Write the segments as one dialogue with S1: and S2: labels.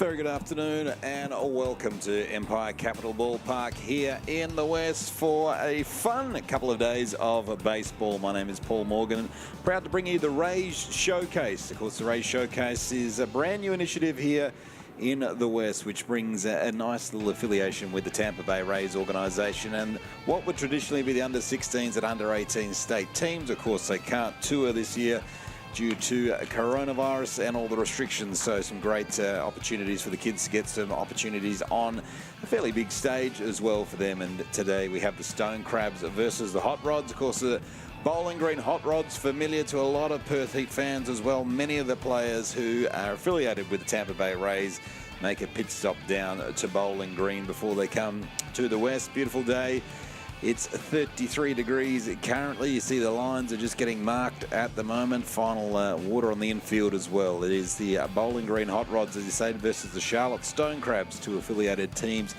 S1: Very good afternoon and welcome to Empire Capital Ballpark here in the West for a fun couple of days of baseball. My name is Paul Morgan, proud to bring you the Rays Showcase. Of course, the Rays Showcase is a brand new initiative here in the West, which brings a nice little affiliation with the Tampa Bay Rays organisation and what would traditionally be the under-16s and under-18 state teams. Of course, they can't tour this year due to coronavirus and all the restrictions, so some great opportunities for the kids to get some opportunities on a fairly big stage as well for them. And today we have the Stone Crabs versus the Hot Rods. Of course, the Bowling Green Hot Rods, familiar to a lot of Perth Heat fans as well. Many of the players who are affiliated with the Tampa Bay Rays make a pit stop down to Bowling Green before they come to the West. Beautiful day. It's 33 degrees currently. You see the lines are just getting marked at the moment. Final water on the infield as well. It is the Bowling Green Hot Rods, as you say, versus the Charlotte Stone Crabs, two affiliated teams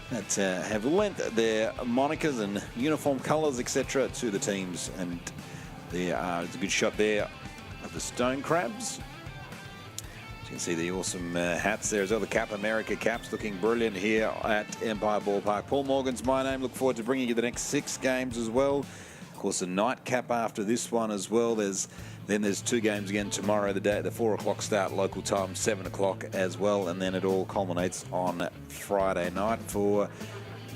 S1: that have lent their monikers and uniform colours, etc., to the teams. And there's a good shot there of the Stone Crabs. You can see the awesome hats there as well. The Cap America caps looking brilliant here at Empire Ballpark. Paul Morgan's my name. Look forward to bringing you the next 6 games as well. Of course, a nightcap after this one as well. There's 2 games again tomorrow, the 4 o'clock start local time, 7 o'clock as well, and then it all culminates on Friday night for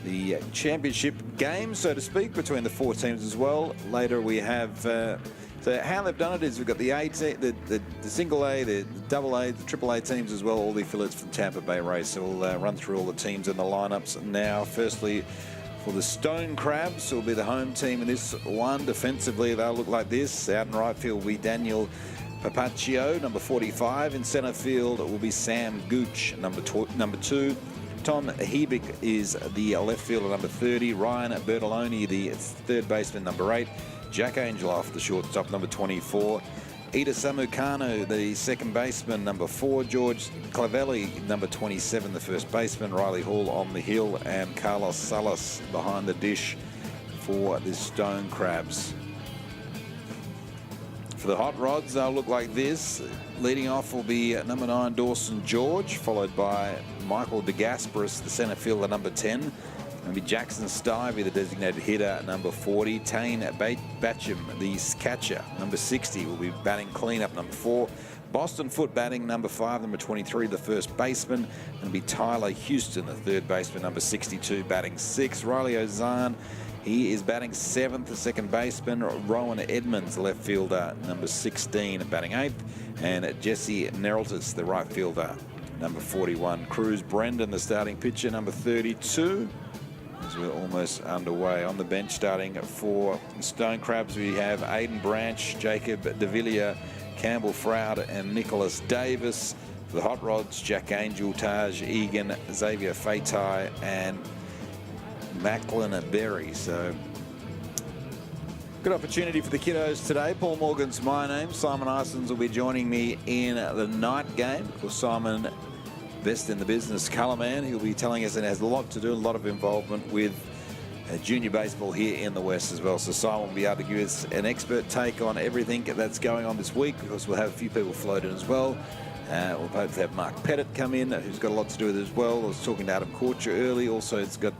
S1: the championship game, so to speak, between the 4 teams as well. Later we have. So how they've done it is we've got the A team, the single A, the double A, the triple A teams as well, all the affiliates from Tampa Bay Rays. So we'll run through all the teams and the lineups now. Firstly, for the Stone Crabs, who will be the home team in this one. Defensively, they'll look like this. Out in right field will be Daniel Papaccio, number 45. In centre field will be Sam Gooch, number 2. Tom Hebig is the left fielder, number 30. Ryan Bertoloni, the third baseman, number 8. Jack Angel off the shortstop, number 24. Ida Samukano, the second baseman, number 4. George Clavelli, number 27, the first baseman. Riley Hall on the hill, and Carlos Salas behind the dish for the Stone Crabs. For the Hot Rods, they'll look like this. Leading off will be number 9, Dawson George, followed by Michael DeGasperis, the centre fielder, number 10. Maybe Jackson Stivey, the designated hitter, number 40. Tane Batcham, the catcher, number 60, will be batting cleanup, number 4. Boston Foot batting, number 5. Number 23, the first baseman. And be Tyler Houston, the third baseman, number 62, batting 6. Riley Ozan, he is batting 7th, the second baseman. Rowan Edmonds, the left fielder, number 16, batting 8th. And Jesse Nereltis, the right fielder, number 41. Cruz Brendan, the starting pitcher, number 32. As we're almost underway. On the bench starting for Stone Crabs, we have Aidan Branch, Jacob DeVilliers, Campbell Froud and Nicholas Davis. For the Hot Rods, Jack Angel, Taj Egan, Xavier Fatai and Macklin Berry. So good opportunity for the kiddos today. Paul Morgan's my name. Simon Isons will be joining me in the night game. Of course, Simon, best in the business colour man. He'll be telling us, and has a lot to do, a lot of involvement with junior baseball here in the West as well. So Simon will be able to give us an expert take on everything that's going on this week, because we'll have a few people float in as well. We'll hopefully have Mark Pettit come in, who's got a lot to do with it as well. I was talking to Adam Korcher early. Also, it's got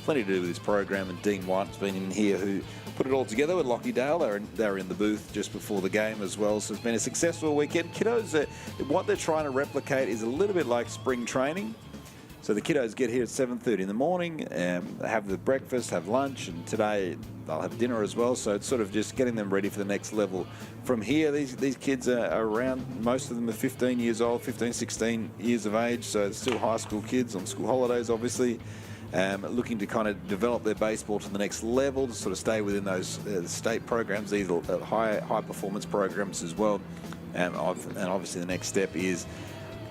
S1: plenty to do with this program, and Dean White's been in here, who put it all together with Lockie Dale. They were in the booth just before the game as well. So it's been a successful weekend. Kiddos, what they're trying to replicate is a little bit like spring training. So the kiddos get here at 7:30 in the morning, have the breakfast, have lunch, and today they'll have dinner as well. So it's sort of just getting them ready for the next level. From here, these kids are around, most of them are 15 years old, 15, 16 years of age. So they're still high school kids on school holidays, obviously. Looking to kind of develop their baseball to the next level, to sort of stay within those state programs, these high performance programs as well. And obviously the next step is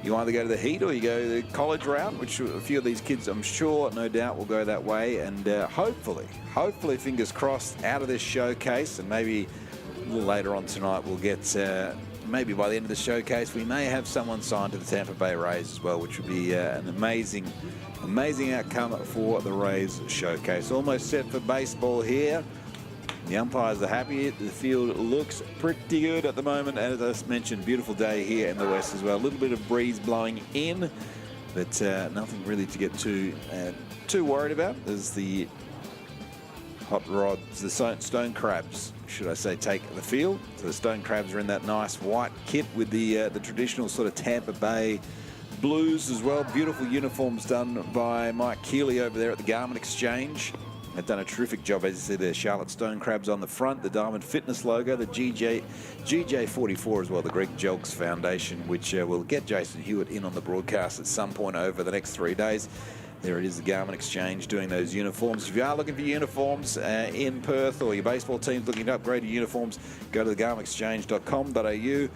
S1: you either go to the Heat or you go the college route, which a few of these kids, I'm sure, no doubt, will go that way. And hopefully, fingers crossed, out of this showcase, and maybe a little later on tonight we'll get, maybe by the end of the showcase, we may have someone signed to the Tampa Bay Rays as well, which would be an amazing outcome for the Rays Showcase. Almost set for baseball here. The umpires are happy. The field looks pretty good at the moment. And as I mentioned, beautiful day here in the west as well. A little bit of breeze blowing in, but nothing really to get too worried about. There's the hot rods, the stone crabs, should I say, take the field. So the stone crabs are in that nice white kit with the traditional sort of Tampa Bay blues as well. Beautiful uniforms done by Mike Keeley over there at the Garment Exchange. They've done a terrific job. As you see there, Charlotte Stone Crabs on the front, the Diamond Fitness logo, the GJ44 as well, the Greg Jelks Foundation, which will get Jason Hewitt in on the broadcast at some point over the next 3 days. There it is, the Garment Exchange doing those uniforms. If you are looking for uniforms in Perth, or your baseball team's looking to upgrade your uniforms, go to thegarmentexchange.com.au.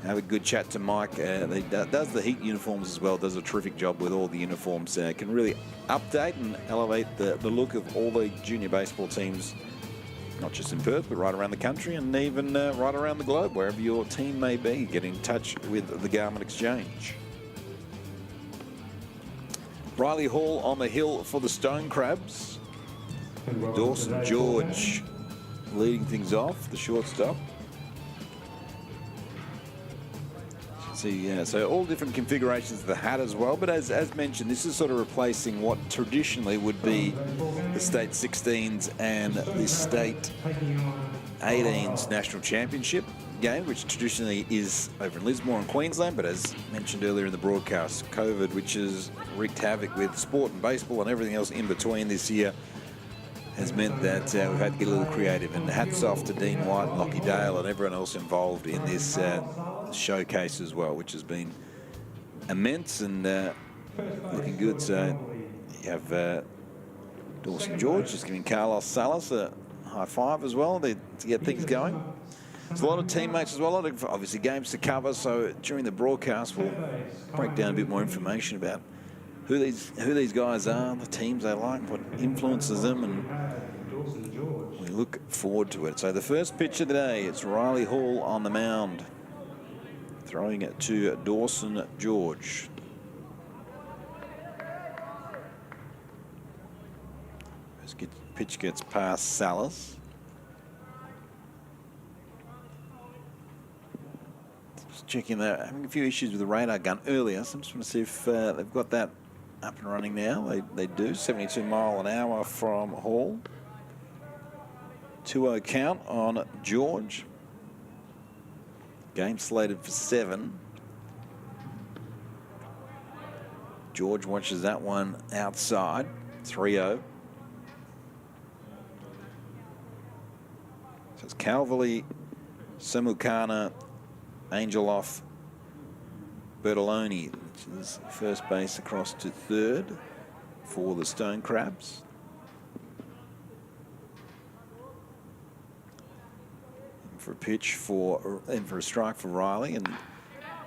S1: Have a good chat to Mike. He does the Heat uniforms as well, does a terrific job with all the uniforms. Can really update and elevate the look of all the junior baseball teams, not just in Perth, but right around the country and even right around the globe, wherever your team may be. Get in touch with the Garment Exchange. Riley Hall on the hill for the Stone Crabs. Dawson George leading things off, the shortstop. See, so all different configurations of the hat as well, but as mentioned, this is sort of replacing what traditionally would be the state 16s and the state 18s national championship game, which traditionally is over in Lismore in Queensland, but as mentioned earlier in the broadcast, COVID, which has wreaked havoc with sport and baseball and everything else in between this year, has meant that we've had to get a little creative. And hats off to Dean White and Lockie Dale and everyone else involved in this showcase as well, which has been immense and looking good. So you have Dawson George just giving Carlos Salas a high five as well to get things going. There's a lot of teammates as well, a lot of obviously games to cover, so during the broadcast we'll break down a bit more information about who these guys are, the teams they like, what influences them, and we look forward to it. So the first pitch of the day, it's Riley Hall on the mound, throwing it to Dawson George. First pitch gets past Salas. Just checking there, having a few issues with the radar gun earlier, so I just want to see if they've got that up and running now. They do. 72 mile an hour from Hall. 2-0 count on George. Game slated for 7. George watches that one outside. 3-0. So it's Calverley, Samukana, Angeloff, Bertoloni, which is first base across to third for the Stone Crabs. And for a pitch for a strike for Riley, and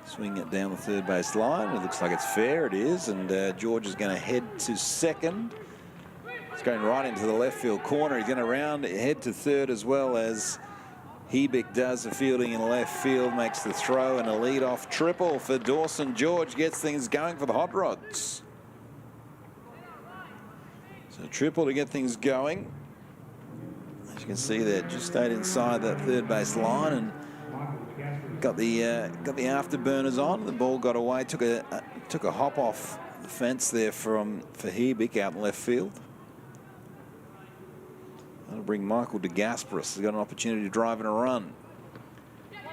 S1: swing it down the third base line. It looks like it's fair. It is, and George is going to head to second. It's going right into the left field corner. He's going to head to third as well as Hebick does the fielding in left field, makes the throw, and a lead-off triple for Dawson George gets things going for the Hot Rods. So triple to get things going. As you can see there, just stayed inside that third base line and got the afterburners on. The ball got away, took a hop off the fence there for Hebick out in left field. That'll bring Michael DeGasperis. He's got an opportunity to drive in a run.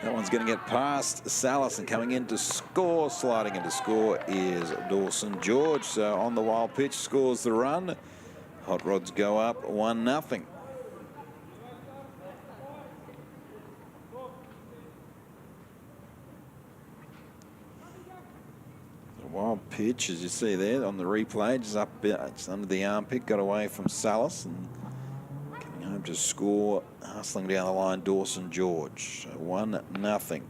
S1: That one's going to get past Salas, and coming in to score, sliding in to score is Dawson George. So on the wild pitch, scores the run. Hot Rods go up 1-0. The wild pitch, as you see there on the replay, just up, just under the armpit, got away from Salas, and home to score, hustling down the line, Dawson George. So 1-0.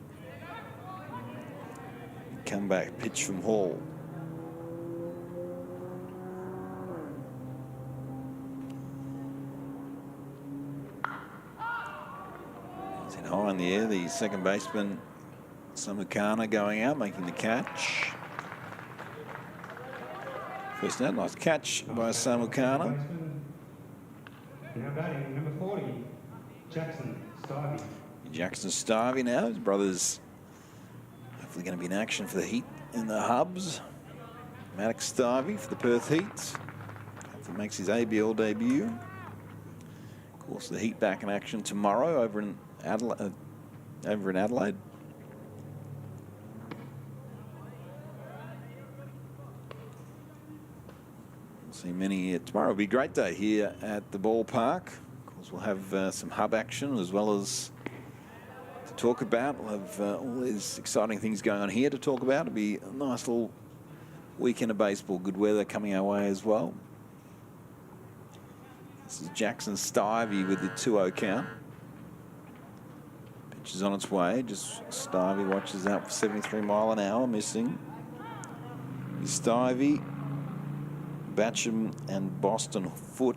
S1: Comeback pitch from Hall. He's in high in the air, the second baseman, Samukana, going out, making the catch. First out, nice catch by Samukana.
S2: Now batting, number 40, Jackson
S1: Starvey now. His brother's hopefully going to be in action for the Heat in the hubs. Maddox Starvey for the Perth Heat. Hopefully makes his ABL debut. Of course, the Heat back in action tomorrow over in Adelaide. See many tomorrow. Will be a great day here at the ballpark. Of course, we'll have some hub action as well as to talk about. We'll have all these exciting things going on here to talk about. It'll be a nice little weekend of baseball. Good weather coming our way as well. This is Jackson Starvey with the 2-0 count. Pitch is on its way. Just Starvey watches out for 73 mile an hour, missing. Starvey, Batcham and Boston Foot.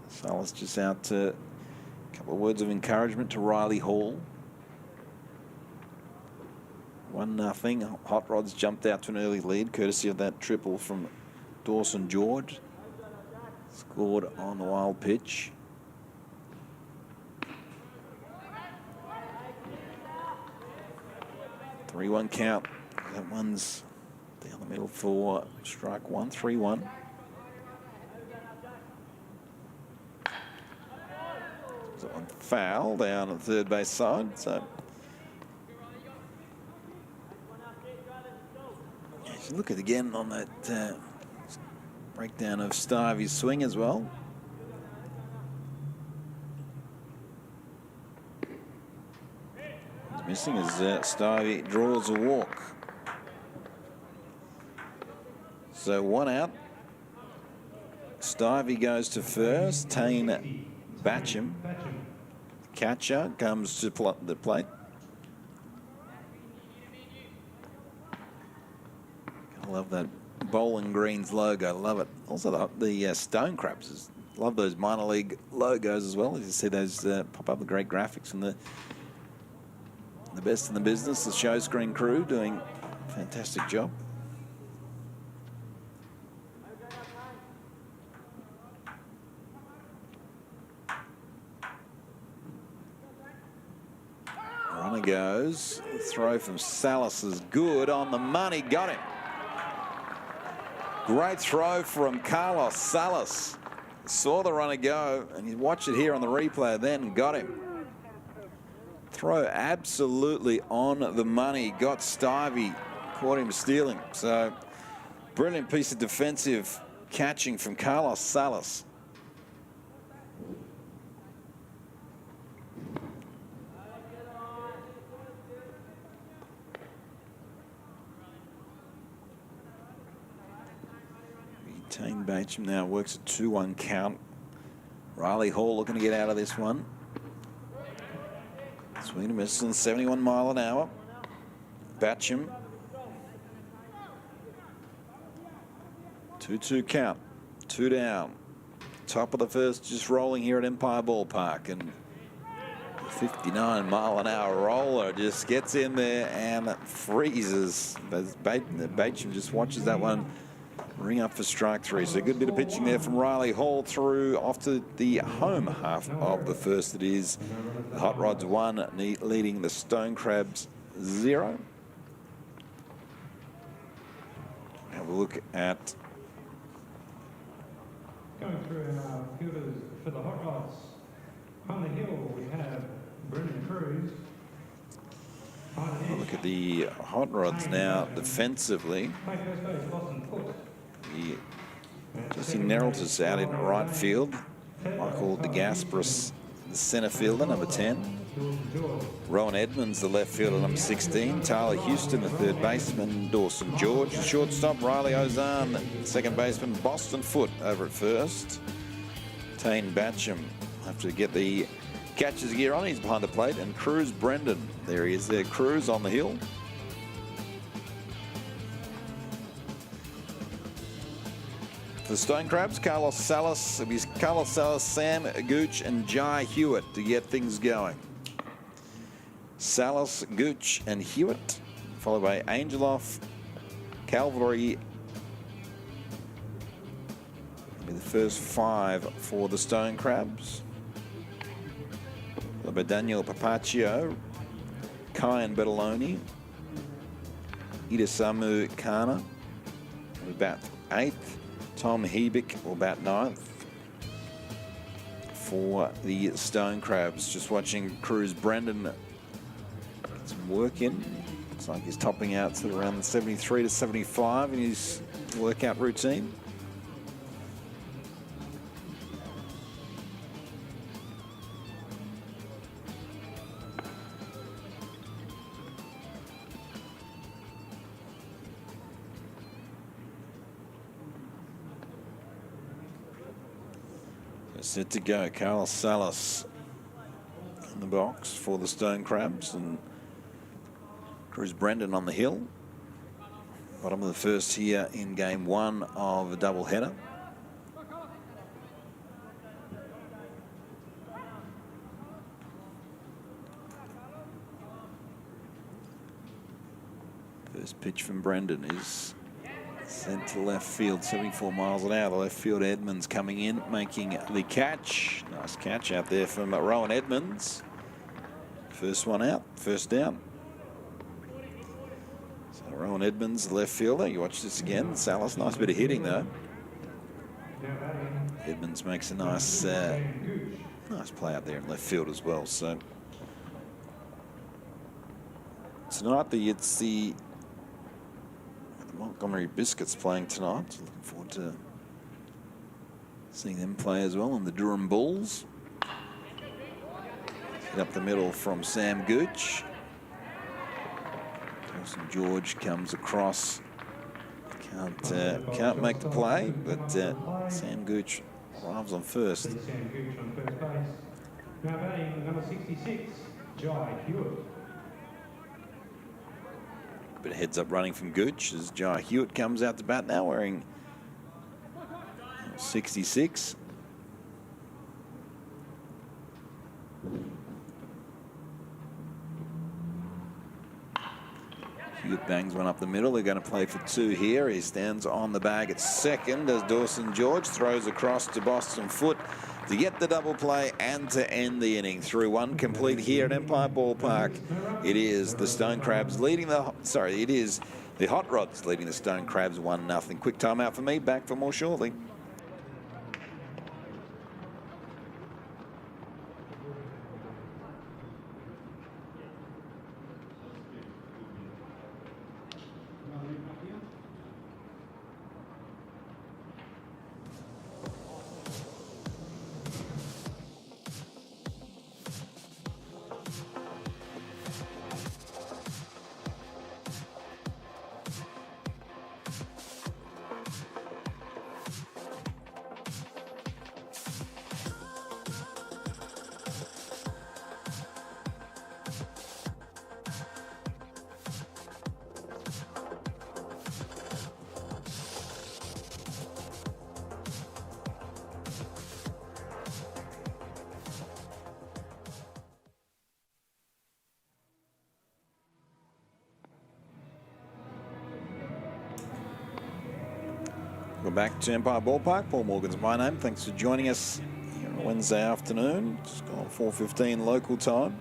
S1: Salas just out to a couple of words of encouragement to Riley Hall. 1-0. Hot Rods jumped out to an early lead, courtesy of that triple from Dawson George. Scored on the wild pitch. Three-one count. That one's down the middle for strike one, 3-1. That one foul down on the third base side. So if you look at it again on that breakdown of Starvey's swing as well. What's missing is Starvey draws a walk. So one out. Starvey goes to first. Tane Batcham, catcher, comes to the plate. I love that Bowling Greens logo. Love it. Also the Stone Crabs. Love those minor league logos as well. You see those pop up, the great graphics, and the best in the business. The Showscreen crew doing a fantastic job. Runner goes. Throw from Salas is good. On the money. Got him. Great throw from Carlos Salas. Saw the runner go, and you watch it here on the replay, then got him. Throw absolutely on the money. Got Starvey. Caught him stealing. So, brilliant piece of defensive catching from Carlos Salas. Tane Batcham now works a 2-1 count. Riley Hall looking to get out of this one. Swing and miss on 71 mile an hour. Batcham. 2-2 count. 2 down. Top of the first just rolling here at Empire Ballpark. And 59 mile an hour roller just gets in there and freezes. Batcham just watches that one ring up for strike three. So a good bit of pitching there from Riley Hall through off to the home half of the first. It is the Hot Rods 1 leading the Stone Crabs 0. Have a look at
S2: going through our fielders for the Hot Rods. On the hill we have Brendan Cruz.
S1: Look at the Hot Rods now defensively. Jesse Neraltus out in right field. Michael DeGasperis, the centre fielder, number 10. Rowan Edmonds, the left fielder, number 16. Tyler Houston, the third baseman. Dawson George, the shortstop. Riley Ozan, second baseman. Boston Foot over at first. Tane Batcham have to get the catcher's gear on. He's behind the plate. And Cruz Brendan, there he is there. Cruz on the hill. The Stone Crabs, Carlos Salas, it'll be Carlos Salas, Sam Gooch, and Jai Hewitt to get things going. Salas, Gooch, and Hewitt, followed by Angeloff, Calvary. It'll be the first 5 for the Stone Crabs. followed by Daniel Papaccio, Kyan Bettaloni, Isamu Kana, about 8th. Tom Hebick, about 9th. For the Stone Crabs, just watching Cruz Brendan get some work in. Looks like he's topping out to around 73 to 75 in his workout routine. Set to go, Carl Salas in the box for the Stone Crabs, and Cruz Brendan on the hill. Bottom of the first here in game 1 of a doubleheader. First pitch from Brendan is sent to left field, 74 miles an hour. The left field Edmonds coming in, making the catch. Nice catch out there from Rowan Edmonds. First one out, first down. So Rowan Edmonds, the left fielder. You watch this again. Salas, nice bit of hitting though. Edmonds makes a nice play out there in left field as well. So tonight it's the Montgomery Biscuits playing tonight. So looking forward to seeing them play as well. And the Durham Bulls. Hit up the middle from Sam Gooch. Dawson George comes across. Can't make the play, but Sam Gooch arrives on first.
S2: Sam Gooch on first base. Now batting number 66, Jai Hewitt.
S1: Bit of heads up running from Gooch as Jai Hewitt comes out to bat now wearing 66. Hewitt bangs one up the middle. They're going to play for 2 here. He stands on the bag at second as Dawson George throws across to Boston Foot to get the double play and to end the inning. Through 1 complete here at Empire Ballpark. It is the Stone Crabs leading it is the Hot Rods leading the Stone Crabs 1-0. Quick timeout for me. Back for more shortly. We're back to Empire Ballpark. Paul Morgan's my name. Thanks for joining us here on Wednesday afternoon. Just gone 4:15 local time.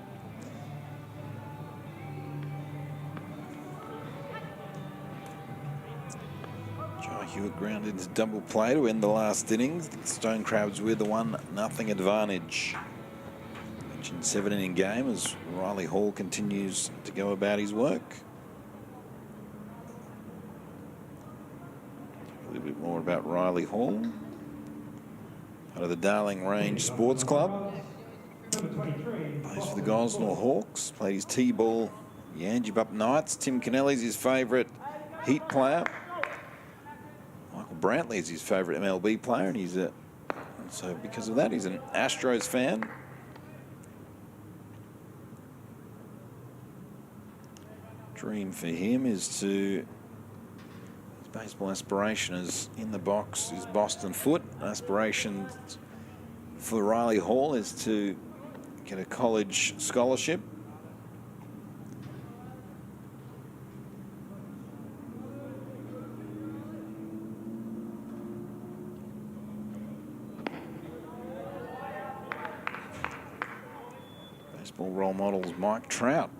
S1: Jai Hewitt grounded his double play to end the last innings. The Stone Crabs with a 1-0 advantage. Mentioned 7-inning game as Riley Hall continues to go about his work. A little bit more about Riley Hall, part of the Darling Range Sports Club. Plays for the Gosnell Hawks. Played his T-ball, Yangebup Knights. Tim Kennelly's his favourite Heat player. Michael Brantley is his favourite MLB player, and he's so because of that, he's an Astros fan. Dream for him is to. Baseball aspiration is in the box is Boston Foot. Aspiration for Riley Hall is to get a college scholarship. Baseball role models Mike Trout.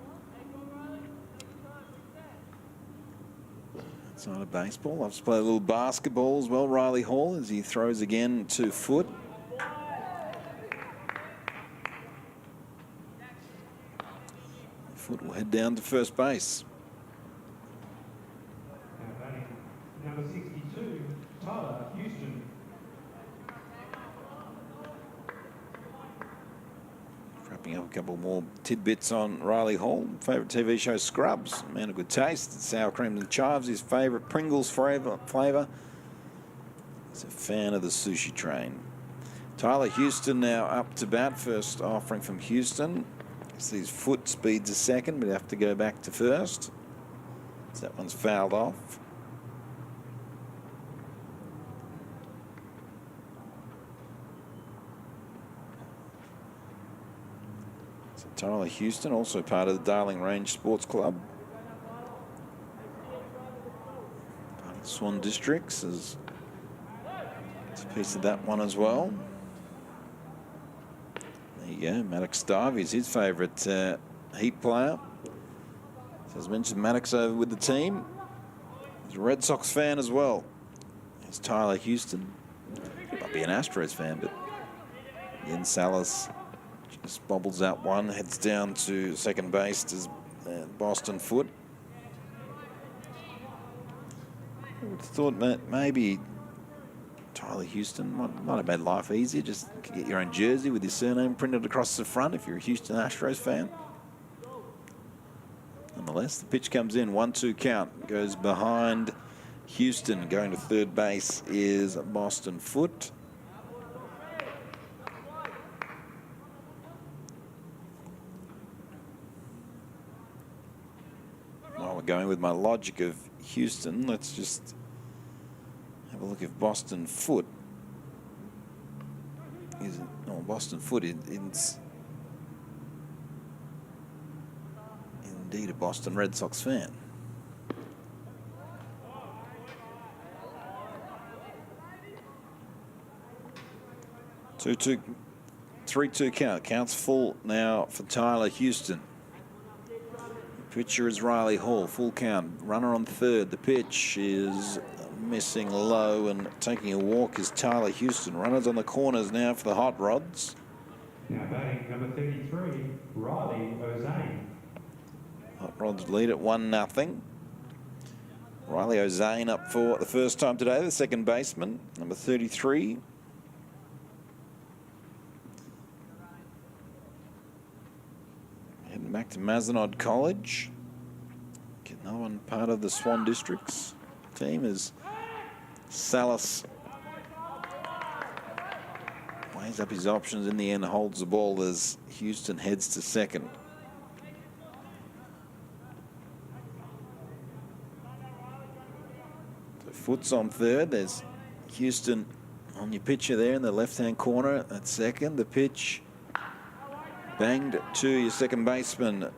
S1: That's not a baseball. Loves to play a little basketball as well, Riley Hall, as he throws again 2 foot. Foot will head down to first base.
S2: Now batting number 62, Tyler Houston.
S1: Wrapping up a couple more tidbits on Riley Hall. Favourite TV show Scrubs. Man of good taste. Sour cream and chives. His favourite Pringles flavour. He's a fan of the sushi train. Tyler Houston now up to bat. First offering from Houston. His foot speeds a second, but have to go back to first. So that one's fouled off. So Tyler Houston, also part of the Darling Range Sports Club. Part of the Swan Districts. It's a piece of that one as well. There you go, Maddox Divey is his favourite Heat player. So as mentioned, Maddox over with the team. He's a Red Sox fan as well. There's Tyler Houston. Might be an Astros fan, but Ian Salas just bobbles out one, heads down to second base to Boston Foot. I would have thought maybe Tyler Houston might have made life easier. Just get your own jersey with your surname printed across the front if you're a Houston Astros fan. Nonetheless, the pitch comes in, 1-2 count. Goes behind Houston. Going to third base is Boston Foot. While we're going with my logic of Houston, let's just have a look if Boston Foot is Boston Foot is indeed a Boston Red Sox fan. Two, 3-2 count. Counts full now for Tyler Houston. Pitcher is Riley Hall. Full count. Runner on third. The pitch is missing low, and taking a walk is Tyler Houston. Runners on the corners now for the Hot Rods.
S2: Now batting number 33, Riley Ozane.
S1: Hot Rods lead at 1-0. Riley Ozane up for the first time today, the second baseman, number 33. Heading back to Mazenod College. Get another one part of the Swan Districts team is Salas. Weighs up his options in the end, holds the ball as Houston heads to second. So Foot's on third. There's Houston on your picture there in the left-hand corner at second. The pitch banged to your second baseman,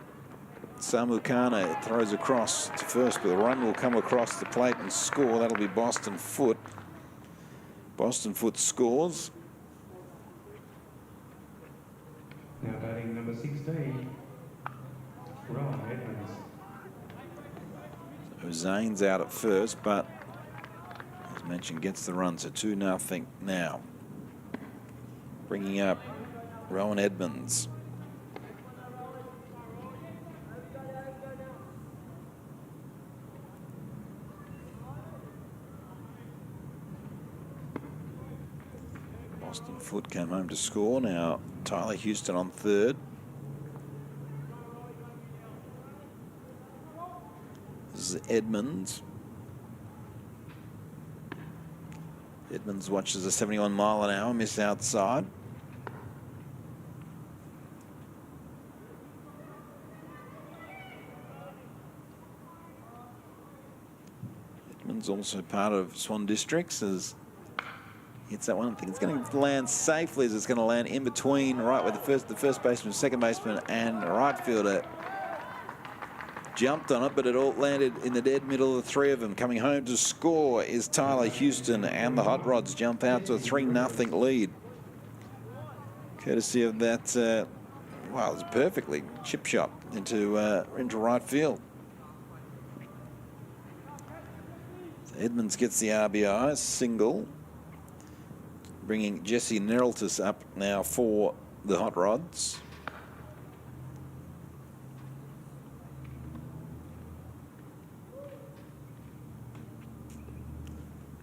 S1: Samu Kana. Throws across to first, but the run will come across the plate and score. That'll be Boston Foot. Boston Foot scores.
S2: Now batting number 16, Ron Edmonds.
S1: So Zane's out at first, but as mentioned, gets the run, so 2-0 now. Bringing up Rowan Edmonds. Boston Foot came home to score. Now Tyler Houston on third. This is Edmonds. Edmonds watches a 71-mile-an-hour miss outside. Edmonds also part of Swan Districts as hits that one. I think it's going to land safely, as it's going to land in between, right where the first baseman, second baseman, and right fielder jumped on it, but it all landed in the dead middle of the three of them. Coming home to score is Tyler Houston, and the Hot Rods jump out to a 3-0 lead, courtesy of that Well, it's perfectly chip shot into right field. So Edmonds gets the RBI single, bringing Jesse Nereltis up now for the Hot Rods.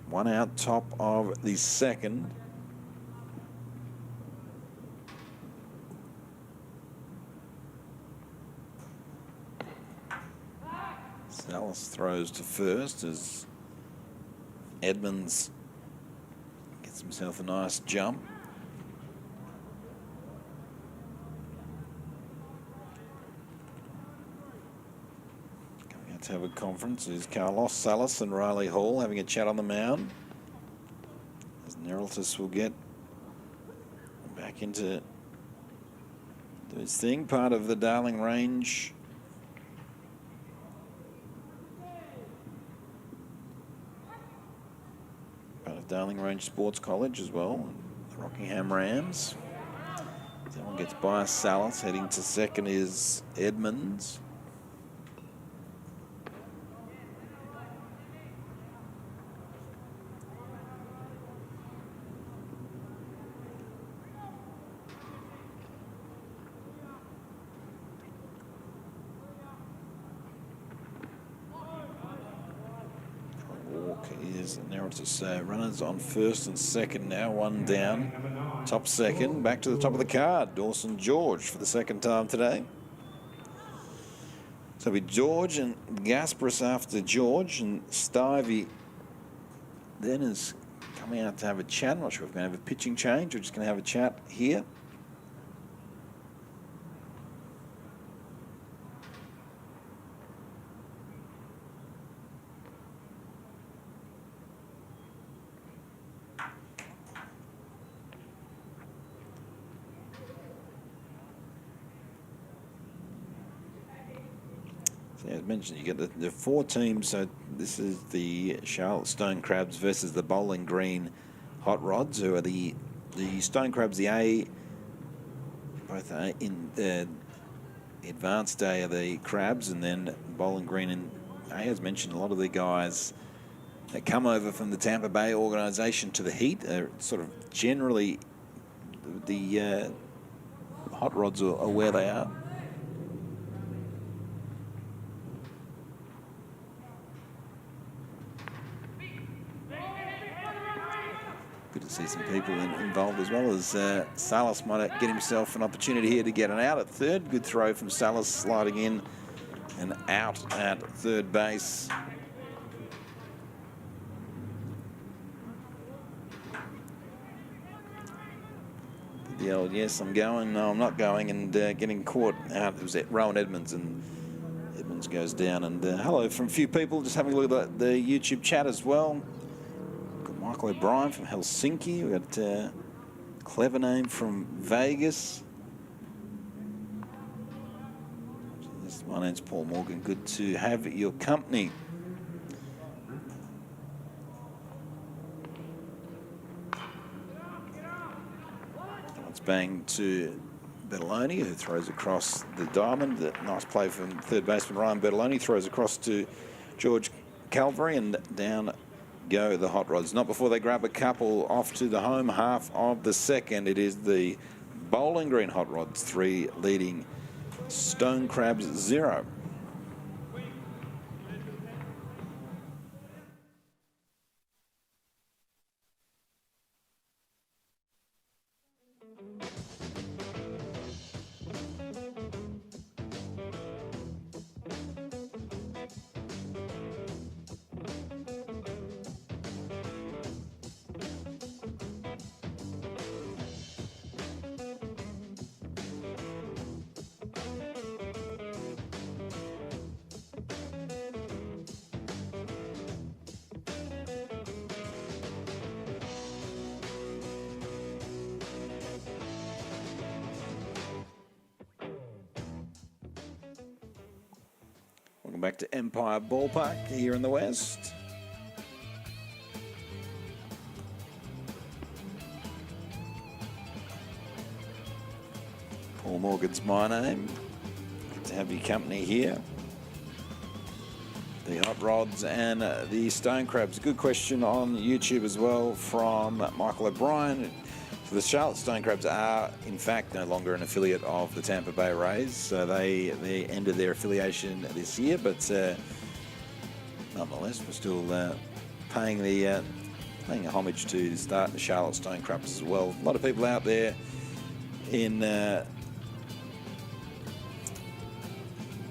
S1: One out, top of the second. Salas throws to first as Edmonds gets himself a nice jump. Coming out to have a conference is Carlos Salas and Riley Hall having a chat on the mound. As Nereltis will get back into his thing, part of the Darling Range Darling Range Sports College as well, the Rockingham Rams. That one gets by Salas. Heading to second is Edmonds. Is Nereltis runners on first and second now, one down. Top second, back to the top of the card. Dawson George for the second time today. So it'll be George and Gasparis after George, and Stivey then is coming out to have a chat. I'm not sure if we're going to have a pitching change. We're just going to have a chat here. As mentioned, you get the four teams. So this is the Charlotte Stone Crabs versus the Bowling Green Hot Rods, who are the Stone Crabs, the A, both are in the advanced day of the Crabs, and then Bowling Green and A. As mentioned, a lot of the guys that come over from the Tampa Bay organisation to the Heat are sort of generally the Hot Rods are where they are. Good to see some people involved as well, as Salas might get himself an opportunity here to get an out at third. Good throw from Salas, sliding in and out at third base. The old yes, I'm going, no, I'm not going, and getting caught out. It was Rowan Edmonds, and Edmonds goes down. And hello from a few people, just having a look at the YouTube chat as well. Michael O'Brien from Helsinki. We've got clever name from Vegas. My name's Paul Morgan. Good to have your company. It's bang to Bertoloni, who throws across the diamond. Nice play from third baseman Ryan Bertoloni. Throws across to George Calvary, and down go the Hot Rods. Not before they grab a couple off to the home half of the second. It is the Bowling Green Hot Rods 3 leading Stone Crabs 0. Welcome back to Empire Ballpark here in the West. Paul Morgan's my name. Good to have your company here. The hot rods and the stone crabs. Good question on YouTube as well from Michael O'Brien. So the Charlotte Stone Crabs are, in fact, no longer an affiliate of the Tampa Bay Rays. So they ended their affiliation this year, but nonetheless, we're still paying a homage to the Charlotte Stone Crabs as well. A lot of people out there in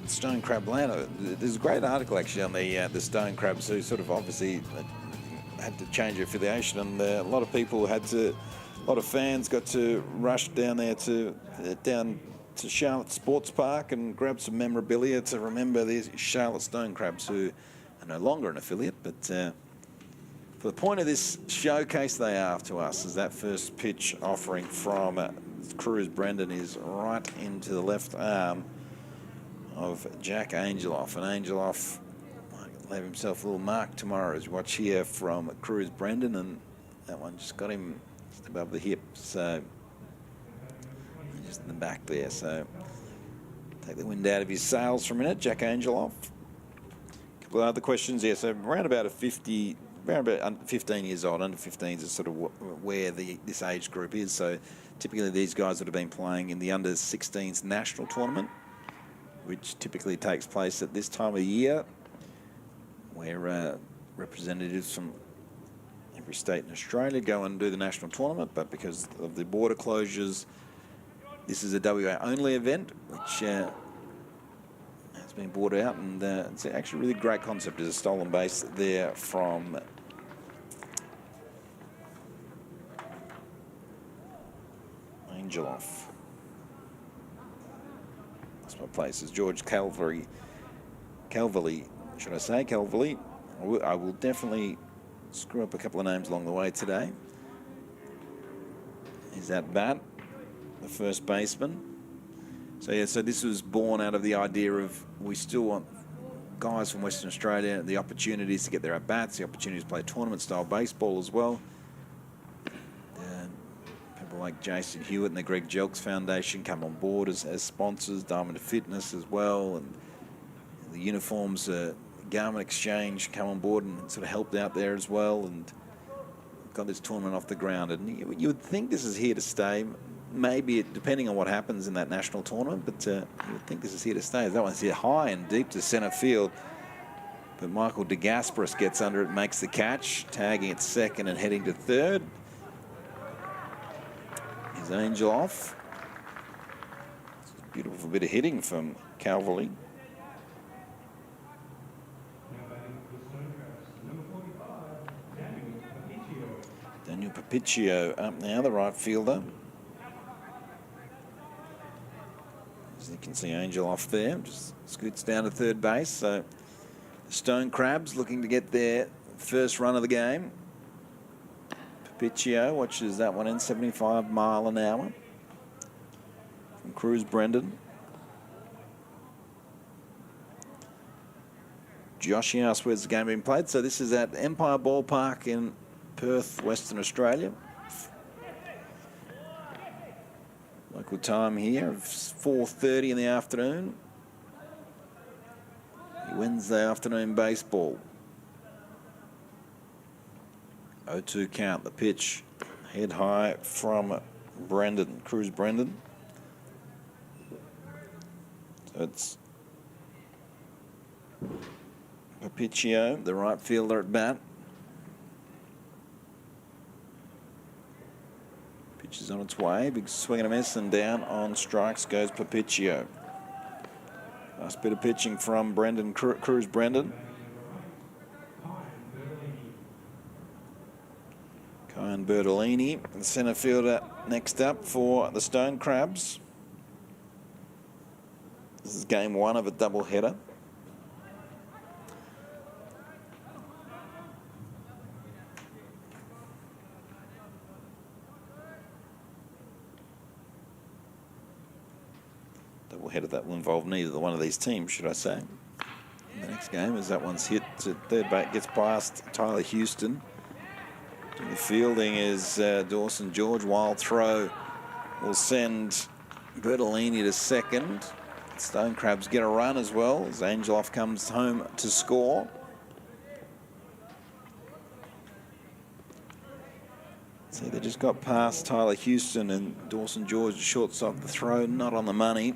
S1: stone crab land. There's a great article actually on the stone crabs who sort of obviously had to change their affiliation, and a lot of people a lot of fans got to rush down there to Charlotte Sports Park and grab some memorabilia to remember these Charlotte Stone Crabs, who are no longer an affiliate, but for the point of this showcase they are to us, is that first pitch offering from Cruz Brendan is right into the left arm of Jack Angeloff. And Angeloff might have himself a little mark tomorrow, as you watch here from Cruz Brendan, and that one just got him just above the hip, so just in the back there. So take the wind out of his sails for a minute, Jack Angeloff. A couple of other questions here. So around about 15 years old, under 15s is sort of where this age group is. So typically these guys would have been playing in the under 16s national tournament, which typically takes place at this time of year, where representatives from every state in Australia go and do the national tournament. But because of the border closures, this is a WA only event, which has been brought out, and it's actually a really great concept. There's a stolen base there from Angeloff. That's my place. Is George Calvary, should I say Calvary? I will definitely screw up a couple of names along the way today. Is that bat, the first baseman? So yeah, so this was born out of the idea of we still want guys from Western Australia the opportunities to get their at-bats, the opportunities to play tournament-style baseball as well. People like Jason Hewitt and the Greg Jelks Foundation come on board as sponsors, Diamond Fitness as well, and the uniforms, Garment Exchange come on board and sort of helped out there as well, and got this tournament off the ground. And you would think this is here to stay. Maybe depending on what happens in that national tournament, but you would think this is here to stay. That one's hit high and deep to centre field, but Michael DeGasperis gets under it, makes the catch, tagging at second and heading to third. Is Angeloff. It's a beautiful bit of hitting from Calverley. Daniel Papiccio up now, the right fielder. As you can see, Angeloff there just scoots down to third base. So the Stone Crabs looking to get their first run of the game. Papiccio watches that one in, 75 mile an hour from Cruz Brendan. Josh asked where's the game being played. So this is at Empire Ballpark in Perth, Western Australia. Local time here of 4:30 in the afternoon. Wednesday afternoon baseball. 0-2 count. The pitch head high from Brendan, Cruz Brendan. So it's Papiccio, the right fielder at bat. Pitch is on its way. Big swing and a miss, and down on strikes goes Papiccio. Last bit of pitching from Brendan, Cruz Brendan. Kyan Bertolini, the centre fielder, next up for the Stone Crabs. This is game one of a double-header. Double-header that will involve neither one of these teams, should I say. In the next game, as that one's hit to third base, gets past Tyler Houston. The fielding is Dawson George. Wild throw will send Bertolini to second. Stone Crabs get a run as well as Angeloff comes home to score. See, they just got past Tyler Houston and Dawson George, shorts off the throw, not on the money.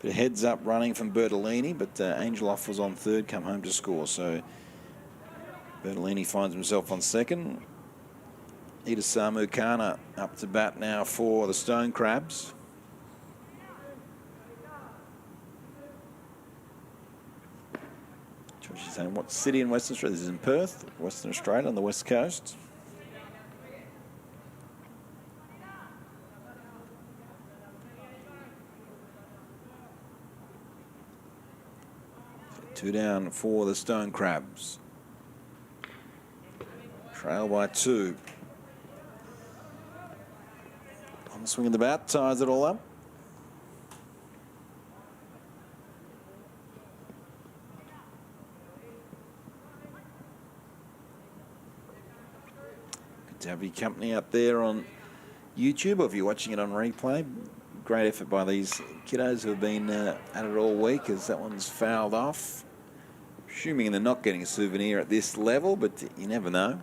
S1: But a heads up running from Bertolini, but Angeloff was on third, come home to score. So Bertolini finds himself on second. Itasamu Kana up to bat now for the Stone Crabs. She's saying, what city in Western Australia? This is in Perth, Western Australia on the west coast. Two down for the Stone Crabs. Trail by 2. On the swing of the bat, ties it all up. Good to have your company out there on YouTube, or if you're watching it on replay. Great effort by these kiddos who have been at it all week, as that one's fouled off. Assuming they're not getting a souvenir at this level, but you never know.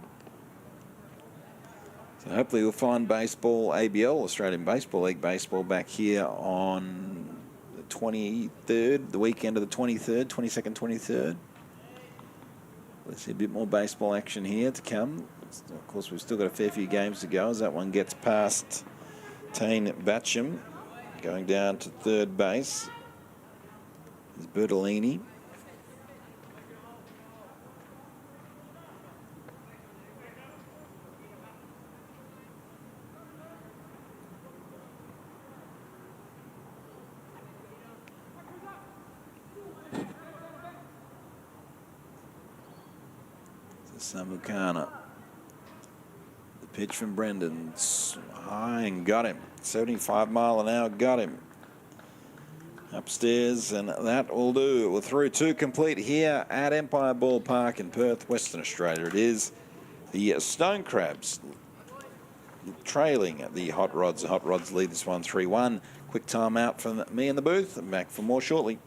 S1: So hopefully we'll find baseball, ABL, Australian Baseball League baseball, back here on the 23rd, the weekend of the 23rd, 22nd, 23rd. Let's see a bit more baseball action here to come. Of course, we've still got a fair few games to go as that one gets past Tane Batcham, going down to third base. There's Bertolini. Samukana. The pitch from Brendan. High and got him. 75 mile an hour, got him. Upstairs, and that will do. We're through 2 complete here at Empire Ballpark in Perth, Western Australia. It is the Stone Crabs trailing the Hot Rods. The Hot Rods lead this one 3-1. Quick time out from me in the booth. I'm back for more shortly.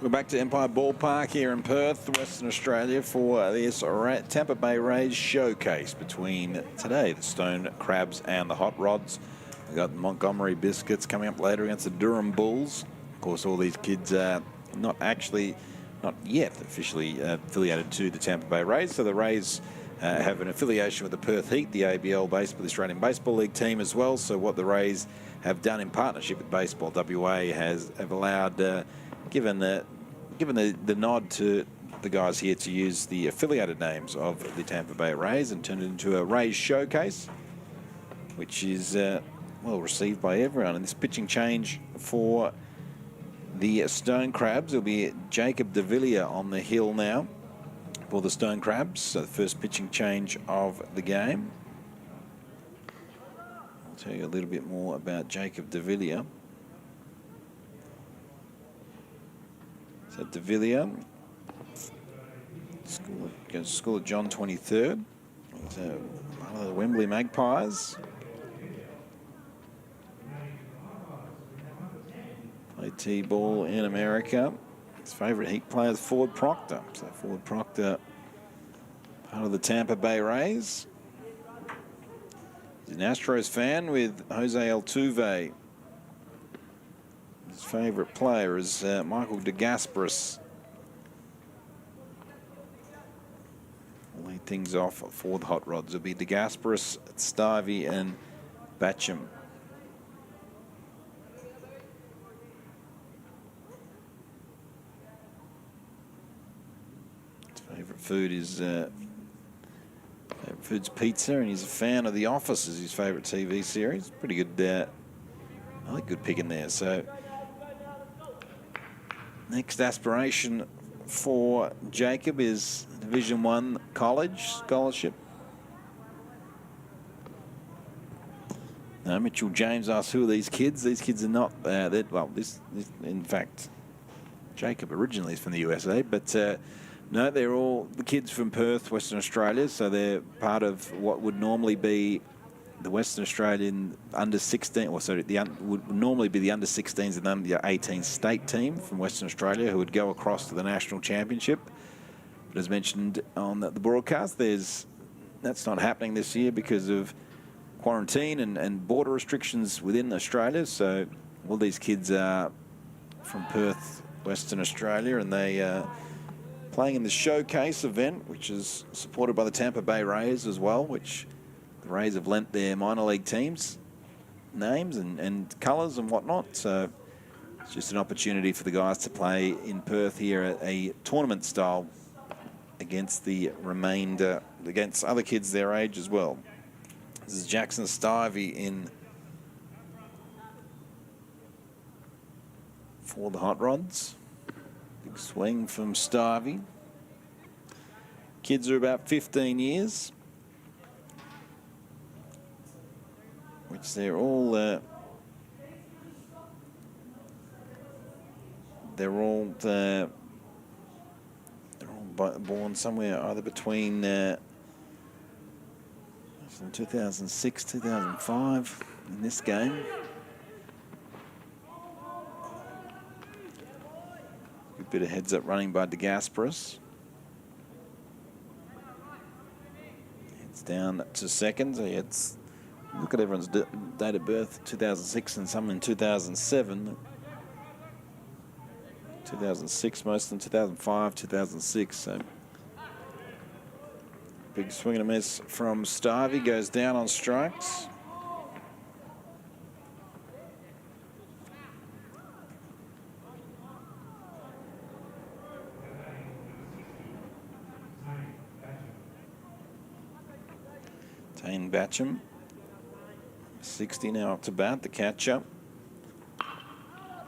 S1: We're back to Empire Ballpark here in Perth, Western Australia, for this Tampa Bay Rays showcase between today the Stone Crabs and the Hot Rods. We've got the Montgomery Biscuits coming up later against the Durham Bulls. Of course, all these kids are not yet officially affiliated to the Tampa Bay Rays. So the Rays have an affiliation with the Perth Heat, the ABL baseball, the Australian Baseball League team as well. So what the Rays have done in partnership with Baseball WA have allowed, given the nod to the guys here to use the affiliated names of the Tampa Bay Rays and turn it into a Rays showcase, which is well received by everyone. And this pitching change for the Stone Crabs will be Jacob De Villiers on the hill now for the Stone Crabs. So the first pitching change of the game. I'll tell you a little bit more about Jacob De Villiers. So De Villiers goes to school at John 23rd. He's one of the Wembley Magpies. Played T-ball in America. His favourite Heat player is Ford Proctor. So Ford Proctor, part of the Tampa Bay Rays. He's an Astros fan with Jose Altuve. His favourite player is Michael DeGasperis. We'll lead things off for the Hot Rods. It'll be DeGasperis, Stivey and Batcham. Favourite food is food's pizza, and he's a fan of The Office as his favourite TV series. Pretty good, I think good pick in there. So next aspiration for Jacob is Division 1 college scholarship. Now, Mitchell James asks, who are these kids? These kids are not, well, this, in fact, Jacob originally is from the USA, but no, they're all the kids from Perth, Western Australia, so they're part of what would normally be the Western Australian under 16, or sorry, would normally be the under 16s and under 18 state team from Western Australia who would go across to the national championship. But as mentioned on the broadcast, that's not happening this year because of quarantine and border restrictions within Australia. So all these kids are from Perth, Western Australia, and they playing in the Showcase event, which is supported by the Tampa Bay Rays as well, which the Rays have lent their minor league teams names and colours and whatnot. So it's just an opportunity for the guys to play in Perth here at a tournament style against the remainder, against other kids their age as well. This is Jackson Stivey in for the Hot Rods. Big swing from Stivey. Kids are about 15 years, which they're all born somewhere either between from 2006, 2005 in this game. Good bit of heads up running by DeGasperis. It's down to second. So look at everyone's date of birth, 2006 and some in 2007. 2006, most of them 2005, 2006. So big swing and a miss from Stivey, goes down on strikes. Tane Batcham, 60 now up to bat, the catcher.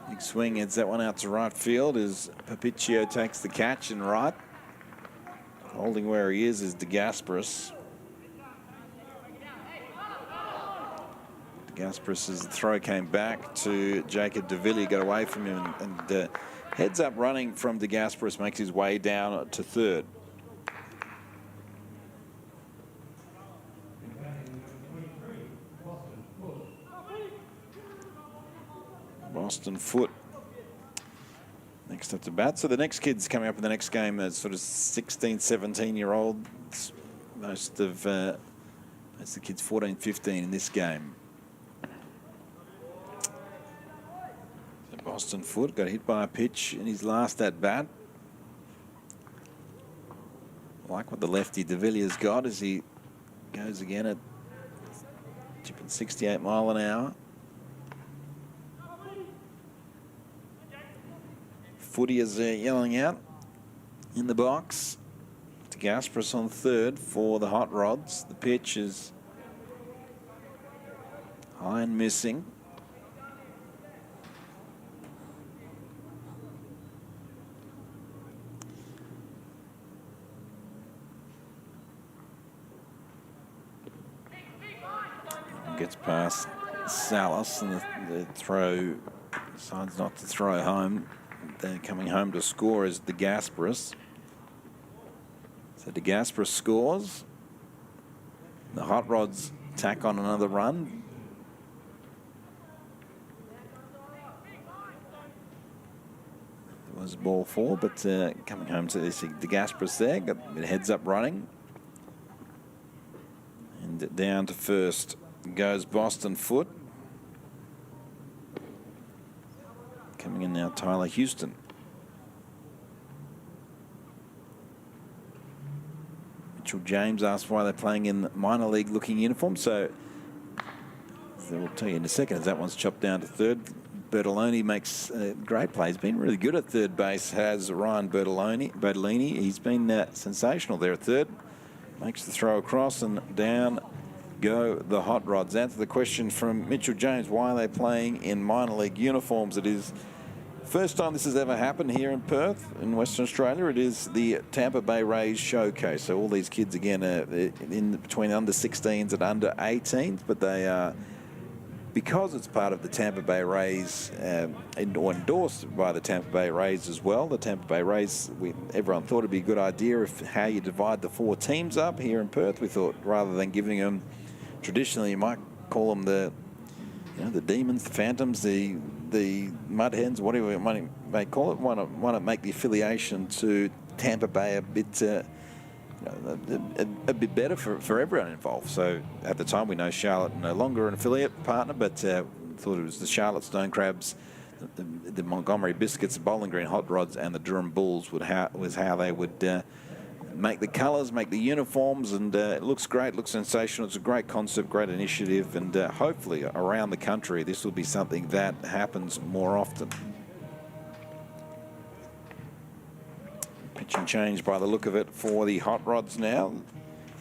S1: Big swing, heads that one out to right field as Papiccio takes the catch in right. Holding where he is DeGasperis. DeGasperis' throw came back to Jacob De Villiers, got away from him, and heads up running from DeGasperis makes his way down to third. Boston Foot next up to bat. So the next kids coming up in the next game are sort of 16, 17-year-olds. Most of the kids 14, 15 in this game. So Boston Foot got hit by a pitch in his last at bat. Like what the lefty De Villiers got as he goes again at tipping 68 mile an hour. Footy is yelling out in the box. DeGasperis on third for the Hot Rods. The pitch is high and missing. Gets past Salas, and the throw decides not to throw home. They're coming home to score is DeGasperis. So DeGasperis scores. The Hot Rods tack on another run. It was ball four, but coming home to this DeGasperis there, got a bit of heads up running. And down to first goes Boston Foot. Coming in now, Tyler Houston. Mitchell James asked why they're playing in minor league looking uniform. So we'll tell you in a second as that one's chopped down to third. Bertolini makes a great play. He's been really good at third base, has Ryan Bertolini. He's been sensational there at third. Makes the throw across and down go the Hot Rods. Answer the question from Mitchell James. Why are they playing in minor league uniforms? It is first time this has ever happened here in Perth, in Western Australia. It is the Tampa Bay Rays Showcase. So all these kids, again, are in between under 16s and under 18s, but they are, because it's part of the Tampa Bay Rays, endorsed by the Tampa Bay Rays as well. The Tampa Bay Rays, everyone thought it'd be a good idea of how you divide the 4 teams up here in Perth. We thought rather than giving them, traditionally you might call them the Demons, the Phantoms, the Mud Hens, whatever you may call it. Why not make the affiliation to Tampa Bay a bit a bit better for everyone involved? So at the time, we know Charlotte no longer an affiliate partner, but thought it was the Charlotte Stone Crabs, the Montgomery Biscuits, the Bowling Green Hot Rods, and the Durham Bulls was how they would make the colours, make the uniforms, and it looks great, looks sensational. It's a great concept, great initiative, and hopefully around the country this will be something that happens more often. Pitch and change by the look of it for the Hot Rods now.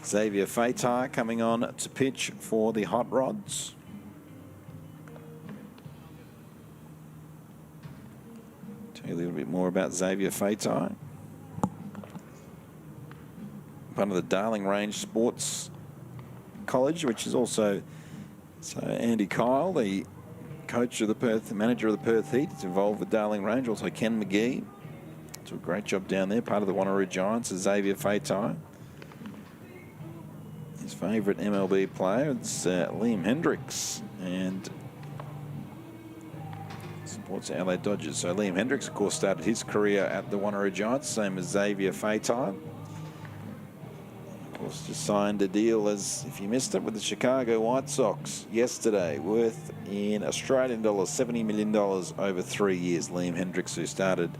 S1: Xavier Fatai coming on to pitch for the Hot Rods. Tell you a little bit more about Xavier Fatai. Part of the Darling Range Sports College, which is also Andy Kyle, the coach of the Perth, the manager of the Perth Heat, is involved with Darling Range. Also Ken McGee. Do a great job down there. Part of the Wanneroo Giants is Xavier Fatai. His favourite MLB player is Liam Hendricks, and supports the LA Dodgers. So Liam Hendricks, of course, started his career at the Wanneroo Giants, same as Xavier Fatai. Of course, just signed a deal, as if you missed it, with the Chicago White Sox yesterday, worth in Australian dollars $70 million over 3 years. Liam Hendricks, who started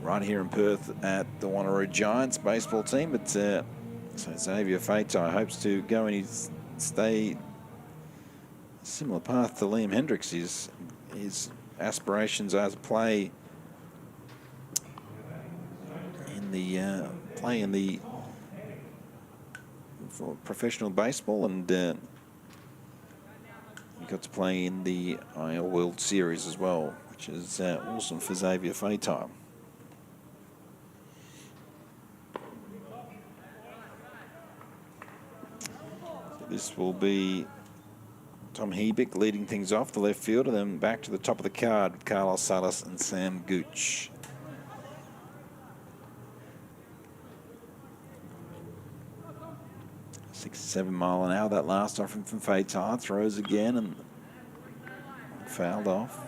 S1: right here in Perth at the Wanneroo Giants baseball team. But so Xavier Fatai hopes to go and stay a similar path to Liam Hendricks. His aspirations are to play in the for professional baseball, and he got to play in the IL World Series as well, which is awesome for Xavier Fatai. This will be Tom Hebick leading things off, the left field, and then back to the top of the card with Carlos Salas and Sam Gooch. .67 mile an hour, that last offering from Fatai. Throws again and fouled off.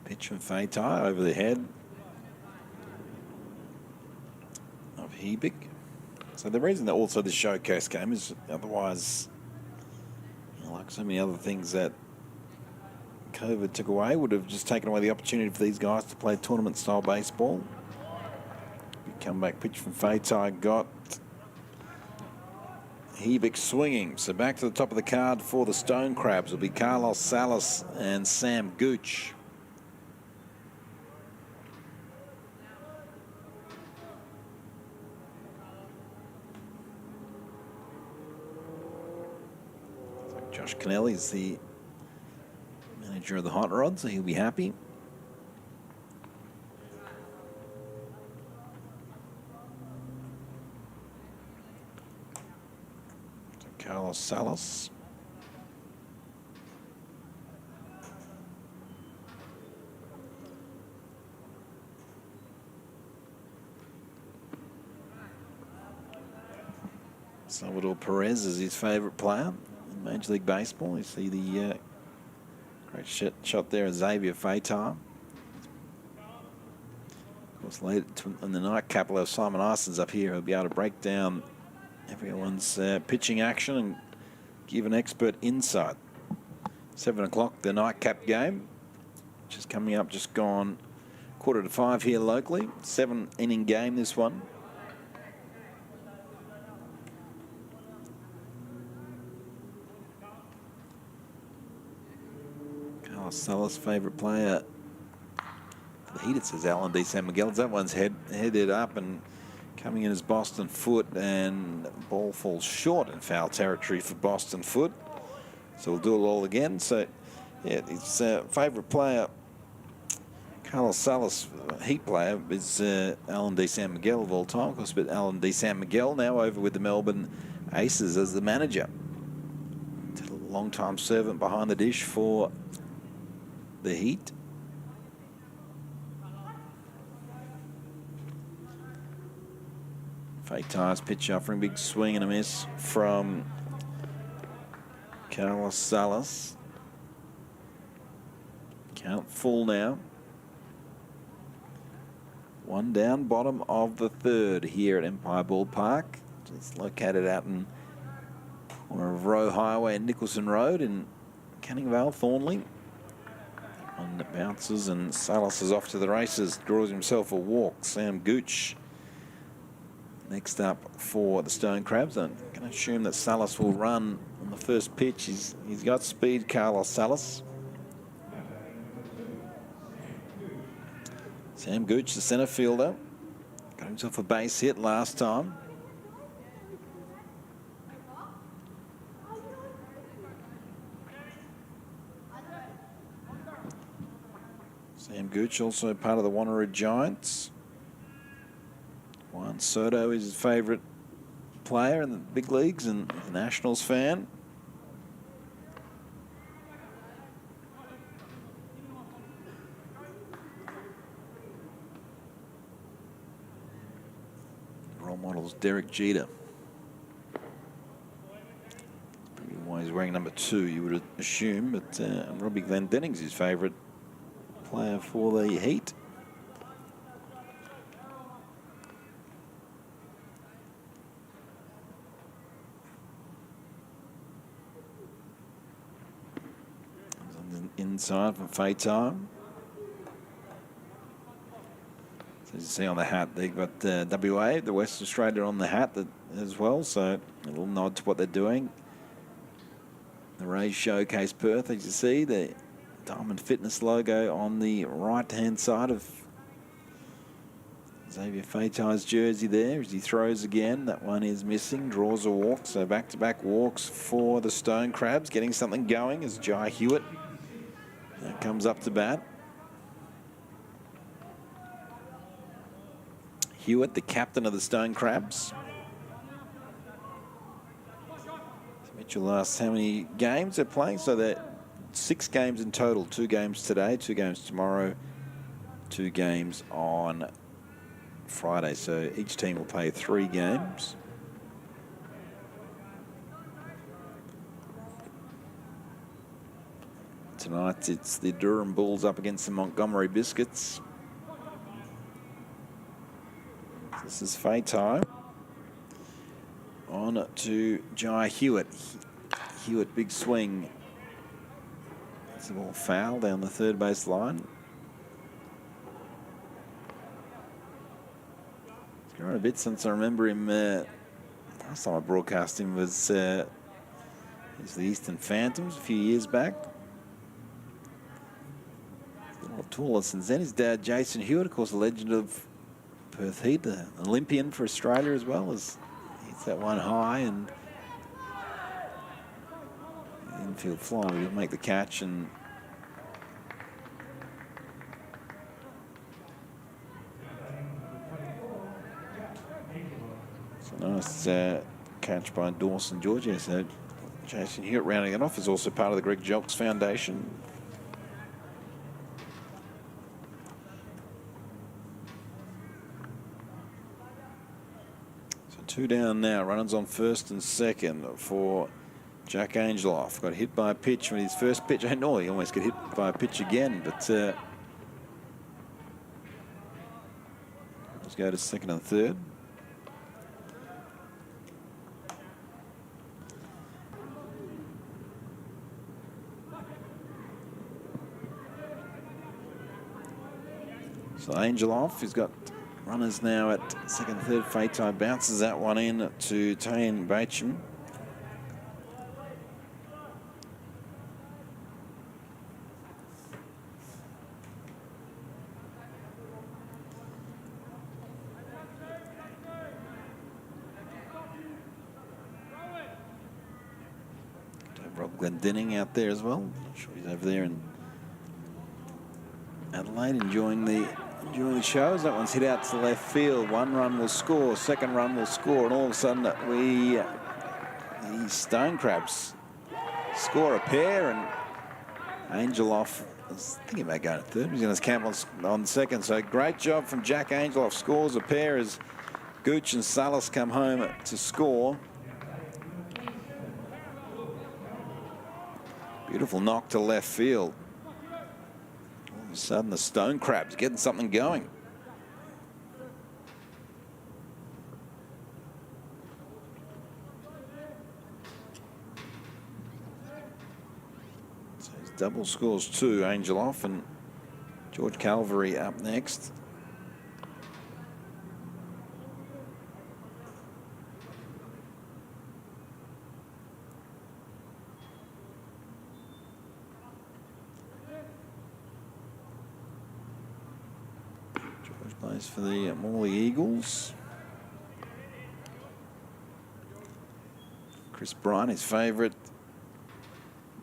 S1: Pitch from Fatai over the head of Hebick. So the reason that also the showcase game is, otherwise, like so many other things that COVID took away, would have just taken away the opportunity for these guys to play tournament-style baseball. Comeback pitch from Fatai got Hebick swinging. So back to the top of the card for the Stone Crabs will be Carlos Salas and Sam Gooch. Josh Kennelly is the manager of the Hot Rods, so he'll be happy. So Carlos Salas. Salvador Perez is his favourite player. Major League Baseball. You see the great shot there of Xavier Fatai. Of course, later in the nightcap, we'll have Simon Isons up here who'll be able to break down everyone's pitching action and give an expert insight. 7 o'clock, the nightcap game. which is coming up, just gone 4:45 here locally. 7-inning game, this one. Carlos Salas, favourite player. The heat, it says Alan D. San Miguel. That one's headed up and coming in as Boston Foot, and ball falls short in foul territory for Boston Foot. So we'll do it all again. So, yeah, his favourite player, Carlos Salas, heat player, is Alan D. San Miguel of all time, of course, but Alan D. San Miguel now over with the Melbourne Aces as the manager. A long-time servant behind the dish for the Heat. Fake tires pitch offering, big swing and a miss from Carlos Salas. Count full now. One down, bottom of the third here at Empire Ballpark. It's located out in corner of Rowe Highway and Nicholson Road in Canning Vale, Thornley. One that bounces, and Salas is off to the races. Draws himself a walk. Sam Gooch next up for the Stone Crabs. I'm going to assume that Salas will run on the first pitch. He's got speed, Carlos Salas. Sam Gooch, the centre fielder, got himself a base hit last time. Sam Gooch, also part of the Wanneroo Giants. Juan Soto is his favourite player in the big leagues and the Nationals fan. Role model's Derek Jeter. Probably why he's wearing number 2, you would assume, but Robbie Glendenning's his favourite player for the Heat. Inside from Fay Time. So as you see on the hat, they've got WA, the West Australia, on the hat as well. So a little nod to what they're doing. The Rays Showcase Perth, as you see, the Diamond Fitness logo on the right-hand side of Xavier Faytai's jersey there as he throws again. That one is missing, draws a walk. So back-to-back walks for the Stone Crabs, getting something going as Jai Hewitt comes up to bat. Hewitt, the captain of the Stone Crabs. Mitchell asks how many games they're playing. So they're 6 games in total. 2 games today, 2 games tomorrow, 2 games on Friday. So each team will play 3 games. Tonight it's the Durham Bulls up against the Montgomery Biscuits. This is Fay Time. On to Jai Hewitt. Hewitt, big swing. It's a ball foul down the third base line. It's grown a bit since I remember him. Last time I broadcast him was the Eastern Phantoms a few years back. Taller since then. His dad, Jason Hewitt, of course, a legend of Perth Heat, an Olympian for Australia as well, as hits that one high and infield fly. He'll make the catch, and it's a nice catch by Dawson George. So Jason Hewitt rounding it off is also part of the Greg Jelks Foundation. Two down now. Runners on first and second for Jack Angeloff. Got hit by a pitch when his first pitch. I know he almost got hit by a pitch again, but let's go to second and third. So Angel off. He's got runners now at second, third. Fatai bounces that one in to Tayan Bacham. Rob Glendinning out there as well. Not sure he's over there in Adelaide enjoying the shows. That one's hit out to left field. One run will score, second run will score, and all of a sudden the Stone Crabs score a pair, and Angeloff is thinking about going to third. He's going to camp on second. So great job from Jack Angeloff. Scores a pair as Gooch and Salas come home to score. Beautiful knock to left field. All of a sudden, the Stone Crabs getting something going. So his double scores two, Angeloff and George Calvary up next. Plays for the Morley Eagles. Chris Bryant, his favourite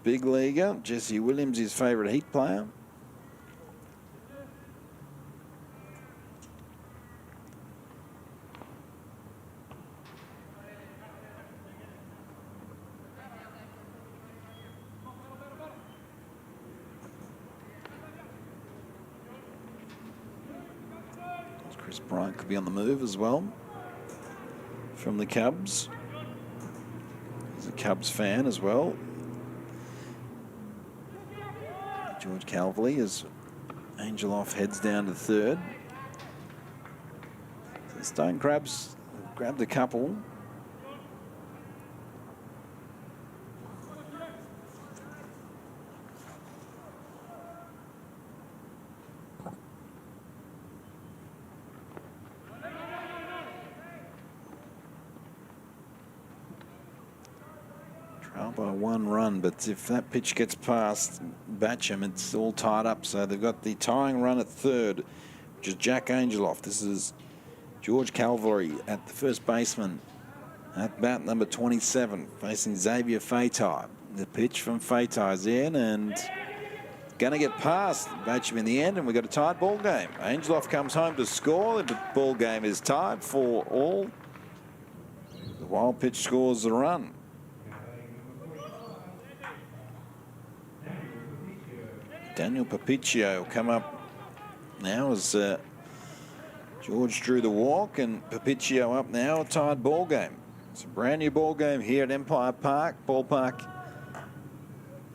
S1: big leaguer. Jesse Williams, his favourite heat player. Chris Bryant could be on the move as well from the Cubs. He's a Cubs fan as well. George Calverley as Angeloff heads down to third. The Stone Crabs grabbed a couple. By one run, but if that pitch gets past Bacham, it's all tied up. So they've got the tying run at third, which is Jack Angeloff. This is George Calvary at the first baseman at bat number 27, facing Xavier Fatai. The pitch from Fatai is in and going to get past Bacham in the end, and we've got a tied ball game. Angeloff comes home to score. The ball game is tied for all. The wild pitch scores the run. Daniel Papicchio come up now as George drew the walk, and Papicchio up now, a tied ball game. It's a brand new ball game here at Empire Park, ballpark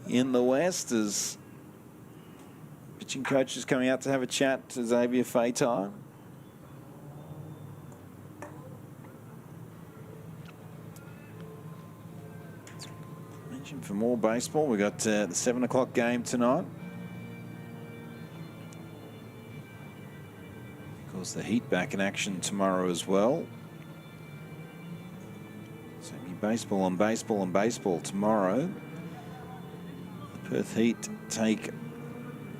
S1: in the West, as pitching coach is coming out to have a chat to Xavier Fatai. Mention for more baseball, we got the 7 o'clock game tonight. Of course, the Heat back in action tomorrow as well. So baseball on baseball on baseball tomorrow. The Perth Heat take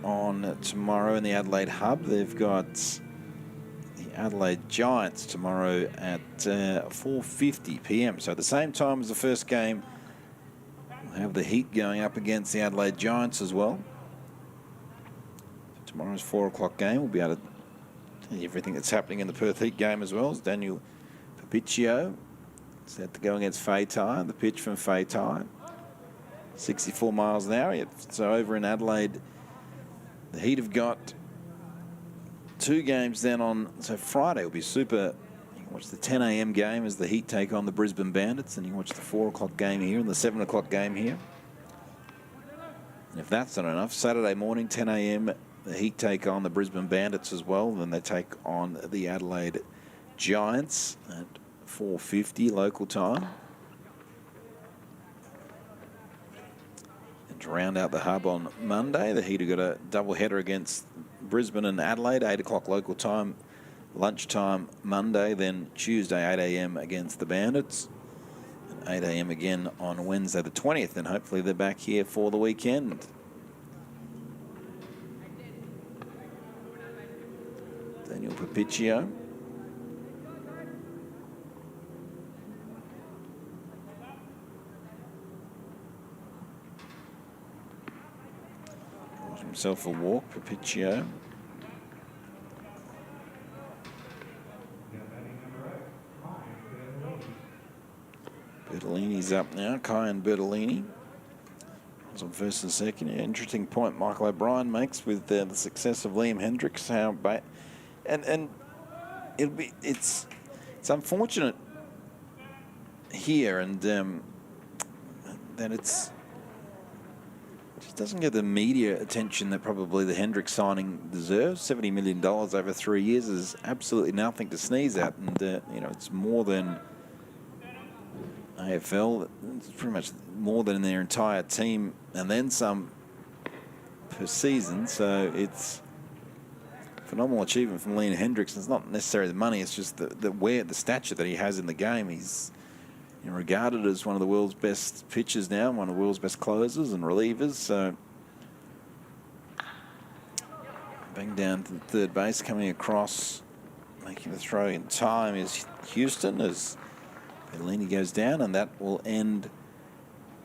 S1: on tomorrow in the Adelaide Hub. They've got the Adelaide Giants tomorrow at 4:50 p.m. So at the same time as the first game, we'll have the Heat going up against the Adelaide Giants as well. Tomorrow's 4 o'clock game. We'll be able to tell you everything that's happening in the Perth Heat game as well. As Daniel Papicchio set to go against Fatai. The pitch from Fatai, 64 miles an hour. So over in Adelaide, the Heat have got 2 games then on. So Friday will be super. You can watch the 10 a.m. game as the Heat take on the Brisbane Bandits, and you can watch the 4 o'clock game here and the 7 o'clock game here. And if that's not enough, Saturday morning, 10 a.m., the Heat take on the Brisbane Bandits as well. Then they take on the Adelaide Giants at 4:50 local time. And to round out the hub on Monday, the Heat have got a double header against Brisbane and Adelaide, 8 o'clock local time, lunchtime Monday, then Tuesday 8 a.m. against the Bandits, and 8 a.m. again on Wednesday the 20th, and hopefully they're back here for the weekend. Daniel Papiccio. Got himself a walk, Papiccio. Bertolini's up now, Kyan Bertolini. Was on first and second. Yeah, interesting point Michael O'Brien makes with the success of Liam Hendricks. And it's unfortunate here, and that it just doesn't get the media attention that probably the Hendricks signing deserves. $70 million over 3 years is absolutely nothing to sneeze at, and you know, it's more than AFL. It's pretty much more than their entire team and then some per season. So it's phenomenal achievement from Liam Hendricks. It's not necessarily the money, it's just the stature that he has in the game. He's, you know, regarded as one of the world's best pitchers now, one of the world's best closers and relievers. So bang down to the third base, coming across, making the throw in time is Houston as Bertolini goes down, and that will end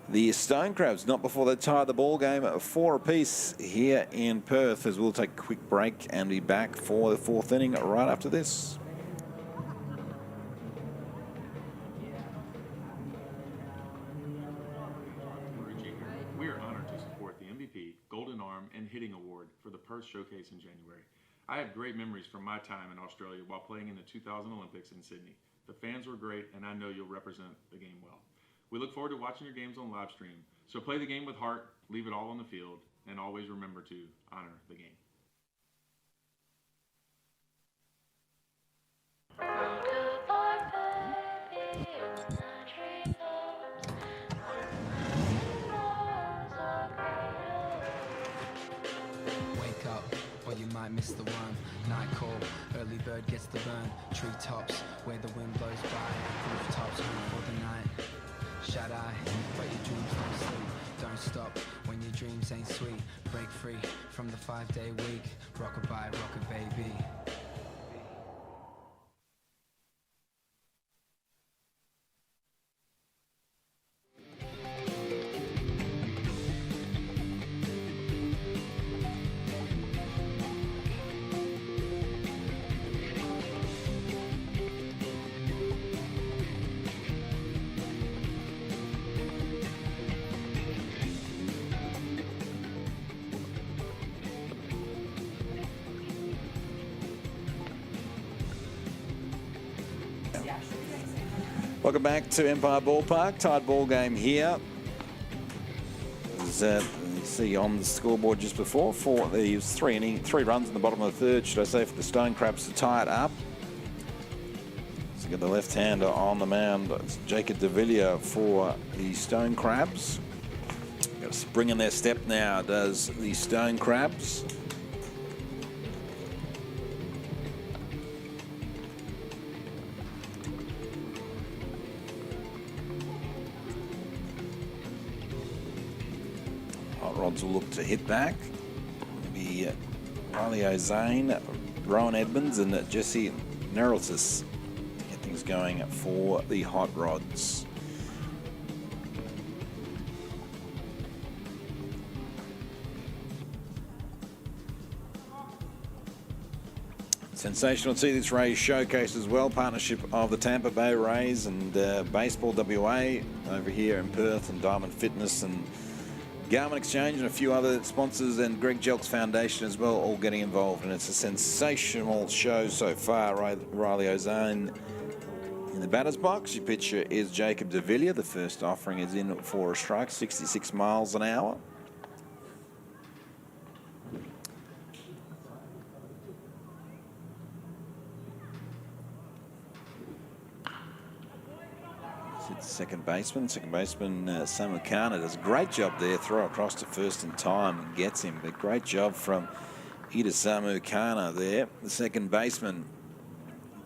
S1: the Stone Crabs. Not before they tie the ball game at 4 apiece here in Perth, as we'll take a quick break and be back for the fourth inning right after this.
S3: We are honored to support the MVP, Golden Arm, and Hitting Award for the Perth Showcase in January. I have great memories from my time in Australia while playing in the 2000 Olympics in Sydney. The fans were great, and I know you'll represent the game well. We look forward to watching your games on live stream. So play the game with heart, leave it all on the field, and always remember to honor the game.
S4: Wake up, or you might miss the one. Night call, early bird gets the burn. Treetops, where the wind blows by. Rooftops, for the night. Shut eye, but your dreams don't sleep. Don't stop when your dreams ain't sweet. Break free from the 5-day week. Rockabye, rock a baby.
S1: Welcome back to Empire Ballpark. Tied ball game here. As you see on the scoreboard just before, there was three runs in the bottom of the third, should I say, for the Stone Crabs to tie it up. So you got the left-hander on the mound. It's Jacob de Villiers for the Stone Crabs. Got a spring in their step now, does the Stone Crabs. Rods will look to hit back. Maybe Riley O'Zane, Rowan Edmonds and Jesse Nereltis get things going for the Hot Rods. Sensational to see this Rays showcase as well. Partnership of the Tampa Bay Rays and Baseball WA over here in Perth, and Diamond Fitness and Garmin Exchange and a few other sponsors, and Greg Jelks Foundation as well, all getting involved. And it's a sensational show so far. Riley O'Zane in the batter's box. Your pitcher is Jacob de Villiers. The first offering is in for a strike, 66 miles an hour. Second baseman Samu Kana does a great job there. Throw across to first in time and gets him. But great job from Itasamu Kana there, the second baseman.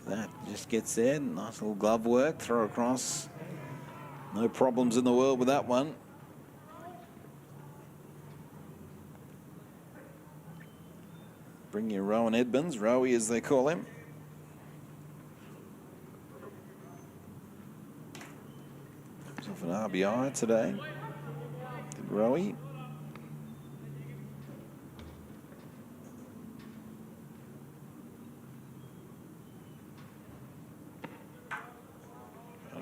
S1: That just gets there. Nice little glove work. Throw across. No problems in the world with that one. Bring you Rowan Edmonds, Rowie as they call him. Comes off an RBI today. Did Rowie.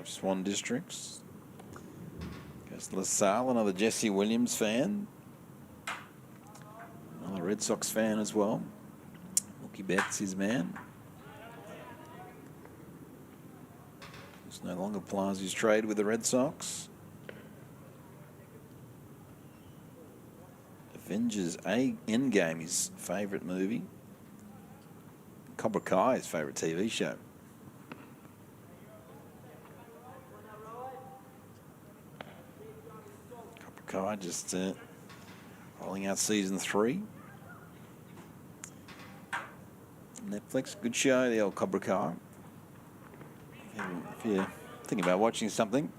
S1: Swan Districts. Goes to LaSalle, another Jesse Williams fan. Another Red Sox fan as well. Mookie Betts, his man. This no longer plies his trade with the Red Sox. Avengers Endgame, his favourite movie. Cobra Kai, his favourite TV show. Kai just rolling out season 3. Netflix, good show, the old Cobra Kai. If you're thinking about watching something,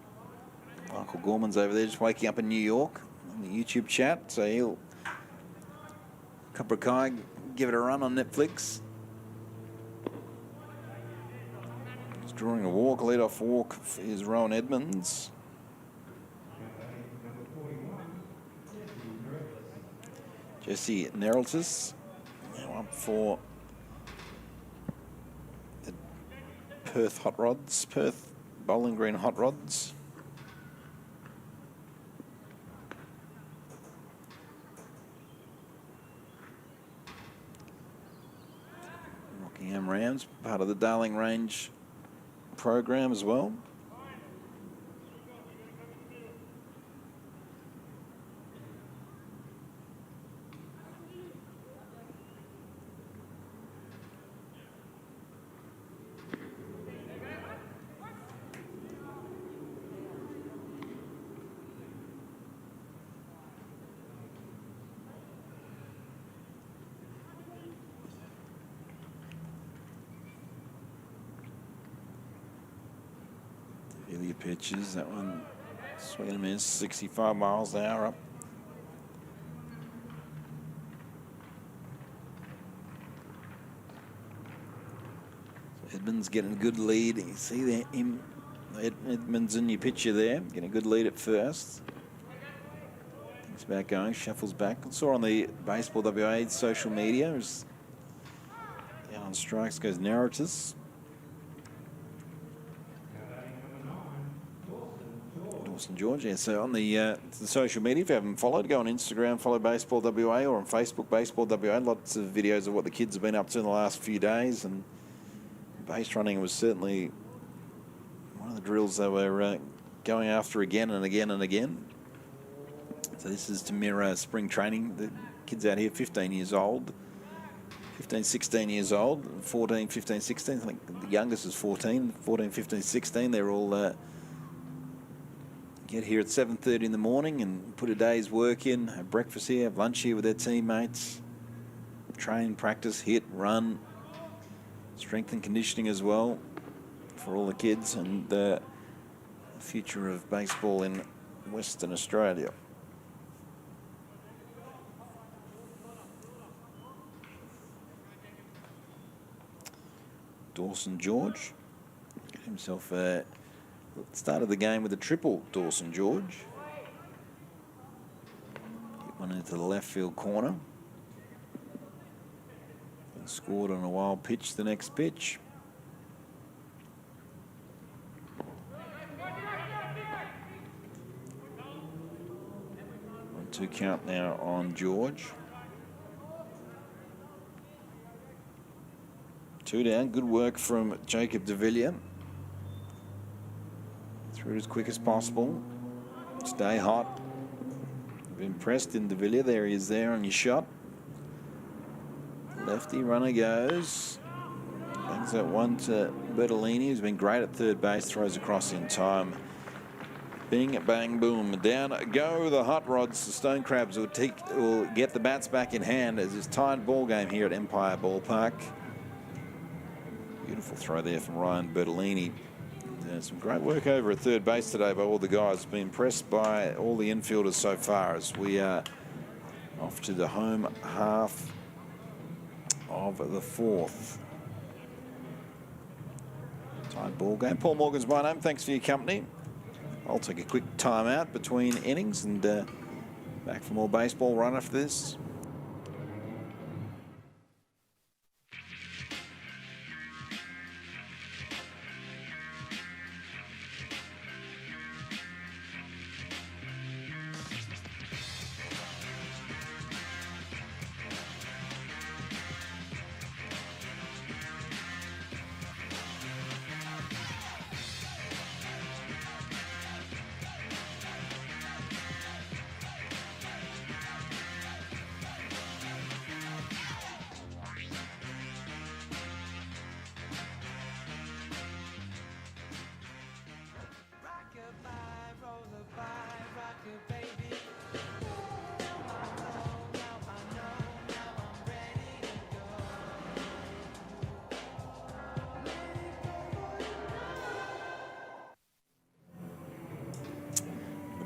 S1: Michael Gorman's over there just waking up in New York on the YouTube chat, so he'll Cobra Kai, give it a run on Netflix. He's drawing a walk, lead-off walk is Rowan Edmonds. Jesse Neraltis now up for the Perth Hot Rods, Perth Bowling Green Hot Rods. Rockingham Rams, part of the Darling Range program as well. Earlier pitches, that one swinging and miss, 65 miles an hour up. So Edmonds getting a good lead. You see there, Edmonds in your picture there, getting a good lead at first. Things back going, shuffles back. I saw on the Baseball WA social media, as down on strikes goes Narratus. Dawson George, yeah. So on the social media, if you haven't followed, go on Instagram, follow Baseball WA, or on Facebook, Baseball WA. Lots of videos of what the kids have been up to in the last few days, and base running was certainly one of the drills they were going after again and again and again. So this is to mirror spring training. The kids out here, 15 years old, 15, 16 years old, 14, 15, 16. I think the youngest is 14, 15, 16. They're all get here at 7:30 in the morning and put a day's work in, have breakfast here, have lunch here with their teammates, train, practice, hit, run, strength and conditioning as well for all the kids, and the future of baseball in Western Australia. Dawson George got himself started the game with a triple. Dawson George hit one into the left field corner and scored on a wild pitch the next pitch. 1-2 count now on George. 2 down. Good work from Jacob de Villiers. Through as quick as possible. Stay hot. Been pressed in de Villiers. There he is there on your shot. Lefty runner goes. Bangs that one to Bertolini, who's been great at third base. Throws across in time. Bing, bang, boom. Down go the hot rods. The Stone Crabs will get the bats back in hand as it's tied ball game here at Empire Ballpark. Beautiful throw there from Ryan Bertolini. Some great work over at third base today by all the guys. Been impressed by all the infielders so far as we are off to the home half of the fourth. Tied ball game. Paul Morgan's my name. Thanks for your company. I'll take a quick time out between innings and back for more baseball right after this.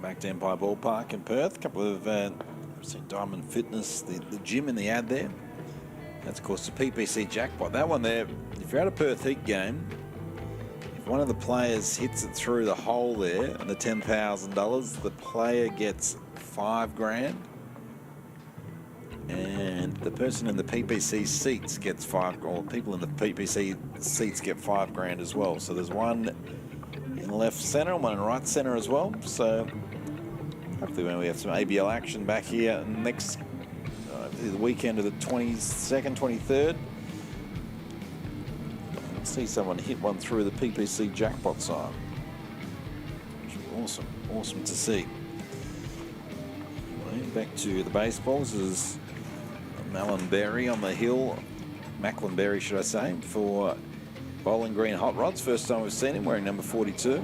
S1: Back to Empire Ballpark in Perth. A couple of I've seen Diamond Fitness, the gym in the ad there. That's of course the PPC jackpot. That one there, if you're at a Perth Heat game, if one of the players hits it through the hole there and the $10,000, the player gets $5,000, and the person in the PPC seats gets or people in the PPC seats get $5,000 as well. So there's one in left centre and one in right centre as well. So hopefully when we have some ABL action back here next the weekend of the 22nd, 23rd, I'll see someone hit one through the PPC jackpot sign. Which is awesome to see. Anyway, back to the baseballs. This is Macklin Berry on the hill. Macklin Berry, should I say, for Bowling Green Hot Rods. First time we've seen him wearing number 42.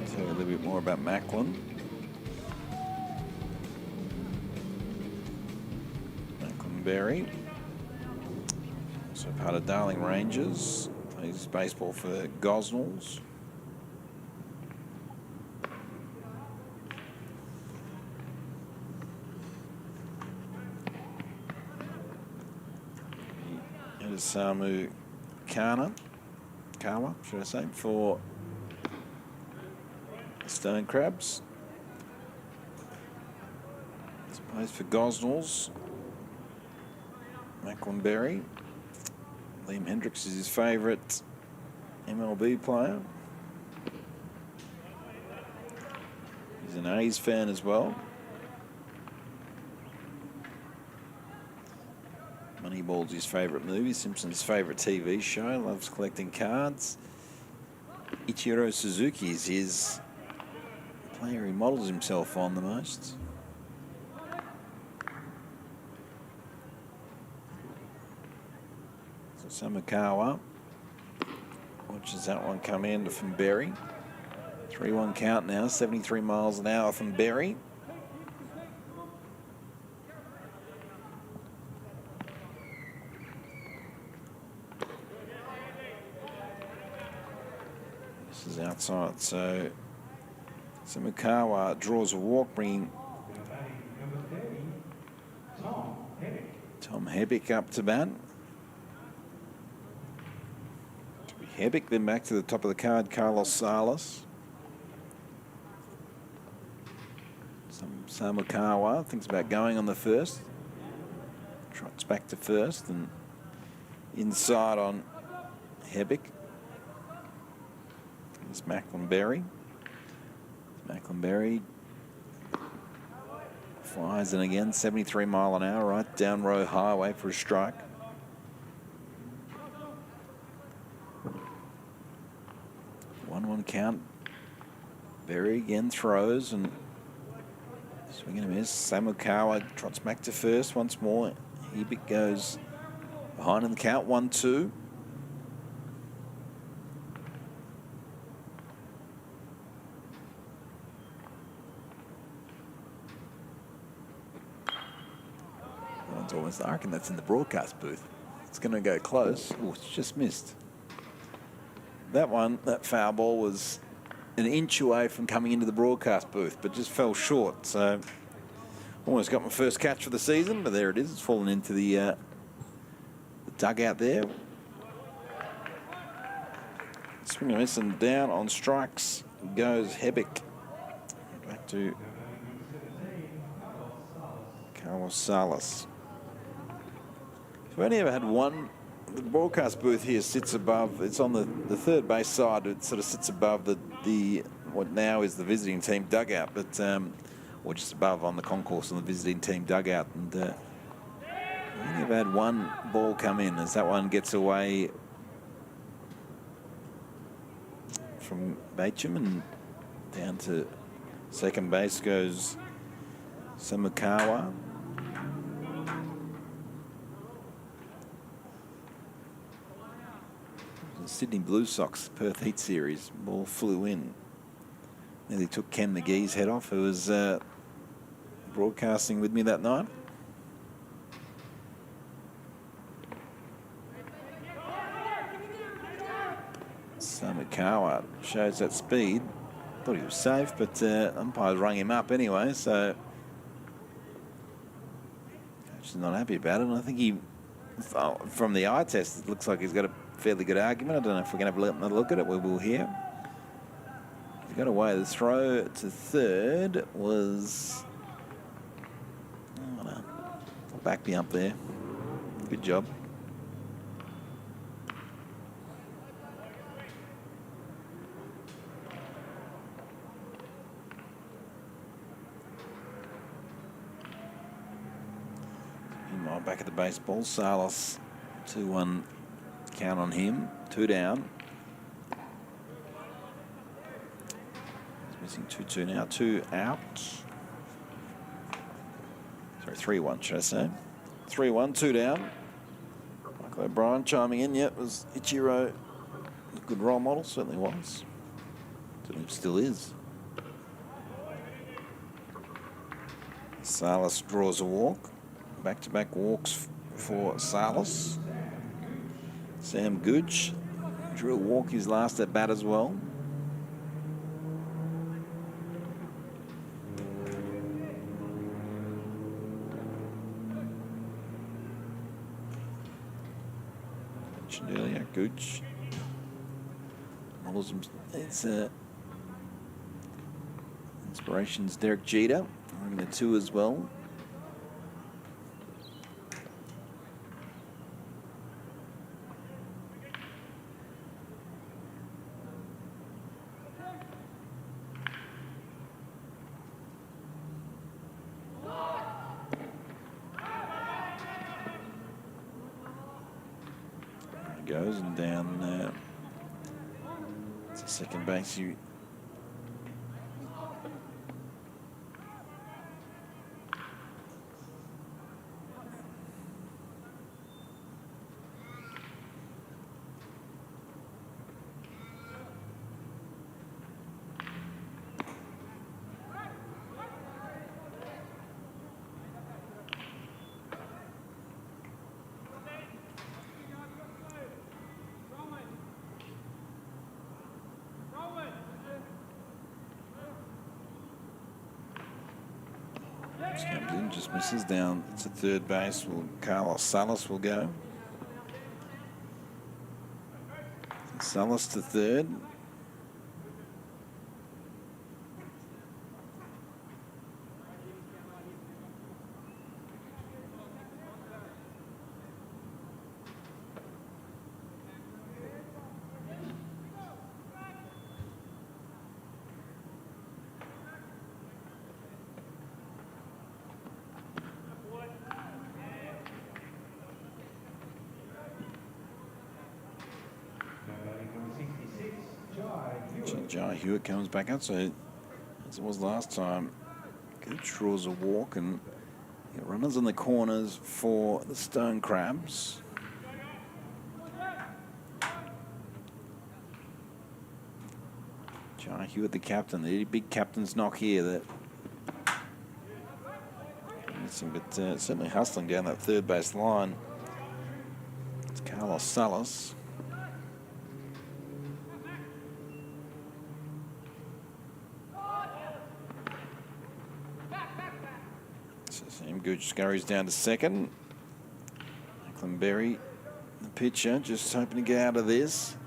S1: Tell you a little bit more about Macklin. Macklin Berry, also part of Darling Rangers. Plays baseball for Gosnells. Samu Kawa, should I say, for the Stone Crabs. This plays for Gosnells. Macklin Berry. Liam Hendricks is his favourite MLB player. He's an A's fan as well. Moneyball's his favourite movie, Simpson's favourite TV show, loves collecting cards. Ichiro Suzuki is his player he models himself on the most. So Samukawa watches that one come in from Berry. 3-1 count now, 73 miles an hour from Berry. Is outside, so Samukawa draws a walk, bringing Tom Hebbick up to bat. To be Hebbick, then back to the top of the card, Carlos Salas. Samukawa thinks about going on the first. Trots back to first and inside on Hebbick. It's Macklin Berry. Macklin Berry flies in again, 73 mile an hour, right down row highway for a strike. One count. Berry again throws and swing and a miss. Samukawa trots back to first once more. Hebbick goes behind in the count, 1-2. one's almost, I reckon that's in the broadcast booth. It's going to go close. Oh, it's just missed. That one, that foul ball was an inch away from coming into the broadcast booth, but just fell short. So almost got my first catch for the season, but there it is. It's fallen into the dugout there. Swing and miss, and down on strikes goes Hebick. Back to Carlos Salas. We've only ever had one. The broadcast booth here sits above. It's on the third base side. It sort of sits above the what now is the visiting team dugout, but or just above on the concourse on the visiting team dugout. And we only ever had one ball come in as that one gets away from Bacham, and down to second base goes Samukawa. The Sydney Blue Sox Perth Heat Series ball flew in. Nearly took Ken McGee's head off, who was broadcasting with me that night. Samukawa shows that speed. Thought he was safe, but umpires rung him up anyway, so coach is not happy about it. And I think he, from the eye test, it looks like he's got a fairly good argument. I don't know if we're going to have another look at it. We will hear. He got away. The throw to third was... Oh, no. I'll back me up there. Good job. Meanwhile, back at the baseball, Salas 2-1 count on him. 2 down. He's missing 2-2 now. 2 out. Sorry, 3-1 should I say. 3-1, 2 down. Michael O'Brien chiming in. Yet was Ichiro a good role model? Certainly was. Certainly still is. Salas draws a walk. Back-to-back walks for Salas. Sam Gooch drew a walk his last at bat as well. Mentioned earlier, Gooch. It's inspirations Derek Jeter, running the 2 as well. Goes and down to second base. Comes in, just misses down to third base. Carlos Salas will go. Salas to third. Jai Hewitt comes back out, so as it was last time, Gooch draws a walk and runners in the corners for the Stone Crabs. Jai Hewitt, the captain, the big captain's knock here. That Missing, but certainly hustling down that third base line. It's Carlos Salas. So Sam Gooch scurries down to second. Macklin Berry, the pitcher, just hoping to get out of this.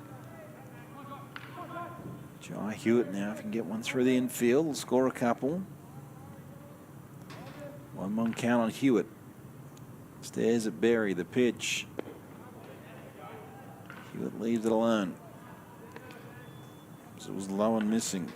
S1: Jai Hewitt now, if he can get one through the infield, will score a couple. 1-1 count on Hewitt. Stares at Berry, the pitch. Hewitt leaves it alone. It was low and missing.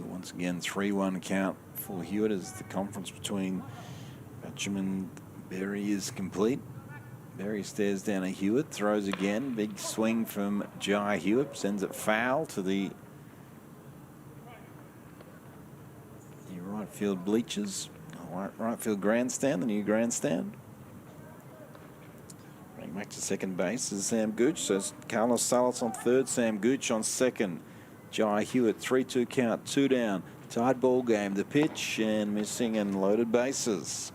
S1: Once again, 3-1 count for Hewitt as the conference between Batcham and Berry is complete. Berry stares down at Hewitt, throws again. Big swing from Jai Hewitt, sends it foul to the right field bleachers, right field grandstand, the new grandstand. Running back to second base is Sam Gooch. So it's Carlos Salas on third, Sam Gooch on second. Jai Hewitt, 3-2 count, 2 down. Tied ball game. The pitch and missing and loaded bases.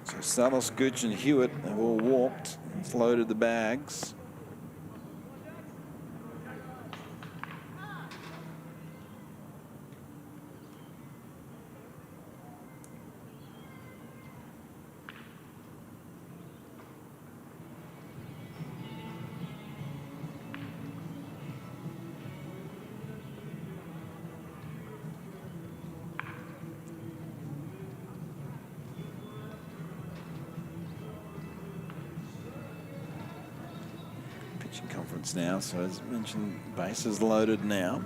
S1: So Salas, Gooch and Hewitt have all walked. It's loaded the bags. Conference now, so as mentioned, bases loaded now.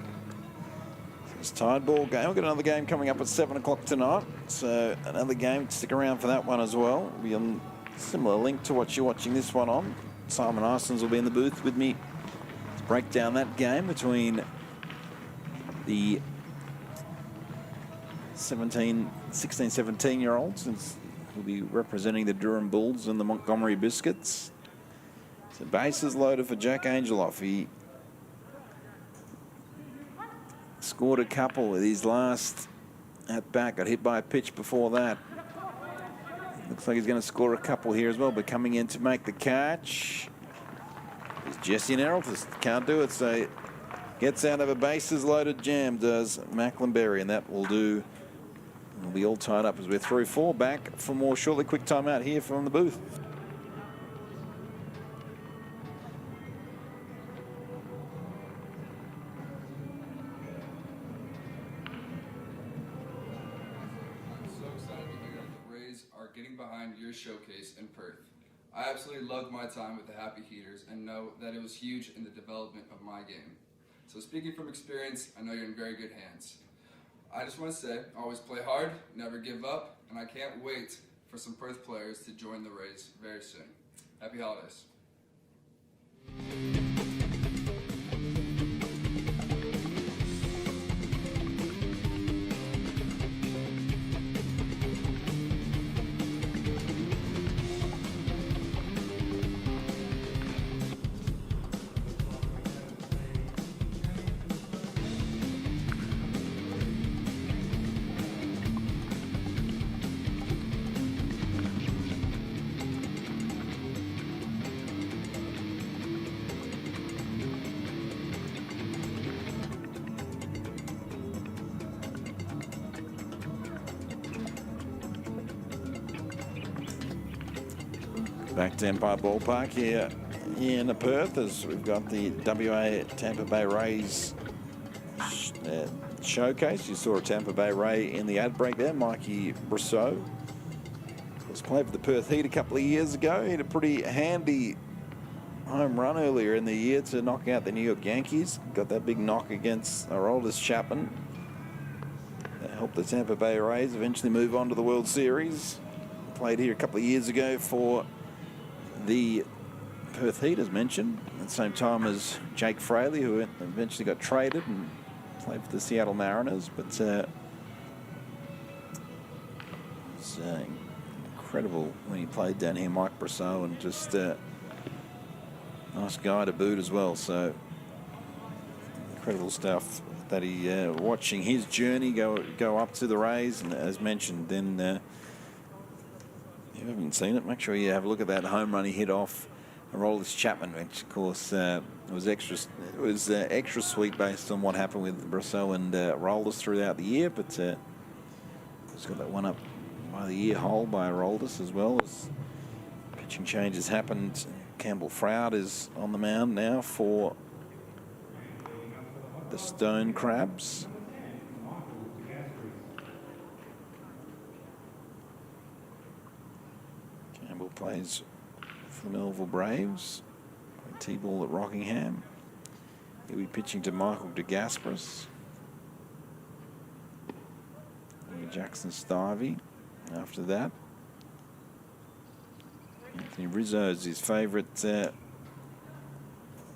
S1: So it's tied ball game. We've got another game coming up at 7 o'clock tonight, so another game. Stick around for that one as well. It'll be on a similar link to what you're watching this one on. Simon Arsons will be in the booth with me to break down that game between the 16, 17-year-olds, since he'll be representing the Durham Bulls and the Montgomery Biscuits. So bases loaded for Jack Angeloff. He scored a couple with his last at bat. Got hit by a pitch before that. Looks like he's going to score a couple here as well. But coming in to make the catch is Jesse Nerrell. Can't do it. So gets out of a bases loaded jam, does Macklin Berry, and that will do. We'll be all tied up as we're through 4. Back for more shortly. Quick time out here from the booth.
S5: Your showcase in Perth. I absolutely loved my time with the Happy Heaters and know that it was huge in the development of my game. So speaking from experience, I know you're in very good hands. I just want to say, always play hard, never give up, and I can't wait for some Perth players to join the Rays very soon. Happy holidays.
S1: Back to Empire Ballpark here in Perth as we've got the WA Tampa Bay Rays showcase. You saw a Tampa Bay Ray in the ad break there, Mikey Brousseau. Was played for the Perth Heat a couple of years ago. He had a pretty handy home run earlier in the year to knock out the New York Yankees. Got that big knock against Aroldis Chapman. That helped the Tampa Bay Rays eventually move on to the World Series. Played here a couple of years ago for the Perth Heat, as mentioned, at the same time as Jake Fraley, who eventually got traded and played for the Seattle Mariners. But it's incredible when he played down here, Mike Brosseau, and just nice guy to boot as well. So incredible stuff that he watching his journey go up to the Rays, and as mentioned, then if you haven't seen it, make sure you have a look at that home run he hit off Aroldis Chapman, which of course was extra. It was extra sweet based on what happened with Brosseau and Aroldis throughout the year, but he's got that one up by the ear hole by Aroldis as well. As pitching changes happened, Campbell Froud is on the mound now for the Stone Crabs. Campbell plays for the Melville Braves. T-ball at Rockingham. He'll be pitching to Michael DeGasperis. Jackson Stivey after that. Anthony Rizzo is his favourite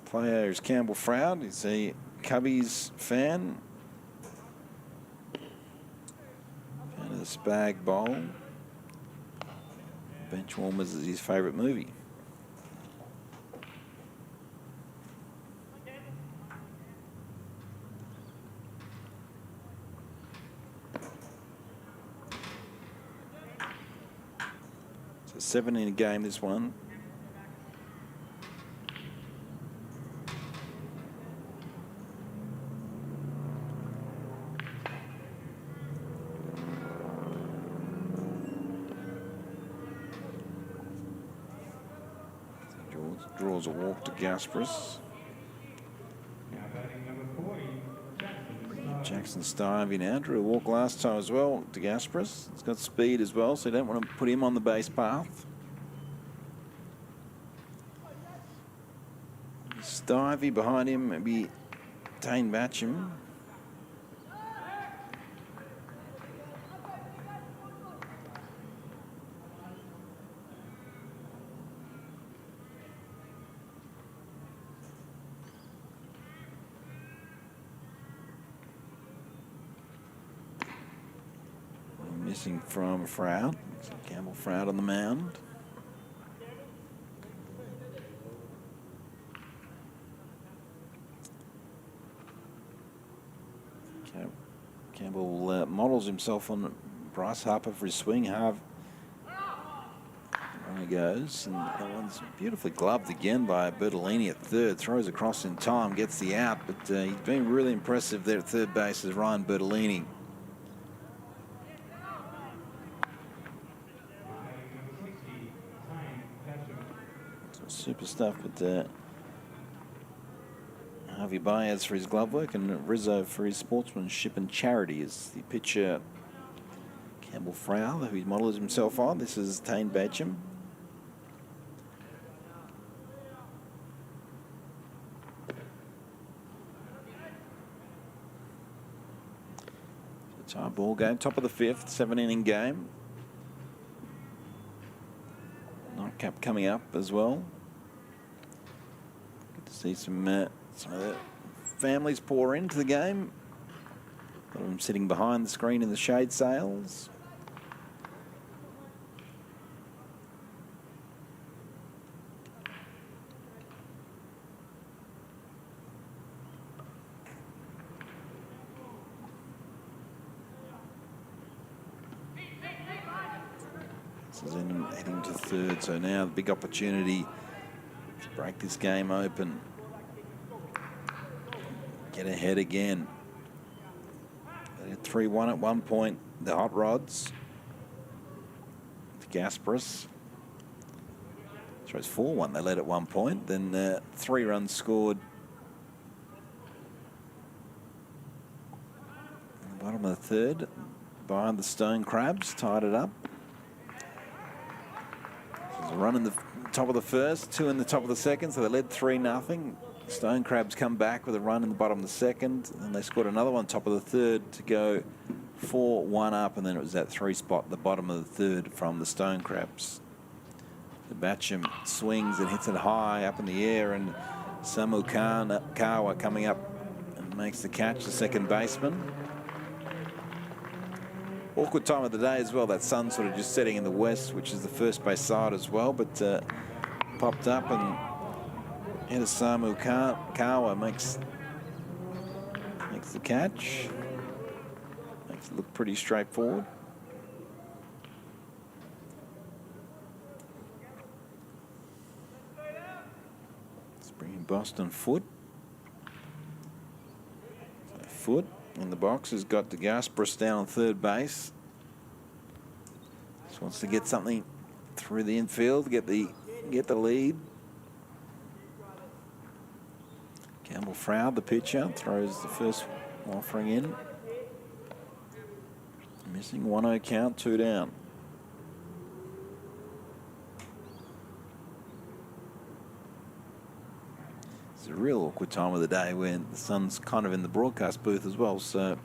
S1: player is Campbell Froud. He's a Cubbies fan. Fan of the Spag Bowl. Benchwarmers is his favourite movie. So 7 in a game, this one. Draws a walk to Gasparis.
S2: Now batting number 40,
S1: Jackson Stivey now drew a walk last time as well to Gasparis. He's got speed as well, so you don't want to put him on the base path. Stivey behind him, maybe Tane Batcham. Missing from Froud. Campbell Froud on the mound. Campbell models himself on Bryce Harper for his swing. There he goes. And that one's beautifully gloved again by Bertolini at third. Throws across in time, gets the out. But he's been really impressive there at third base as Ryan Bertolini. Super stuff, but Harvey Baez for his glove work and Rizzo for his sportsmanship and charity is the pitcher Campbell Froud, who he models himself on. This is Tane Batcham. Tie ball game, top of the fifth, 7-inning game. Nightcap coming up as well. See some of the families pour into the game. A lot of them sitting behind the screen in the shade sails. This is heading to third, so now the big opportunity to break this game open. Get ahead again. 3-1 at one point. The Hot Rods. To Gasparis. So it's 4-1. They led at one point. Then 3 runs scored. In the bottom of the third. Behind the Stone Crabs. Tied it up. There's a run in the top of the first, 2 in the top of the second, so they led 3-0. Stone Crabs come back with a run in the bottom of the second, and they scored another one top of the third to go 4-1 up, and then it was that 3 spot at the bottom of the third from the Stone Crabs. The Batcham swings and hits it high up in the air, and Samu Kawa coming up and makes the catch, the second baseman. Awkward time of the day as well. That sun sort of just setting in the west, which is the first base side as well, but popped up and Samu Kawa makes the catch. Makes it look pretty straightforward. Let's bring in Boston Foot. Foot in the box has got DeGasperis down on third base. Just wants to get something through the infield, get the lead. Campbell Froud, the pitcher, throws the first offering in. Missing 1-0 count, 2 down. It's a real awkward time of the day when the sun's kind of in the broadcast booth as well, so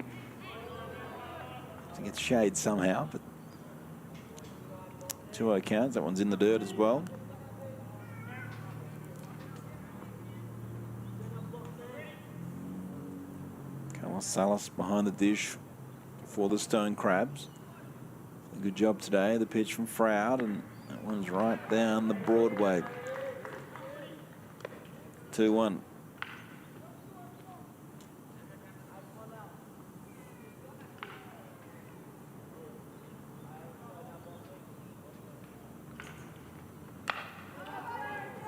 S1: to get shade somehow, but 2-0 counts. That one's in the dirt as well. Carlos Salas behind the dish for the Stone Crabs. A good job today, the pitch from Froud, and that one's right down the Broadway. 2-1.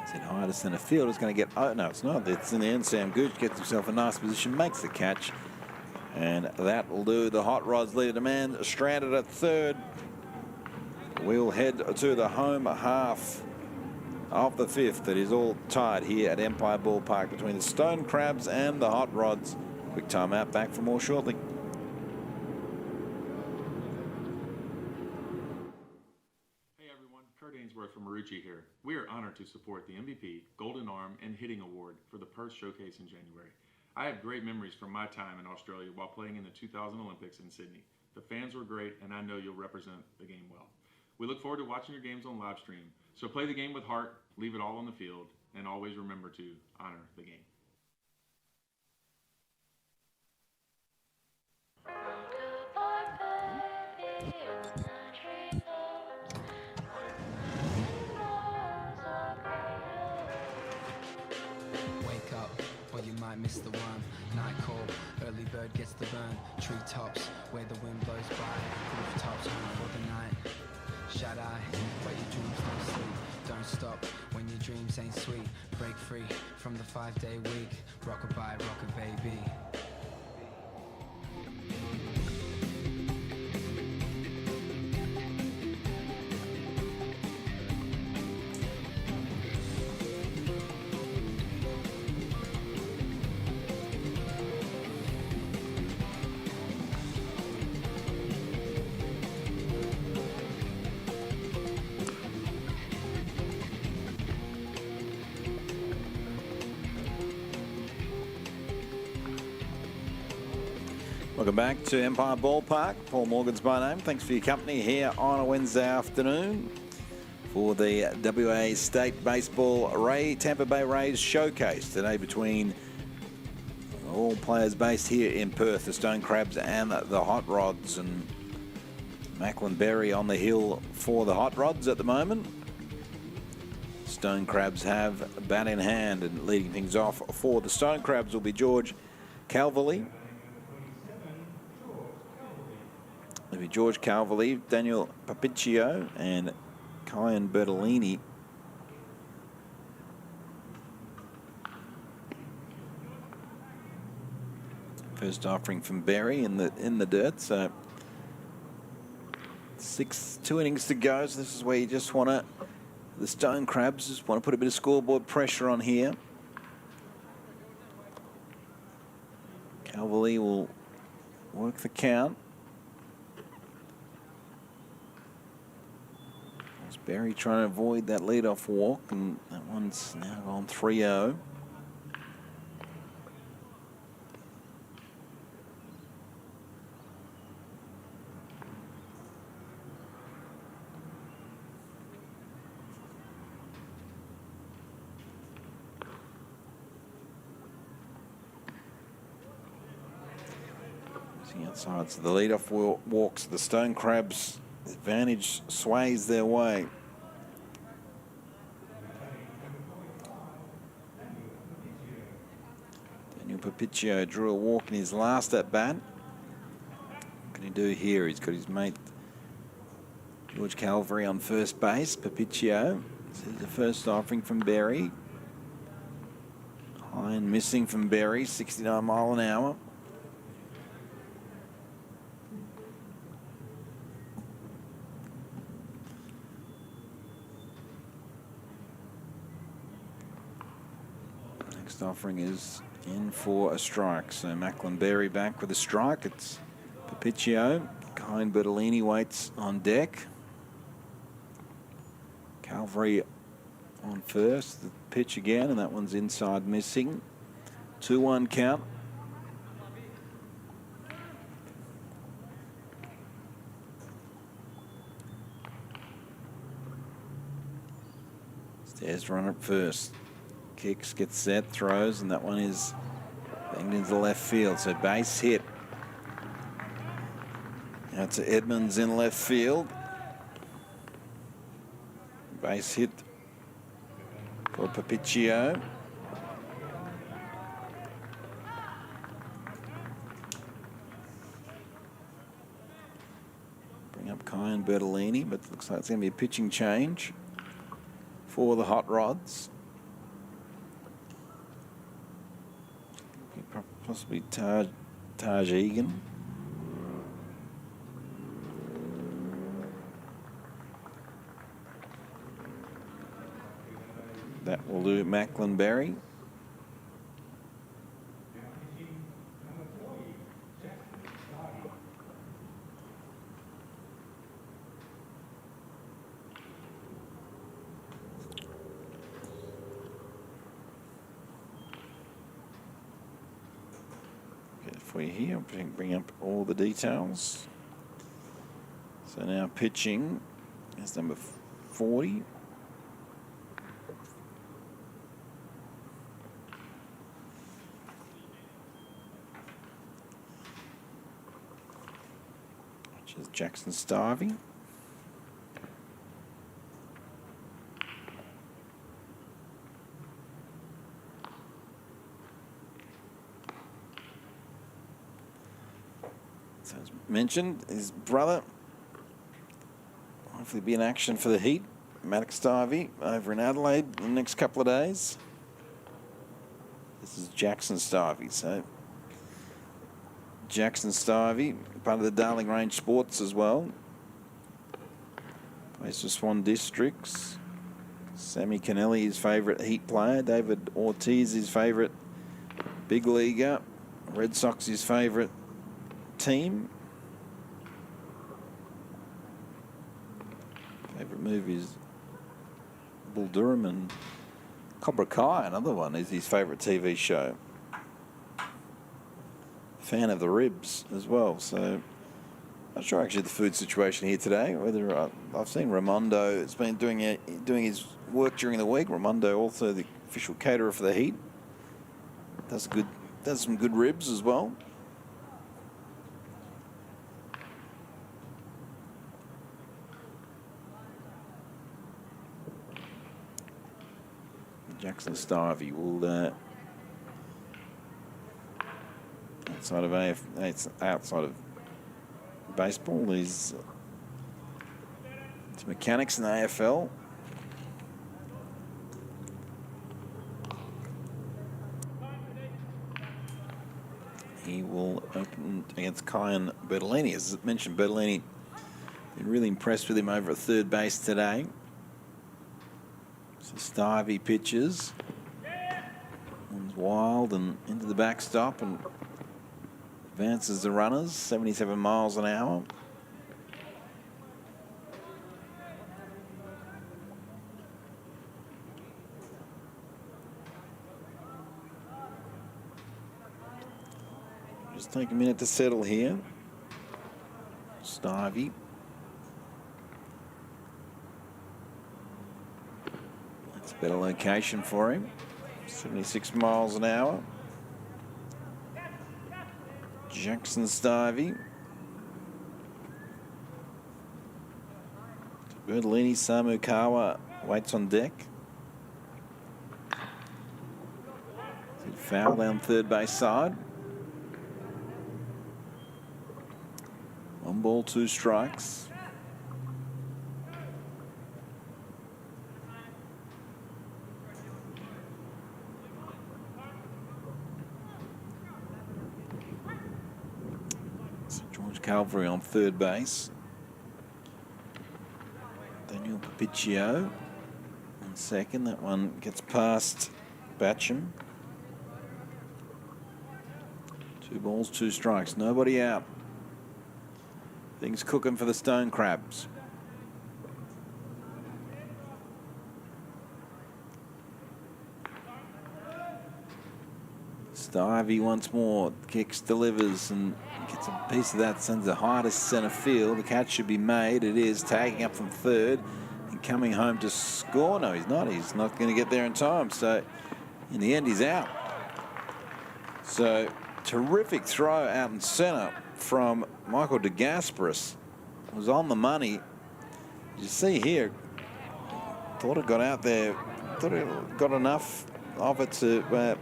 S1: It's high to centre field. It's going to get... Oh, no, it's not. It's in the end. Sam Gooch gets himself a nice position, makes the catch. And that will do. The Hot Rods lead a man stranded at third. We'll head to the home half of the fifth. It is all tied here at Empire Ballpark between the Stone Crabs and the Hot Rods. Quick timeout, back for more shortly.
S3: Hey everyone, Kurt Ainsworth from Marucci here. We are honored to support the MVP, Golden Arm, and Hitting Award for the Perth Showcase in January. I have great memories from my time in Australia while playing in the 2000 Olympics in Sydney. The fans were great, and I know you'll represent the game well. We look forward to watching your games on live stream. So play the game with heart, leave it all on the field, and always remember to honor the game.
S4: Wake up, or you might miss the one. Night call, early bird gets the burn. Treetops, where the wind blows by. Rooftops, home for the night. Shut eye, but your dreams don't sleep. Don't stop when your dreams ain't sweet. Break free from the 5-day week. Rockabye, rock a baby.
S1: Welcome back to Empire Ballpark. Paul Morgan's my name. Thanks for your company here on a Wednesday afternoon for the WA State Baseball Tampa Bay Rays Showcase today between all players based here in Perth, the Stone Crabs and the Hot Rods, and Macklin Berry on the hill for the Hot Rods at the moment. Stone Crabs have a bat in hand, and leading things off for the Stone Crabs will be George Calverley. It'll be George Calverley, Daniel Papiccio, and Kyan Bertolini. First offering from Berry in the dirt. So 2 innings to go. So this is where you just want to, the Stone Crabs just want to put a bit of scoreboard pressure on here. Calverley will work the count. Berry trying to avoid that lead-off walk, and that one's now gone 3-0. Outside, so the lead-off walks, the Stone Crabs' advantage sways their way. Daniel Papiccio drew a walk in his last at-bat. What can he do here? He's got his mate George Calvary on first base. Papiccio, this is the first offering from Berry. High and missing from Berry, 69 mile an hour. Offering is in for a strike. So Macklin Berry back with a strike. It's Papiccio. Kine Bertolini waits on deck. Calvary on first. The pitch again, and that one's inside missing. 2-1 count. Stairs run at first. Kicks, gets set, throws, and that one is banged into the left field. So base hit. Now to Edmonds in left field. Base hit for Papiccio. Bring up Kine Bertolini, but it looks like it's going to be a pitching change for the Hot Rods. Possibly Taj Egan. That will do Macklin Berry. For you here, bring up all the details. So now pitching is number 40. Which is Jackson Starvey. As mentioned, his brother hopefully be in action for the Heat. Maddox Starvey over in Adelaide in the next couple of days. This is Jackson Starvey. So Jackson Starvey, part of the Darling Range Sports as well. Plays for Swan Districts. Sammy Kennelly, his favourite Heat player. David Ortiz, his favourite big leaguer. Red Sox, his favourite team. Favourite movie is Bull Durham, and Cobra Kai, another one, is his favourite TV show. Fan of the ribs as well. So not sure actually the food situation here today. Whether I've seen Ramondo has been doing his work during the week. Ramondo, also the official caterer for the Heat, does some good ribs as well. Jackson Starvey will outside of baseball, he's into mechanics in the AFL. He will open against Kyan Bertolini. As I mentioned, Bertolini, been really impressed with him over at third base today. So Starvey pitches. One's wild and into the backstop and advances the runners, 77 miles an hour. Just take a minute to settle here. Stivey. That's a better location for him. 76 miles an hour. Jackson Stivey. Bertolini Samukawa waits on deck. Foul down third base side. 1 ball, 2 strikes. So George Calvary on third base. Daniel Papicchio on second. That one gets past Batcham. 2 balls, 2 strikes. Nobody out. Things cooking for the Stone Crabs. Stivey once more. Kicks, delivers, and gets a piece of that. Sends it high to centre field. The catch should be made. It is. Tagging up from third and coming home to score. No, he's not. He's not going to get there in time. So, in the end, he's out. So, terrific throw out in centre from Michael De Gasperis. Was on the money. You see here, thought it got out there, thought it got enough of it to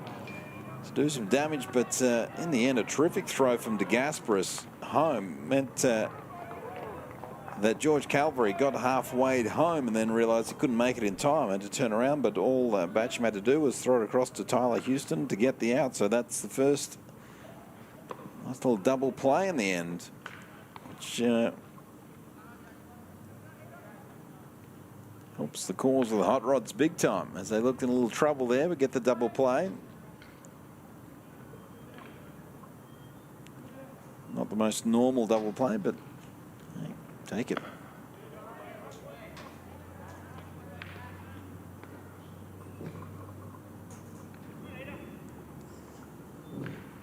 S1: do some damage, but in the end, a terrific throw from De Gasperis home meant that George Calvary got halfway home and then realised he couldn't make it in time and to turn around, but all Batcham had to do was throw it across to Tyler Houston to get the out. So that's the first nice little double play in the end, which helps the cause of the Hot Rods big time as they looked in a little trouble there, but get the double play. Not the most normal double play, but hey, take it.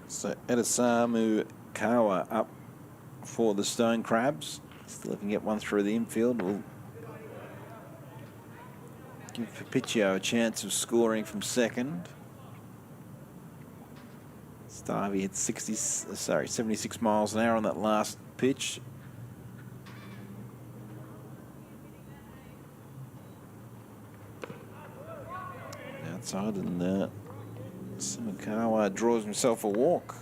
S1: So Edisamu Kawa up for the Stone Crabs. Still if he can get one through the infield, will give Papicchio a chance of scoring from second. Stivey hit 76 miles an hour on that last pitch. Outside, and Samukawa draws himself a walk.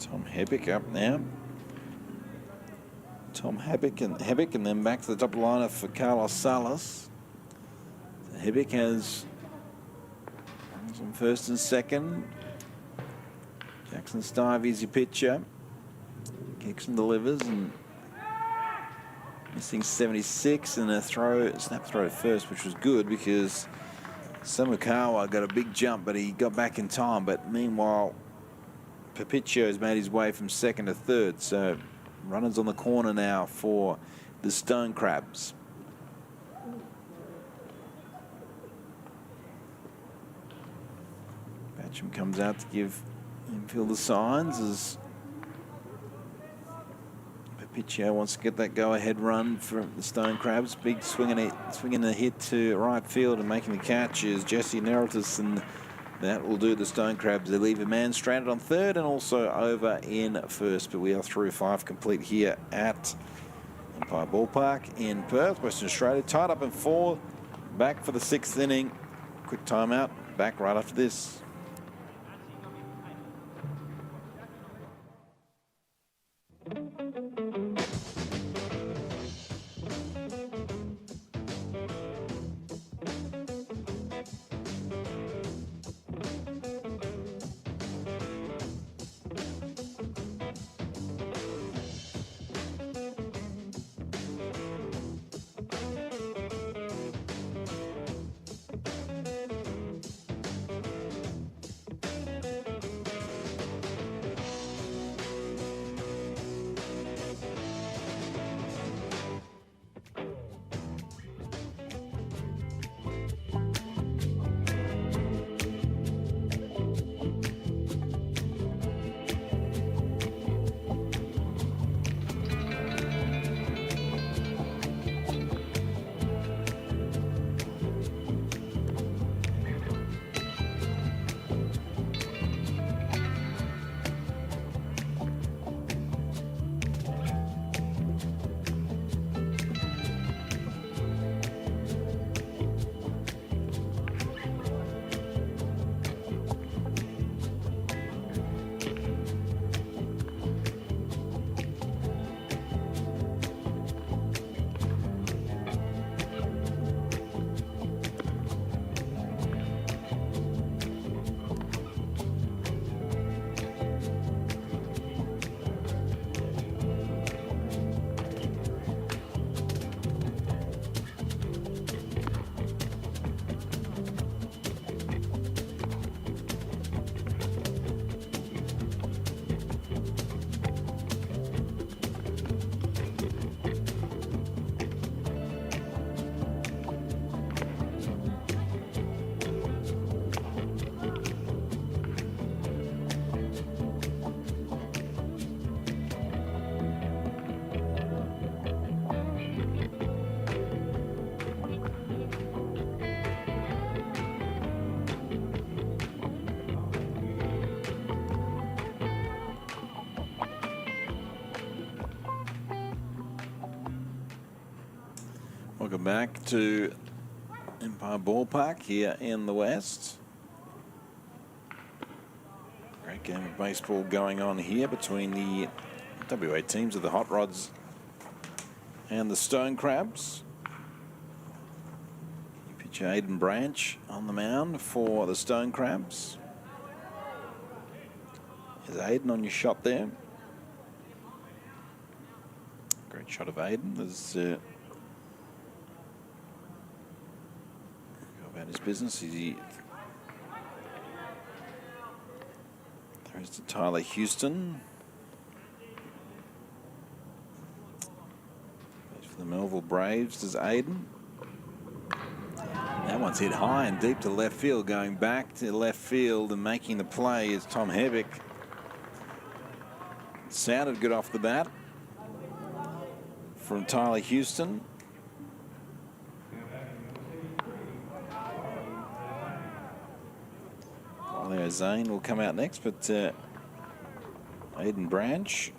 S1: Tom Hebbick up now. Tom Hebbick, and then back to the top liner for Carlos Salas. Hebbick has some first and second. Jackson Stivey's your pitcher. Kicks and delivers, and missing 76, and a snap throw first, which was good because Samukawa got a big jump, but he got back in time. But meanwhile, Papicchio has made his way from second to third. So runners on the corner now for the Stone Crabs. Batcham comes out to give infield the signs as Papicchio wants to get that go-ahead run for the Stone Crabs. Big swinging a hit to right field, and making the catch is Jesse Neritis, and that will do the Stone Crabs. They leave a man stranded on third and also over in first. But we are through 5 complete here at Empire Ballpark in Perth, Western Australia. Tied up in 4. Back for the 6th inning. Quick timeout. Back right after this. Welcome back to Empire Ballpark here in the West. Great game of baseball going on here between the WA teams of the Hot Rods and the Stone Crabs. Pitcher Aiden Branch on the mound for the Stone Crabs. Is Aiden on your shot there? Great shot of Aiden. There's go about his business. There's to Tyler Houston. Goes for the Melville Braves. Does Aiden. That one's hit high and deep to left field. Going back to left field and making the play is Tom Hebick. Sounded good off the bat from Tyler Houston. Leo Zane will come out next, but Aiden Branch,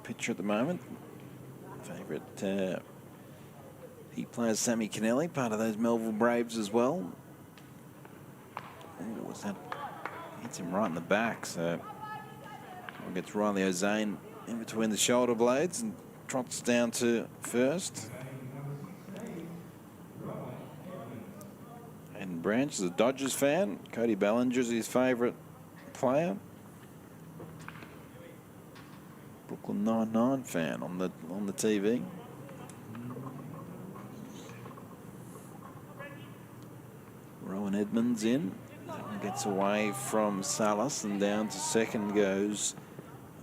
S1: pitcher at the moment. Favourite, he plays Sammy Kennelly, part of those Melville Braves as well. Oh, was that? Hits him right in the back, so gets Riley O'Zane in between the shoulder blades and trots down to first. And Branch is a Dodgers fan. Cody Bellinger's his favourite player. Brooklyn Nine-Nine fan on the TV. Rowan Edmonds in. That one gets away from Salas and down to second goes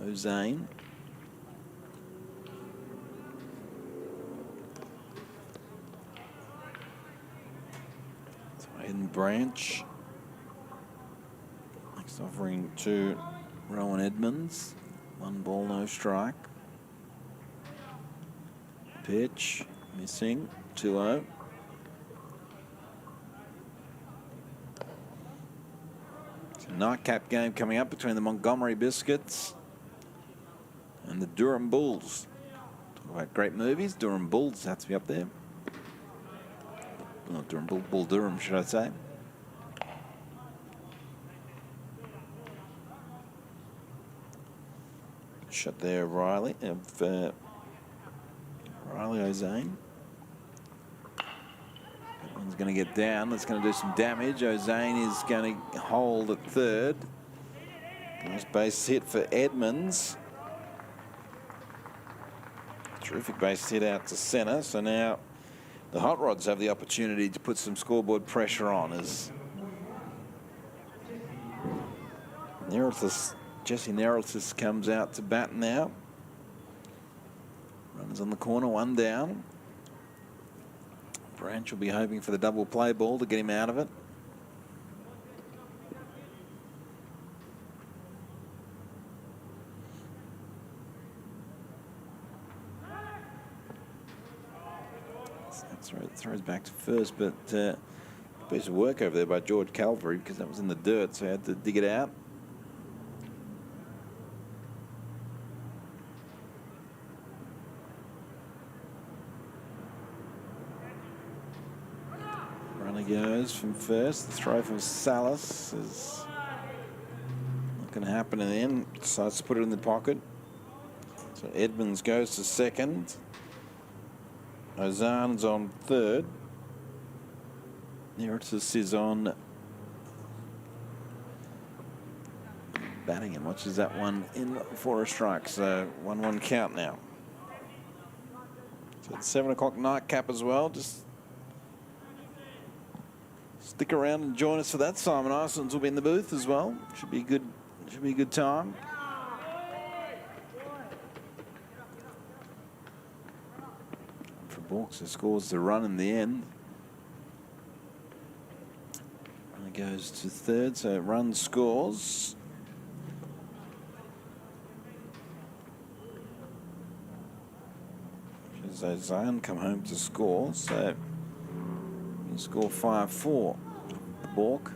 S1: O'Zane. Aiden Branch. Next offering to Rowan Edmonds. 1 ball, no strike. Pitch missing. 2-0. It's a nightcap game coming up between the Montgomery Biscuits and the Durham Bulls. Talk about great movies. Durham Bulls has to be up there. Not Durham, Bull Durham, should I say. Shot there, Riley O'Zane. That one's going to get down. That's going to do some damage. O'Zane is going to hold at third. Nice base hit for Edmonds. Terrific base hit out to centre. So now the Hot Rods have the opportunity to put some scoreboard pressure on as Jesse Nereltis comes out to bat now. Runners on the corner, 1 down. Branch will be hoping for the double play ball to get him out of it. Throws back to first, but a piece of work over there by George Calvary because that was in the dirt, so he had to dig it out. Runner goes from first. The throw from Salas is not going to happen in the end. Decides to put it in the pocket. So Edmonds goes to second. Ozane's on third. Nereltis is on batting and watches that one in for a strike. So 1-1 count now. So it's 7 o'clock nightcap as well. Just stick around and join us for that. Simon Icelands will be in the booth as well. Should be good. Should be a good time. Borkser scores the run in the end. And it goes to third, so run scores. Zane come home to score, so you score 5-4. Bork.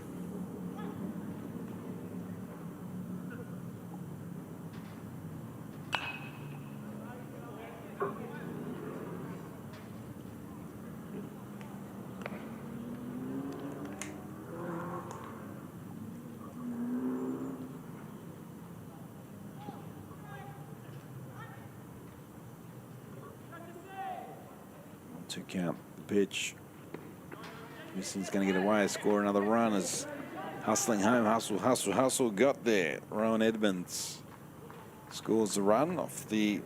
S1: 2 count the pitch. Houston's going to get away, score another run as hustling home, hustle, got there. Rowan Edmonds scores the run off the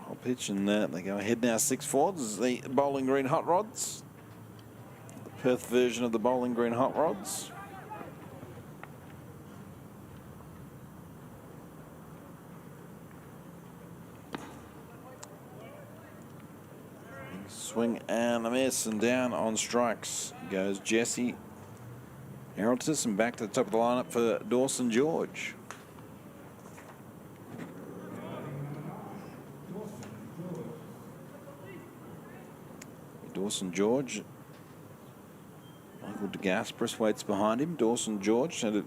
S1: whole pitch, and they go ahead now 6-4. This is the Bowling Green Hot Rods, the Perth version of the Bowling Green Hot Rods. Swing and a miss, and down on strikes goes Jesse Heraldus, and back to the top of the lineup for Dawson George. Dawson George. Michael DeGasperis waits behind him. Dawson George had, as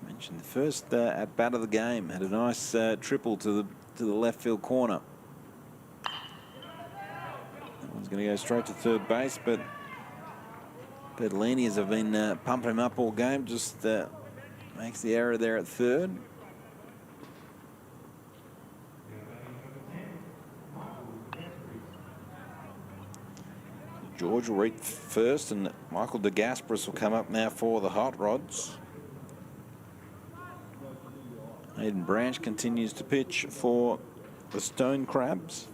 S1: mentioned, the first at bat of the game, had a nice triple to the left field corner. He's going to go straight to third base, but Bertolini's have been pumping him up all game. Just makes the error there at third. George will reach first, and Michael DeGasperis will come up now for the Hot Rods. Aiden Branch continues to pitch for the Stone Crabs.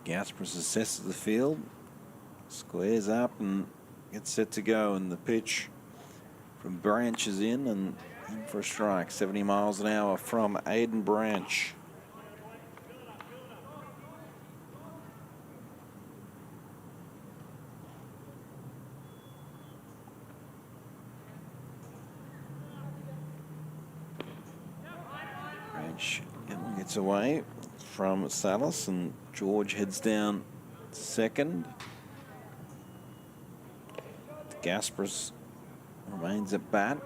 S1: Gasperis assesses the field, squares up and gets set to go, and the pitch from Branch is in for a strike. 70 miles an hour from Aiden Branch. Branch gets away from Salas, and George heads down second. Gasperis remains at bat.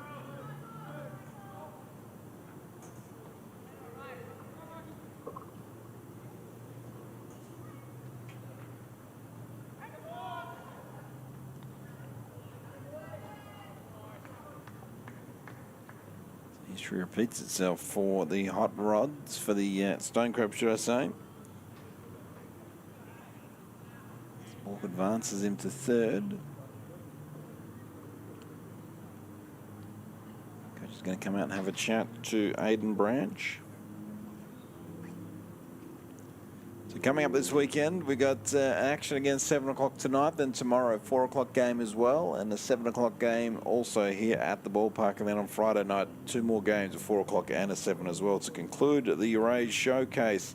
S1: History repeats itself for the Hot Rods, for the Stone Crab, should I say. Walk advances him to third. Coach is going to come out and have a chat to Aiden Branch. So coming up this weekend, we got action again 7 o'clock tonight, then tomorrow 4 o'clock game as well, and a 7 o'clock game also here at the ballpark, and then on Friday night 2 more games, a 4 o'clock and a 7 as well, to conclude the Rays Showcase.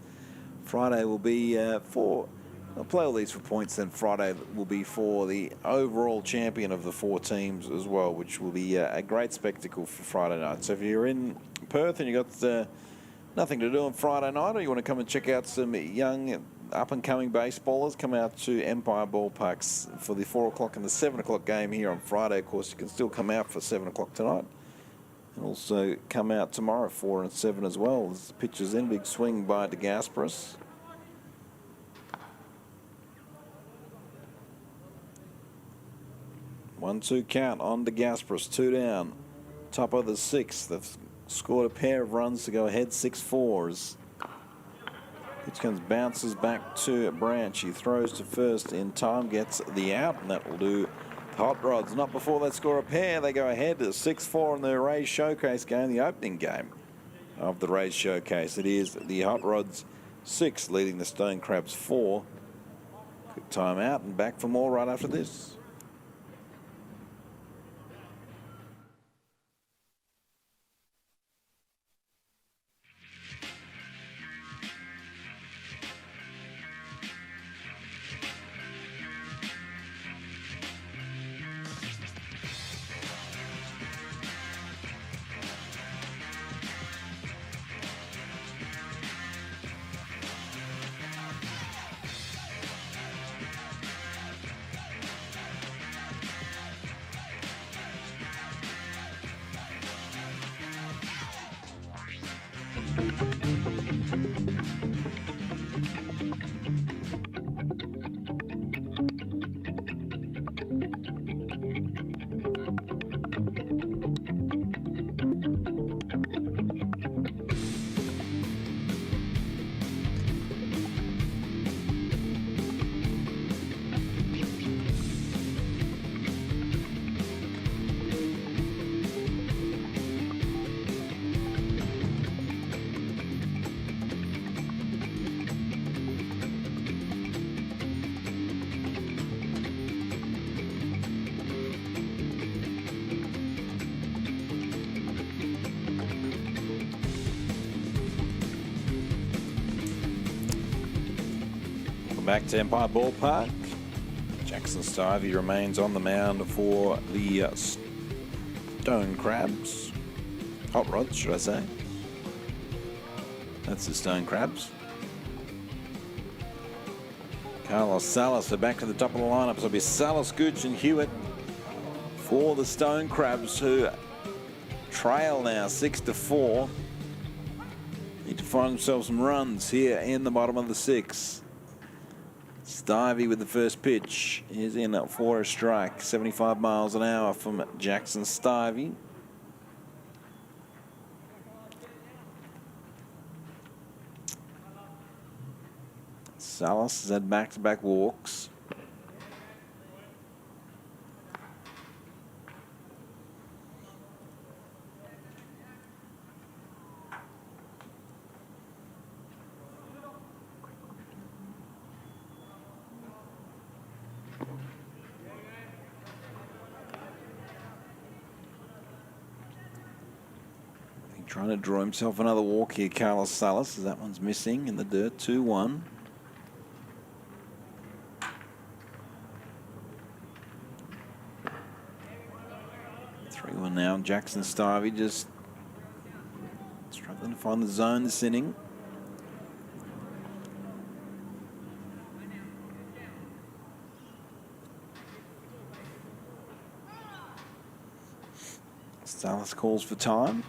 S1: Friday will be I'll play all these for points, then Friday will be for the overall champion of the 4 teams as well, which will be a great spectacle for Friday night. So if you're in Perth and you've got nothing to do on Friday night, or you want to come and check out some young up-and-coming baseballers, come out to Empire Ballparks for the 4 o'clock and the 7 o'clock game here on Friday. Of course, you can still come out for 7 o'clock tonight, and also come out tomorrow 4 and 7 as well. As the pitcher's in, big swing by DeGasperis. One-two count on DeGasperis, 2 down. Top of the 6th. They've scored a pair of runs to go ahead, 6-4. Pitch comes, bounces back to Branch. He throws to first in time, gets the out, and that will do Hot Rods. Not before they score a pair. They go ahead to 6-4 in the Rays Showcase game, the opening game of the Rays Showcase. It is the Hot Rods 6 leading the Stone Crabs 4. Quick time out and back for more right after this. back to Empire Ballpark. Jackson Stivey remains on the mound for the Stone Crabs. Hot Rods, should I say. That's the Stone Crabs. Carlos Salas are back to the top of the lineup. So it'll be Salas, Gooch and Hewitt for the Stone Crabs, who trail now 6-4. Need to find themselves some runs here in the bottom of the 6th. Stivey with the first pitch is in for a strike. 75 miles an hour from Jackson Stivey. Salas has had back-to-back walks. Trying to draw himself another walk here, Carlos Salas, as that one's missing in the dirt. 2-1. Now Jackson Stivey just struggling to find the zone this inning. Salas calls for time.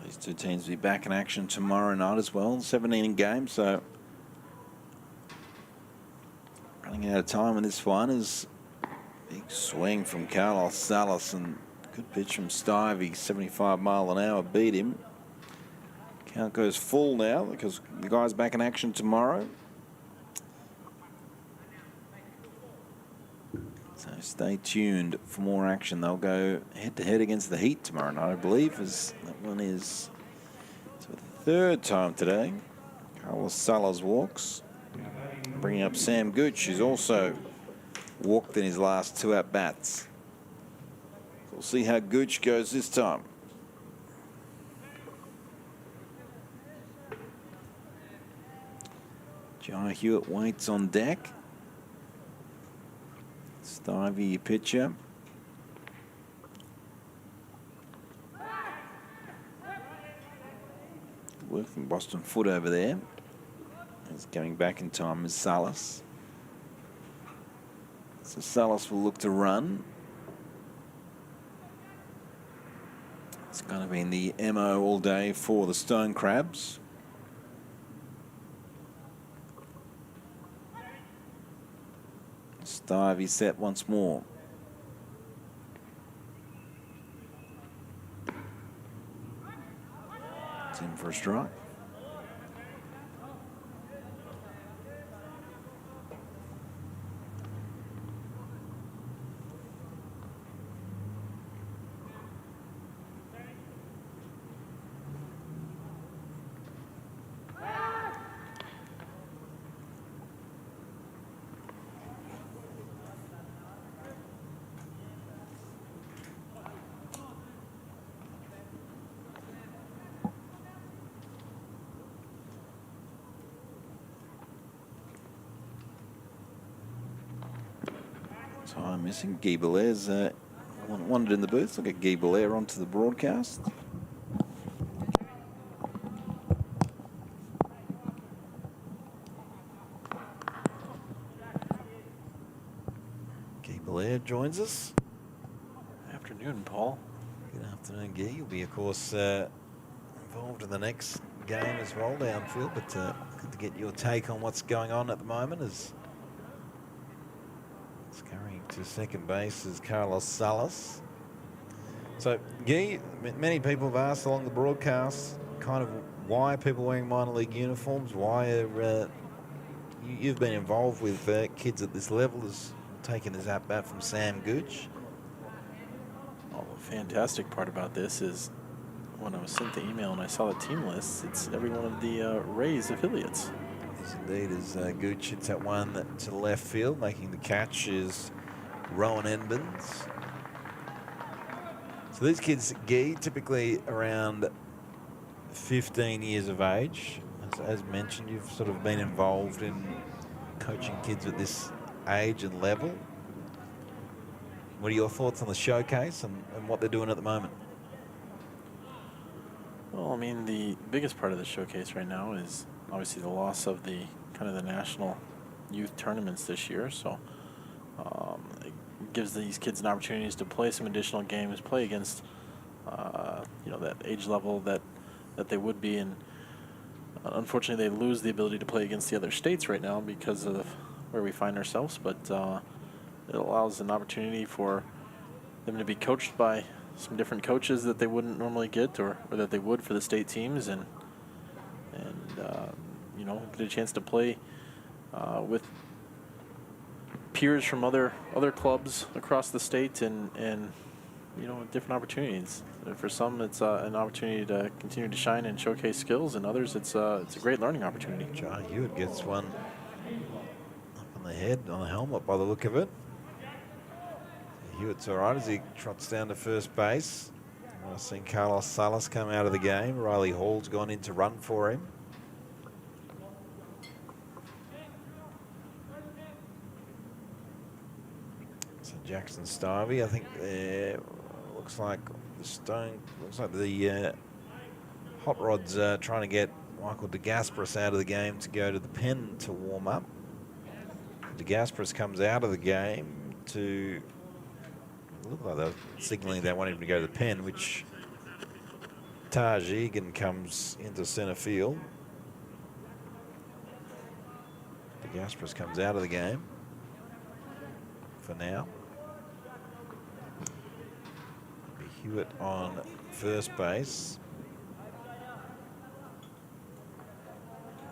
S1: These two teams will be back in action tomorrow night as well. 17 game, so running out of time in this one. Is big swing from Carlos Salas and good pitch from Stivey. 75 mile an hour beat him. Count goes full now because the guy's back in action tomorrow. So stay tuned for more action. They'll go head to head against the Heat tomorrow night, I believe, as that one is for the third time today. Carlos Salas walks. Bringing up Sam Gooch, who's also walked in his last 2 at-bats. We'll see how Gooch goes this time. Jai Hewitt waits on deck. Stivey, pitcher. Work from Boston Foot over there. He's going back in time as Salas. So Salas will look to run. It's going to be in the MO all day for the Stone Crabs. Stivey set once more. It's in for a strike. Time missing. Guy Belair's wandered in the booth. Look at Guy Belair onto the broadcast. Guy Belair joins us.
S6: Afternoon, Paul.
S1: Good afternoon, Guy. You'll be, of course, involved in the next game as well downfield, but good to get your take on what's going on at the moment as carrying to second base is Carlos Salas. So, Guy, many people have asked along the broadcast kind of why are people wearing minor league uniforms? Why are you've been involved with kids at this level, as taking his at-bat from Sam Gooch?
S6: Well, the fantastic part about this is when I was sent the email and I saw the team list, it's every one of the Rays affiliates.
S1: Yes, indeed, as Gooch hits that one to left field. Making the catch is Rowan Edmonds. So these kids, Guy, typically around 15 years of age. As mentioned, you've sort of been involved in coaching kids at this age and level. What are your thoughts on the showcase and what they're doing at the moment?
S6: Well, I mean, the biggest part of the showcase right now is obviously the loss of the kind of the national youth tournaments this year. So it gives these kids an opportunity to play some additional games, play against that age level that they would be in. Unfortunately, they lose the ability to play against the other states right now because of where we find ourselves. But it allows an opportunity for them to be coached by some different coaches that they wouldn't normally get, or that they would for the state teams, and get a chance to play with peers from other clubs across the state, and different opportunities. For some, it's an opportunity to continue to shine and showcase skills, and others, it's a great learning opportunity.
S1: Jai Hewitt gets one up on the head, on the helmet, by the look of it. Hewitt's all right as he trots down to first base. I've seen Carlos Salas come out of the game. Riley Hall's gone in to run for him. So Jackson Stivey, I think looks like the Hot Rod's trying to get Michael DeGasperis out of the game to go to the pen to warm up. DeGasperis comes out of the game to look like they're signaling they want him to go to the pen, which Taj Egan comes into centre field. DeGasperis comes out of the game for now. Hewitt on first base.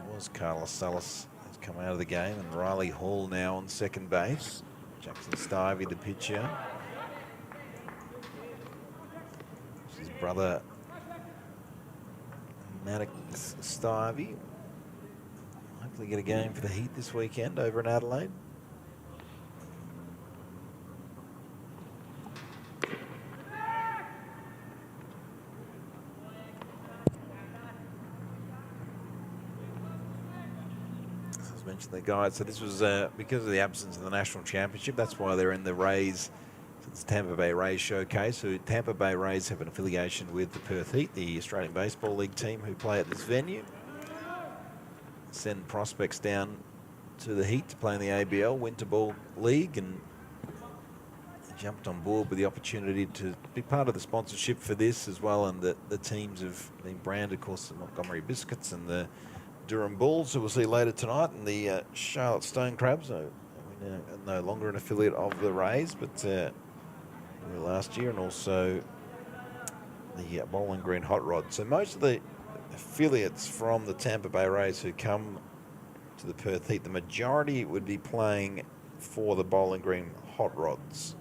S1: It was Carlos Salas has come out of the game, and Riley Hall now on second base. Jackson Stivey, the pitcher. His brother Maddox Stivey. Hopefully get a game for the Heat this weekend over in Adelaide. As mentioned, the guys, so this was because of the absence of the national championship. That's why they're in the Rays. It's Tampa Bay Rays Showcase. So Tampa Bay Rays have an affiliation with the Perth Heat, the Australian Baseball League team who play at this venue. Send prospects down to the Heat to play in the ABL Winter Ball League, and jumped on board with the opportunity to be part of the sponsorship for this as well. And the teams have been branded, of course, the Montgomery Biscuits and the Durham Bulls, who we'll see later tonight, and the Charlotte Stone Crabs. Are no longer an affiliate of the Rays, but were last year, and also the Bowling Green Hot Rod. So most of the affiliates from the Tampa Bay Rays who come to the Perth Heat, the majority would be playing for the Bowling Green Hot Rods.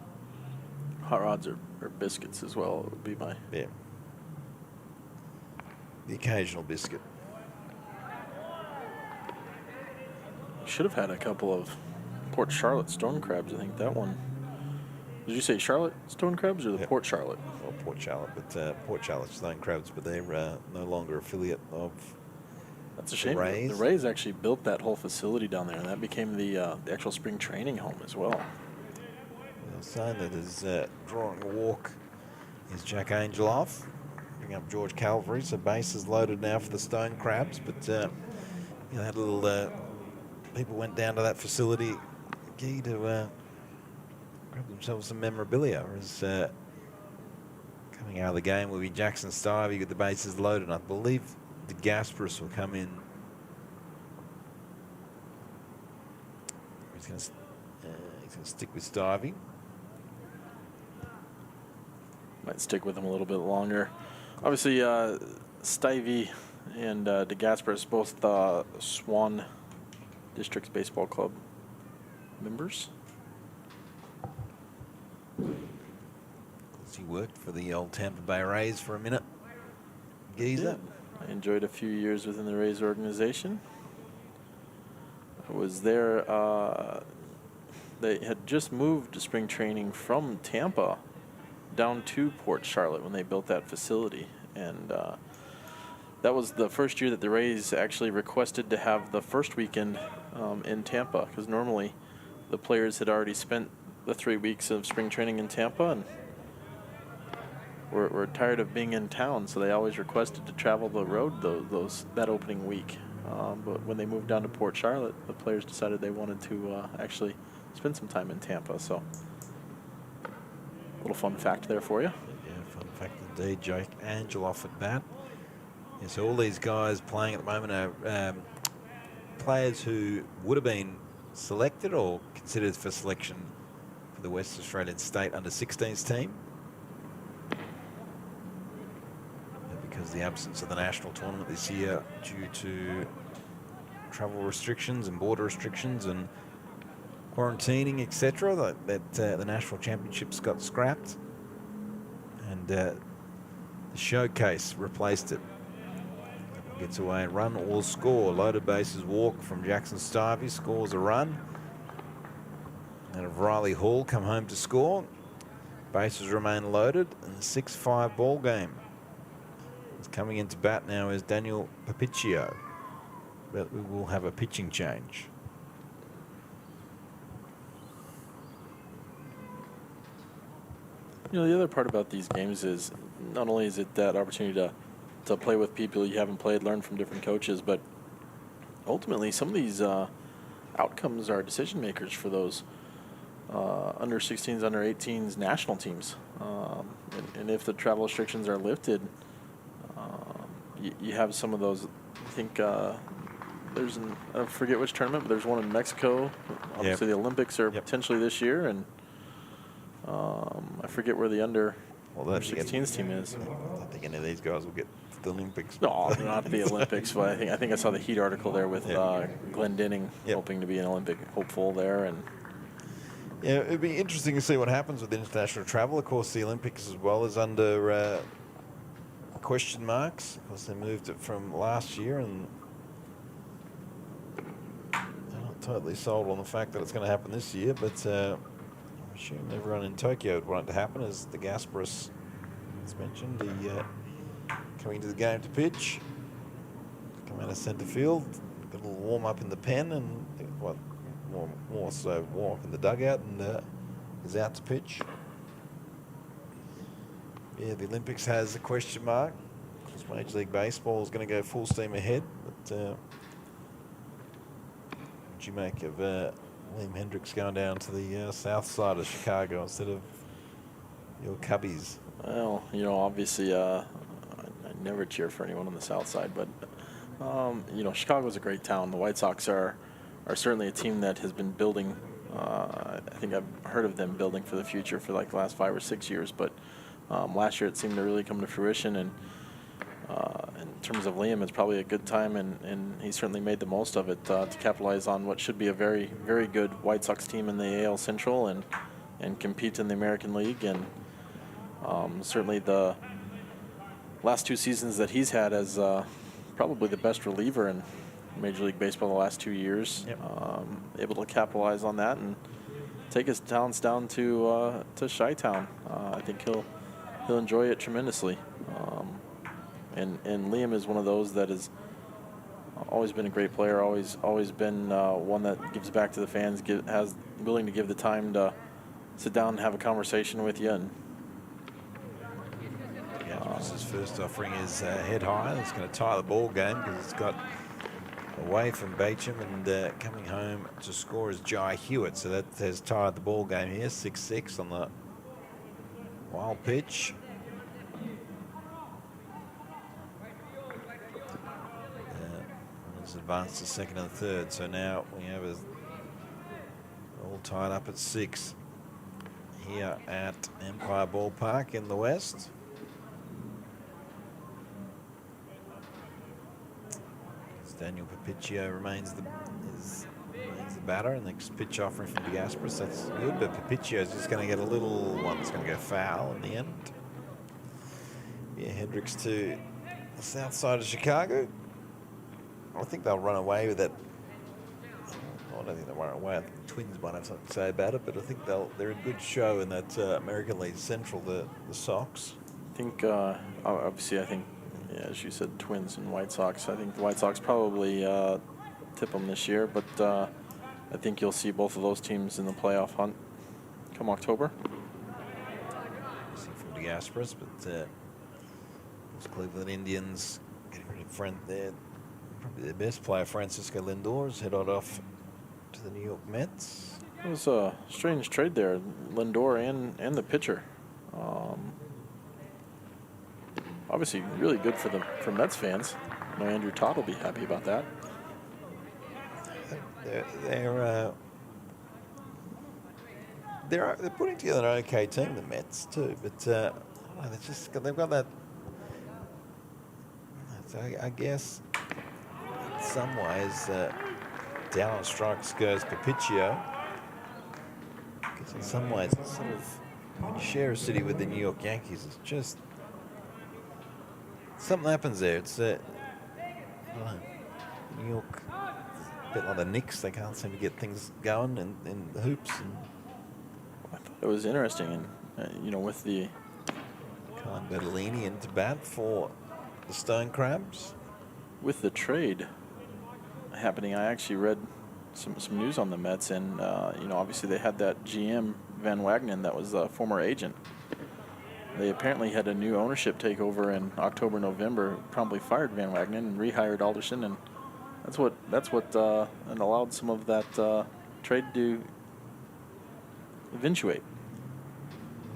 S6: Hot Rods or biscuits as well, would be my...
S1: Yeah. The occasional biscuit.
S6: Should have had a couple of Port Charlotte Stone Crabs. I think that one. Did you say Charlotte Stone Crabs or the Port Charlotte?
S1: Well, Port Charlotte, but Port Charlotte Stone Crabs, but they're no longer affiliate of.
S6: That's a shame.
S1: The Rays.
S6: The Rays actually built that whole facility down there, and that became the actual spring training home as well.
S1: The sign that is drawing a walk is Jack Angeloff. Bring up George Calvary, so base is loaded now for the Stone Crabs, but had a little. People went down to that facility, Guy, to grab themselves some memorabilia. As coming out of the game will be Jackson Stivey with the bases loaded. I believe the Gasparis will come in. He's going to stick with Stivey.
S6: Might stick with him a little bit longer. Obviously, Stivey and DeGasperis, both Swan Districts Baseball Club members.
S1: He worked for the old Tampa Bay Rays for a minute. Geezer.
S6: I enjoyed a few years within the Rays organization. I was there. They had just moved to spring training from Tampa down to Port Charlotte when they built that facility, and that was the first year that the Rays actually requested to have the first weekend in Tampa, because normally the players had already spent the 3 weeks of spring training in Tampa and were tired of being in town, so they always requested to travel the road that opening week. But when they moved down to Port Charlotte, the players decided they wanted to actually spend some time in Tampa. So, a little fun fact there for you.
S1: Yeah, fun fact indeed. Jake Angel off at bat. Yeah, so all these guys playing at the moment are players who would have been selected or considered for selection for the West Australian State Under-16s team. Because of the absence of the national tournament this year due to travel restrictions and border restrictions and quarantining, etc., that the national championships got scrapped, and the showcase replaced it. Gets away and run or score. Loaded bases walk from Jackson Stivey, scores a run. And if Riley Hall come home to score, bases remain loaded, and the 6-5 ball game. Coming into bat now is Daniel Papiccio, but we will have a pitching change.
S6: You know, the other part about these games is not only is it that opportunity to play with people you haven't played, learn from different coaches, but ultimately some of these outcomes are decision makers for those under 16s, under 18s national teams. And if the travel restrictions are lifted, you have some of those. I think there's I forget which tournament, but there's one in Mexico. Obviously, the Olympics are potentially this year, and I forget where the under 16s team is.
S1: I don't think any of these guys will get to the Olympics.
S6: No, not the Olympics, but I think I saw the Heat article there with Glenn Denning hoping to be an Olympic hopeful there, and
S1: yeah, it'd be interesting to see what happens with international travel. Of course, the Olympics as well is under question marks because they moved it from last year, and they're not totally sold on the fact that it's going to happen this year, but I assume everyone in Tokyo would want it to happen, as the Gasparis, as mentioned, coming to the game to pitch, come out of centre field, got a little warm up in the pen, and more so warm up in the dugout, and is out to pitch. Yeah, the Olympics has a question mark because Major League Baseball is going to go full steam ahead. But what do you make of Liam Hendricks going down to the south side of Chicago instead of your Cubbies?
S6: Well, you know, obviously I never cheer for anyone on the south side, but you know, Chicago's a great town. The White Sox are certainly a team that has been building. I think I've heard of them building for the future for like the last 5 or 6 years, but last year it seemed to really come to fruition, and in terms of Liam, it's probably a good time, and he certainly made the most of it to capitalize on what should be a very, very good White Sox team in the AL Central and compete in the American League. And certainly the last 2 seasons that he's had as probably the best reliever in Major League Baseball the last 2 years, able to capitalize on that and take his talents down to Chi-Town. I think he'll enjoy it tremendously. And Liam is one of those that has always been a great player, always been one that gives back to the fans, willing to give the time to sit down and have a conversation with you. And
S1: his first offering is head high. It's going to tie the ball game because it's got away from Beecham, and coming home to score is Jai Hewitt. So that has tied the ball game here. 6-6 on the wild pitch. It's advanced to second and third. So now we have it all tied up at 6 here at Empire Ballpark in the West. Daniel Papiccio remains the batter, and the pitch offering from DeGasperis, that's good, but Papiccio is just going to get a little one that's going to go foul in the end. Yeah, Hendricks to the south side of Chicago. I think they'll run away with it. I don't think they won't away. I think the Twins might have something to say about it, but I think they're a good show in that American League Central, the Sox.
S6: I think, obviously, I think, yeah, as you said, Twins and White Sox. I think the White Sox probably tip them this year, but I think you'll see both of those teams in the playoff hunt come October.
S1: From the Astros, but those Cleveland Indians getting rid of probably their best player, Francisco Lindor, is headed off to the New York Mets.
S6: It was a strange trade there, Lindor and the pitcher. Obviously, really good for Mets fans. I know Andrew Todd will be happy about that.
S1: They're putting together an okay team, the Mets too, but they've got that. So I guess in some ways, down on strikes goes Perpetuo. Because in some ways, it's sort of when you share a city with the New York Yankees, it's just something happens there. It's I don't know, New York, a bit like the Knicks. They can't seem to get things going in the hoops. And
S6: I thought it was interesting, and with the
S1: Kyle Bertolini into bat for the Stone Crabs.
S6: With the trade happening, I actually read some news on the Mets, and obviously they had that GM Van Wagenen that was a former agent. They apparently had a new ownership takeover in October, November, promptly fired Van Wagenen and rehired Alderson, and that's what and allowed some of that trade to eventuate.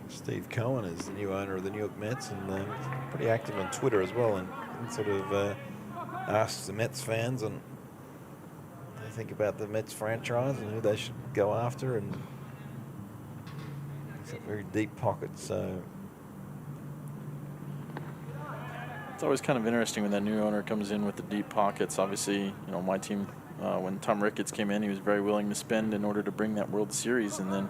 S1: Steve Cohen is the new owner of the New York Mets, and pretty active on Twitter as well, and sort of asks the Mets fans on what they think about the Mets franchise and who they should go after, and it's a very deep pocket, so
S6: it's always kind of interesting when that new owner comes in with the deep pockets. Obviously, my team, when Tom Ricketts came in, he was very willing to spend in order to bring that World Series, and then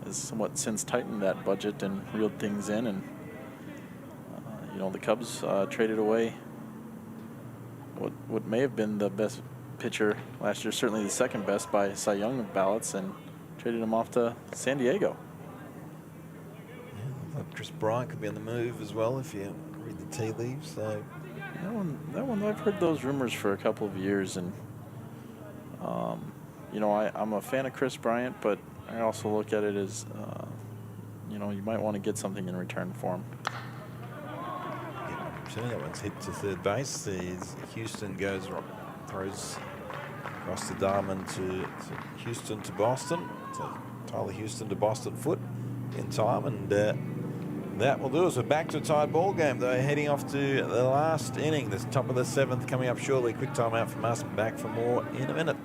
S6: has somewhat since tightened that budget and reeled things in. And, the Cubs traded away what may have been the best pitcher last year, certainly the second best by Cy Young ballots, and traded him off to San Diego.
S1: Yeah, Chris Bryant could be on the move as well if you read the tea leaves. So
S6: that one, I've heard those rumors for a couple of years, and I'm a fan of Chris Bryant, but I also look at it as you might want to get something in return for him.
S1: That one's hit to third base. Houston throws across the diamond to Houston to Boston. So Tyler Houston to Boston foot in time, and that will do us. We're back to a tied ball game, though, heading off to the last inning. The top of the seventh coming up shortly. Quick timeout from us. Back for more in a minute.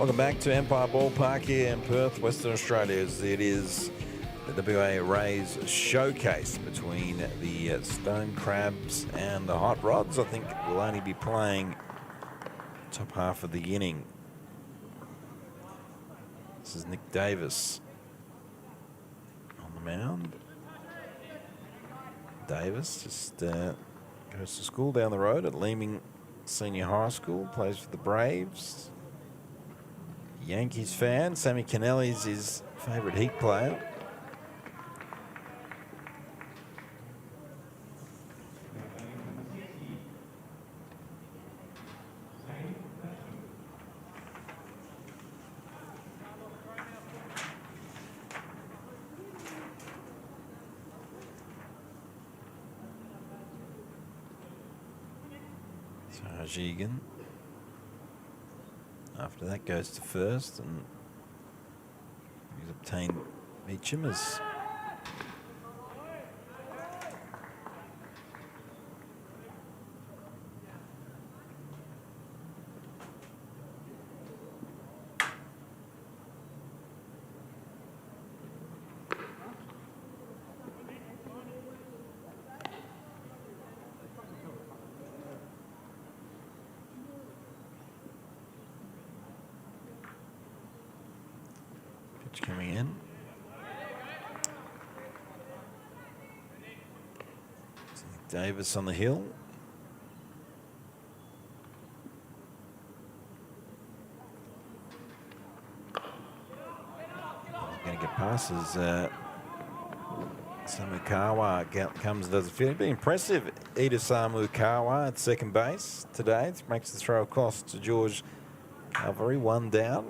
S1: Welcome back to Empire Ballpark here in Perth, Western Australia. It is the WA Rays showcase between the Stone Crabs and the Hot Rods. I think we'll only be playing top half of the inning. This is Nick Davis on the mound. Davis just goes to school down the road at Leeming Senior High School, plays for the Braves. Yankees fan. Sammy Kennelly's his favourite Heat player. Egan. After that goes to first, and he's obtained Meacham as coming in. Davis on the hill. He's going to get passes. Samukawa comes and does the field. Be impressive. Ida Samukawa at second base today. Makes the throw across to George Calvary. One down.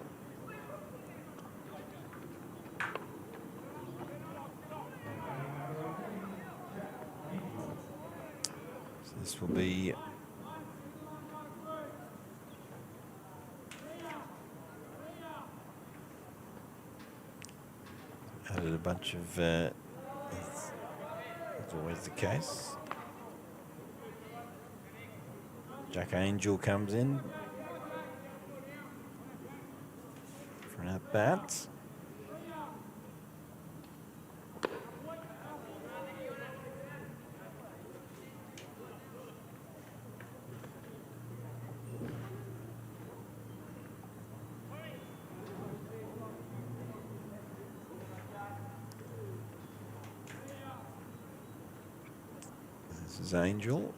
S1: This will be added a bunch of, that's always the case. Jack Angel comes in for an at-bat. This is Angel.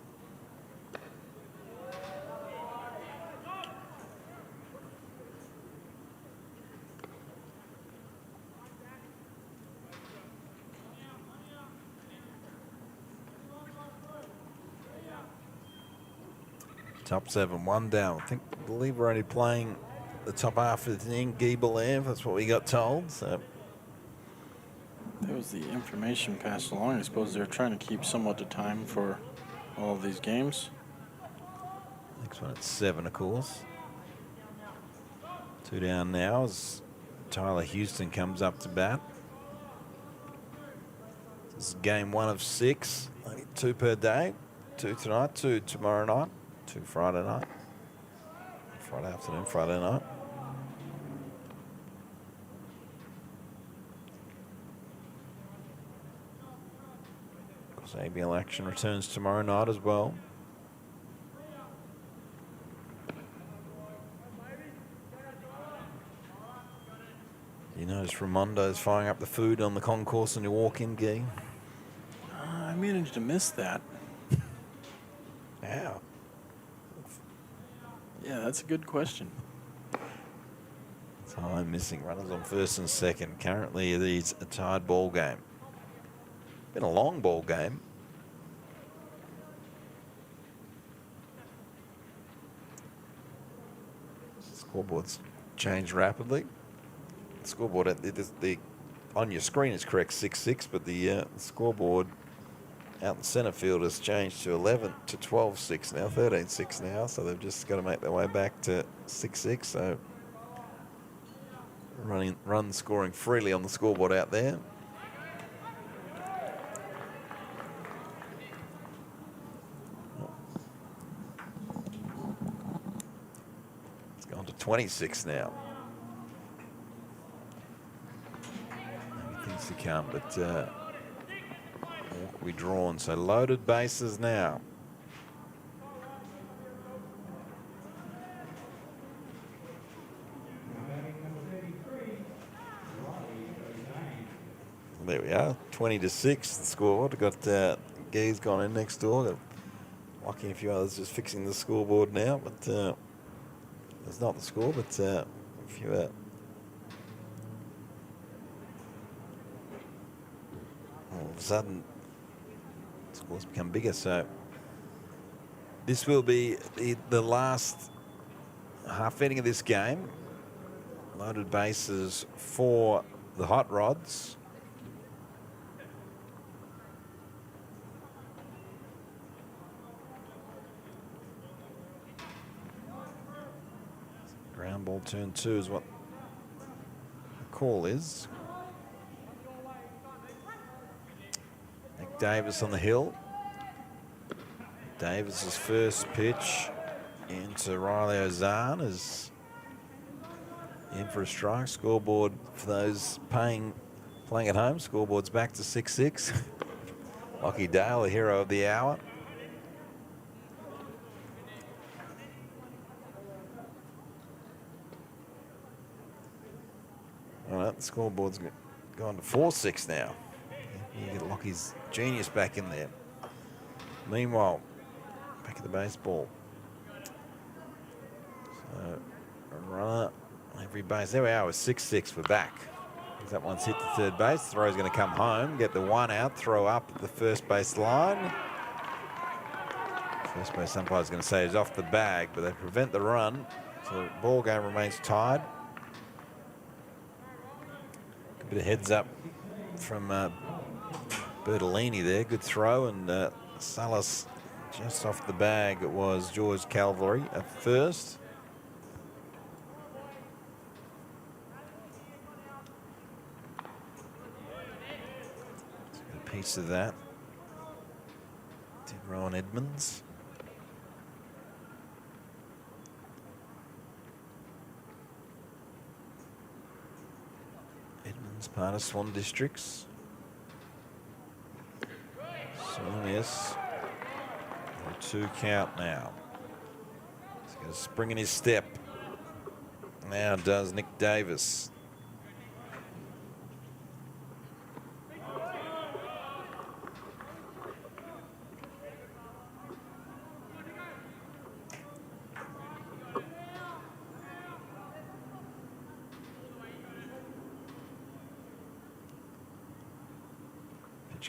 S1: Top seven, one down. I believe we're only playing the top half of the inning. Giebelev, that's what we got told. So
S6: that was the information passed along. I suppose they're trying to keep somewhat of time for all of these games.
S1: Next one at 7, of course. 2 down now as Tyler Houston comes up to bat. This is game 1 of 6. Only 2 per day. 2 tonight, 2 tomorrow night, 2 Friday night. Friday afternoon, Friday night. Of course, ABL action returns tomorrow night as well. You notice Ramondo's firing up the food on the concourse when you walk in, Gee?
S6: I managed to miss that.
S1: How?
S6: Yeah, that's a good question.
S1: Time missing. Runners on first and second. Currently, it is a tied ball game. Been a long ball game. Scoreboard's changed rapidly. The scoreboard on your screen is correct 6-6, but the scoreboard out in centre field has changed to 12-6 now, 13-6 now. So they've just got to make their way back to 6-6. So runs scoring freely on the scoreboard out there. It's gone to 26 now. needs to come, but walk we drawn. So loaded bases now. There we are, 20-6 the score. Got Gee's gone in next door. Got Lockie and a few others just fixing the scoreboard now, but it's not the score, but a few all of a sudden the scores become bigger. So this will be the last half inning of this game. Loaded bases for the Hot Rods. Ground ball turn 2 is what the call is. Nick Davis on the hill. Davis's first pitch into Riley Ozan is in for a strike. Scoreboard for those playing at home. Scoreboard's back to 6-6. Lockie Dale, the hero of the hour. All right, the scoreboard's gone to 4-6 now. You get Lockie's genius back in there. Meanwhile, back at the baseball. So, a runner on every base. There we are with 6-6. We're back. That one's hit the third base. Throw's going to come home, get the one out, throw up at the first base line. First base umpire's going to say he's off the bag, but they prevent the run. So the ball game remains tied. A bit of heads up from Bertolini there. Good throw, and Salas just off the bag. It was George Calvary at first. A piece of that. Did Rowan Edmonds. Edmonds part of Swan Districts. So yes, 2 count now. He's got a spring in his step. Now does Nick Davis.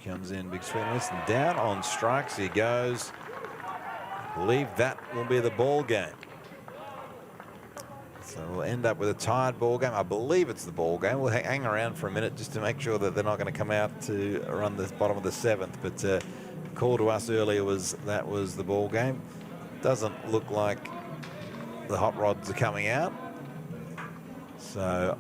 S1: Comes in, big swing, listen, down on strikes he goes. I believe that will be the ball game. So we'll end up with a tied ball game. I believe it's the ball game. We'll hang around for a minute just to make sure that they're not going to come out to run the bottom of the 7th. But the call to us earlier was that was the ball game. Doesn't look like the Hot Rods are coming out. So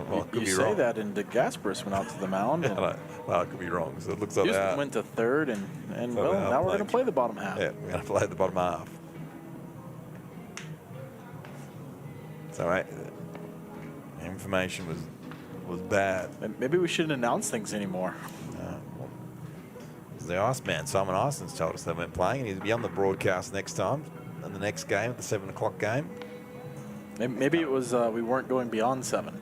S1: well,
S6: you say
S1: wrong.
S6: that, and DeGasperis went out to the mound. And
S1: well, it could be wrong. So it looks like
S6: Houston went to third, and well, now we're going to play the bottom half.
S1: Yeah, we're going to play the bottom half. So right, information was bad.
S6: Maybe we shouldn't announce things anymore.
S1: Well, the Iceman, Simon Ison's told us they weren't playing, and he'll be on the broadcast next time, in the next game, the 7 o'clock game.
S6: Maybe it was we weren't going beyond 7.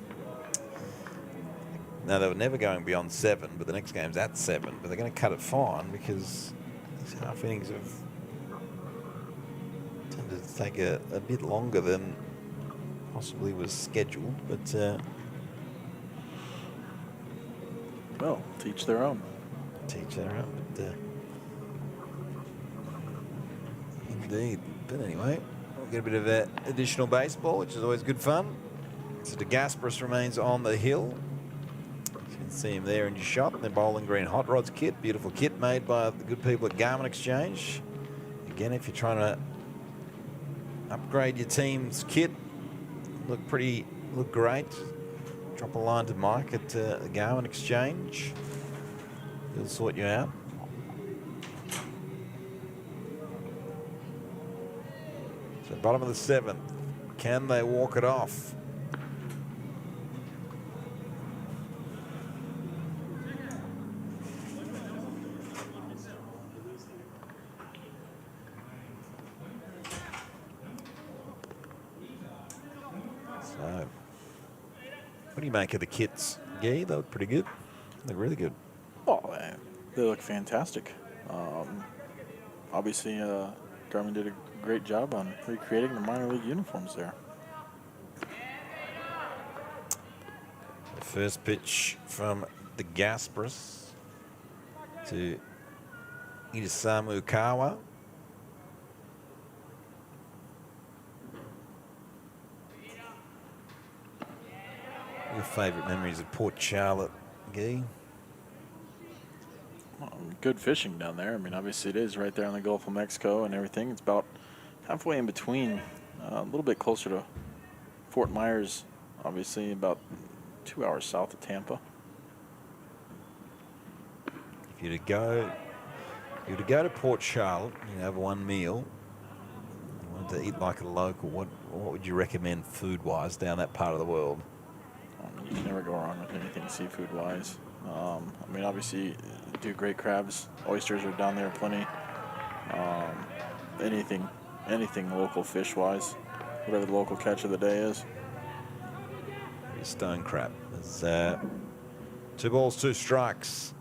S1: No, they were never going beyond 7, but the next game's at 7. But they're going to cut it fine because these half innings have tended to take a bit longer than possibly was scheduled. But
S6: well, teach their own.
S1: Teach their own. But indeed. But anyway, we'll get a bit of additional baseball, which is always good fun. So DeGasperis remains on the hill. You can see him there in your shot. The Bowling Green Hot Rods kit. Beautiful kit made by the good people at Garment Exchange. Again, if you're trying to upgrade your team's kit, look great, drop a line to Mike at the Garment Exchange. He'll sort you out. So bottom of the 7th. Can they walk it off? What do you make of the kits? Yeah, they look pretty good. They look really good.
S6: Oh, they look fantastic. Obviously, Garmin did a great job on recreating the minor league uniforms there.
S1: The first pitch from the Gasparis to Isamu Kawa. Your favourite memories of Port Charlotte, Guy?
S6: Good fishing down there. I mean, obviously it is right there on the Gulf of Mexico and everything. It's about halfway in between, a little bit closer to Fort Myers, obviously about 2 hours south of Tampa.
S1: If you were to go to Port Charlotte, you have one meal, you wanted to eat like a local, what would you recommend food-wise down that part of the world?
S6: You can never go wrong with anything seafood-wise. I mean, obviously, do great crabs. Oysters are down there plenty. Anything local fish-wise, whatever the local catch of the day is.
S1: Stone crab. There's 2 balls, 2 strikes.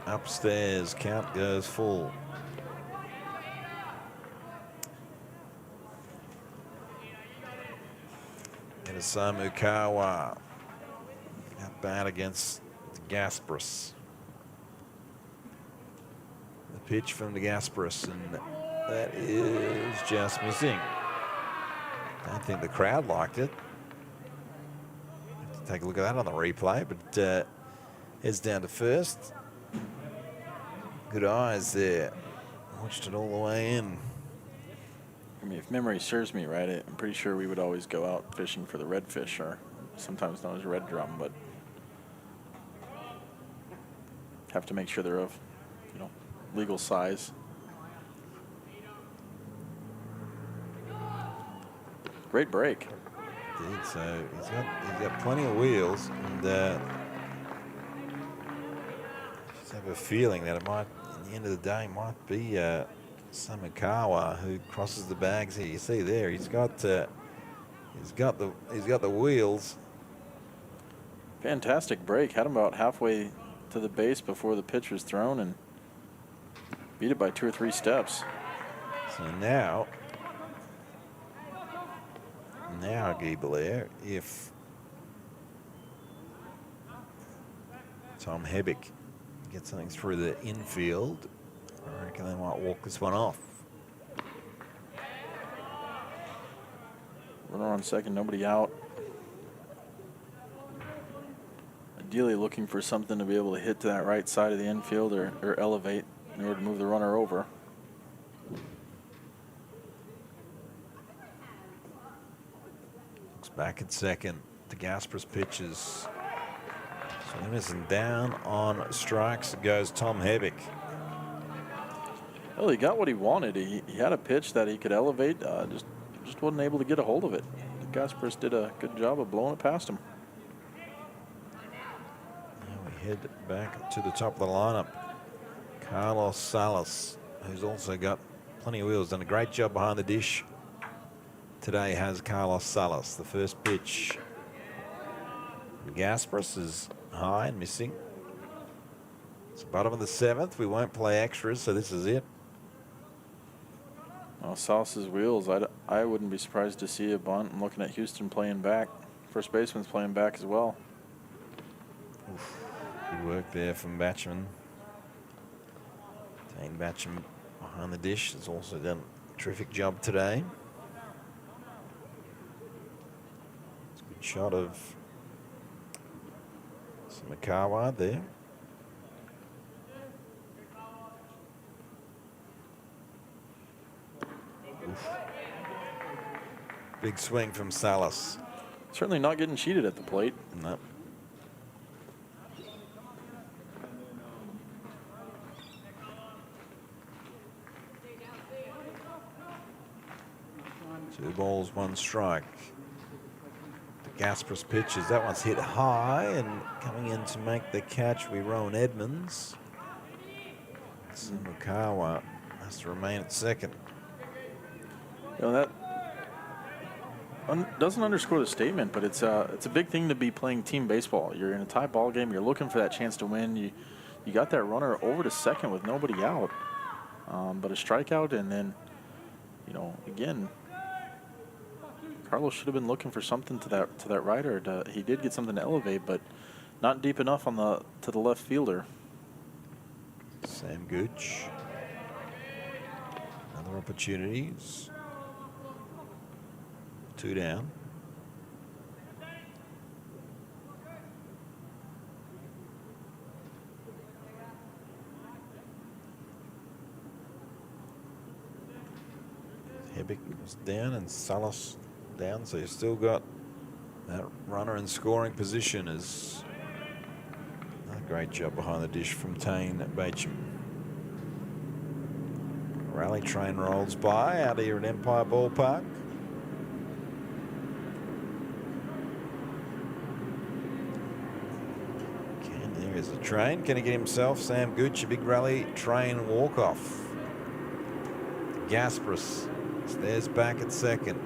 S1: Upstairs, count goes full. Isamu Kawa at bat against the Gasparis. The pitch from the Gasparis, and that is just missing. I don't think the crowd liked it. Have to take a look at that on the replay, but heads down to first. Good eyes there. Watched it all the way in.
S6: I mean, if memory serves me right, I'm pretty sure we would always go out fishing for the redfish, or sometimes known as red drum, but have to make sure they're of, legal size. Great break.
S1: Indeed, so he's got plenty of wheels, and just have a feeling that it might, in the end of the day, might be Samakawa who crosses the bags here. You see there, he's got the wheels.
S6: Fantastic break. Had him about halfway to the base before the pitch was thrown and beat it by 2 or 3 steps.
S1: So now Guy Belair, if Tom Hebick gets something through the infield, I reckon they might walk this one off.
S6: Runner on second, nobody out. Ideally looking for something to be able to hit to that right side of the infield or elevate in order to move the runner over.
S1: Looks back at second. The Gasparis pitches. So Emerson down on strikes. Goes Tom Hebick.
S6: Well, he got what he wanted. He had a pitch that he could elevate, just wasn't able to get a hold of it. Gasparis did a good job of blowing it past him.
S1: Now we head back to the top of the lineup. Carlos Salas, who's also got plenty of wheels, done a great job behind the dish. Today has Carlos Salas. The first pitch. Gasparis is high and missing. It's the bottom of the 7th. We won't play extras, so this is it.
S6: Well, Salas's wheels, I wouldn't be surprised to see a bunt. I'm looking at Houston playing back. First baseman's playing back as well.
S1: Oof. Good work there from Batchman. Dane Batchman behind the dish has also done a terrific job today. It's a good shot of Samakawa there. Oof. Big swing from Salas.
S6: Certainly not getting cheated at the plate.
S1: No. Two balls, 1 strike. The Gasparis pitches. That one's hit high, and coming in to make the catch will be Rowan Edmonds. Samakawa has to remain at second.
S6: You know, doesn't underscore the statement, but it's a big thing to be playing team baseball. You're in a tie ball game. You're looking for that chance to win. You got that runner over to second with nobody out, but a strikeout, and then, you know, again, Carlos should have been looking for something to that rider. He did get something to elevate, but not deep enough to the left fielder.
S1: Sam Gooch. Other opportunities. 2 down. Hebbick was down and Salas down, so you've still got that runner in scoring position. As a great job behind the dish from Tane Bacham. Rally train rolls by out here at Empire Ballpark. There is a train. Can he get himself? Sam Gooch, a big rally train walk-off. Gasparis stares back at second.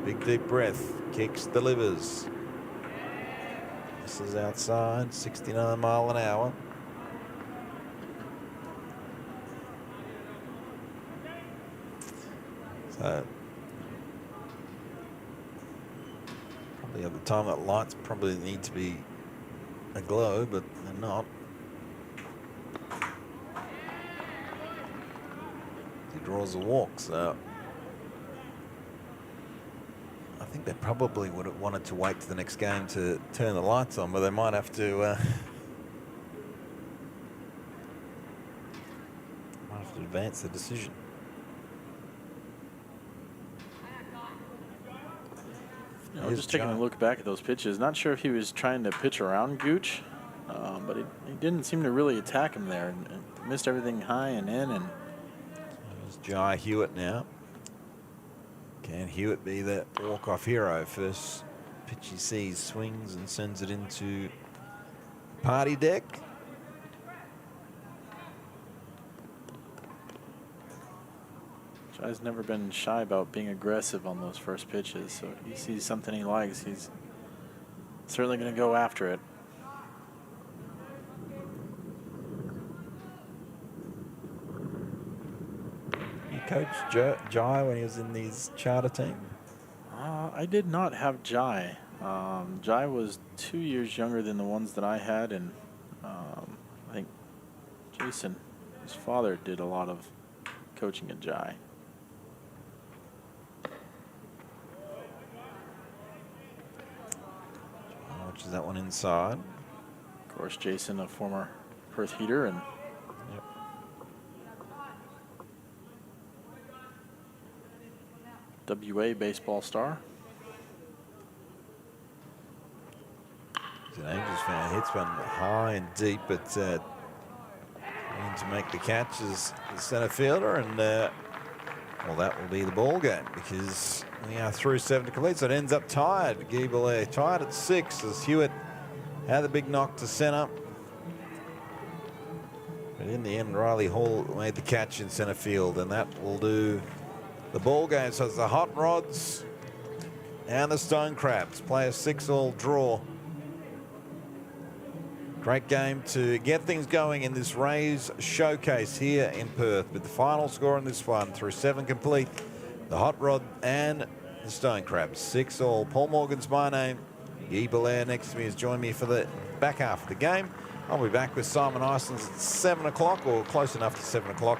S1: Big deep breath. Kicks, delivers. This is outside, 69 mile an hour. So probably at the time that lights probably need to be aglow, but they're not. He draws a walk, so I think they probably would have wanted to wait to the next game to turn the lights on, but they might have to advance the decision.
S6: You know, just taking a look back at those pitches, not sure if he was trying to pitch around Gooch, but he didn't seem to really attack him there, and missed everything high and in. And
S1: there's Jai Hewitt now. Can Hewitt be the walk-off hero? First pitch he sees, swings and sends it into party deck.
S6: Jai's never been shy about being aggressive on those first pitches, so if he sees something he likes, he's certainly going to go after it.
S1: You coached Jai when he was in these charter team?
S6: I did not have Jai. Jai was 2 years younger than the ones that I had, and I think Jason, his father, did a lot of coaching at Jai.
S1: Watches that one inside.
S6: Of course, Jason, a former Perth Heater, and WA baseball star.
S1: He's an Angels fan. Hits one high and deep, but trying to make the catch as the center fielder, and well, that will be the ball game because we are through 7 to complete. So it ends up tied. Guy Belair tied at 6 as Hewitt had the big knock to center. But in the end, Riley Hall made the catch in center field, and that will do the ball game. So it's the Hot Rods and the Stone Crabs play a 6-all draw. Great game to get things going in this Rays showcase here in Perth. But the final score in this one, through 7 complete, the Hot Rod and the Stone Crabs, 6-all. Paul Morgan's my name. Guy Belair next to me has joined me for the back half of the game. I'll be back with Simon Isons at 7 o'clock, or close enough to 7 o'clock.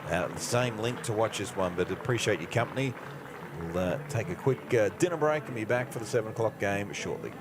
S1: The same link to watch this one, but appreciate your company. We'll take a quick dinner break and be back for the 7 o'clock game shortly.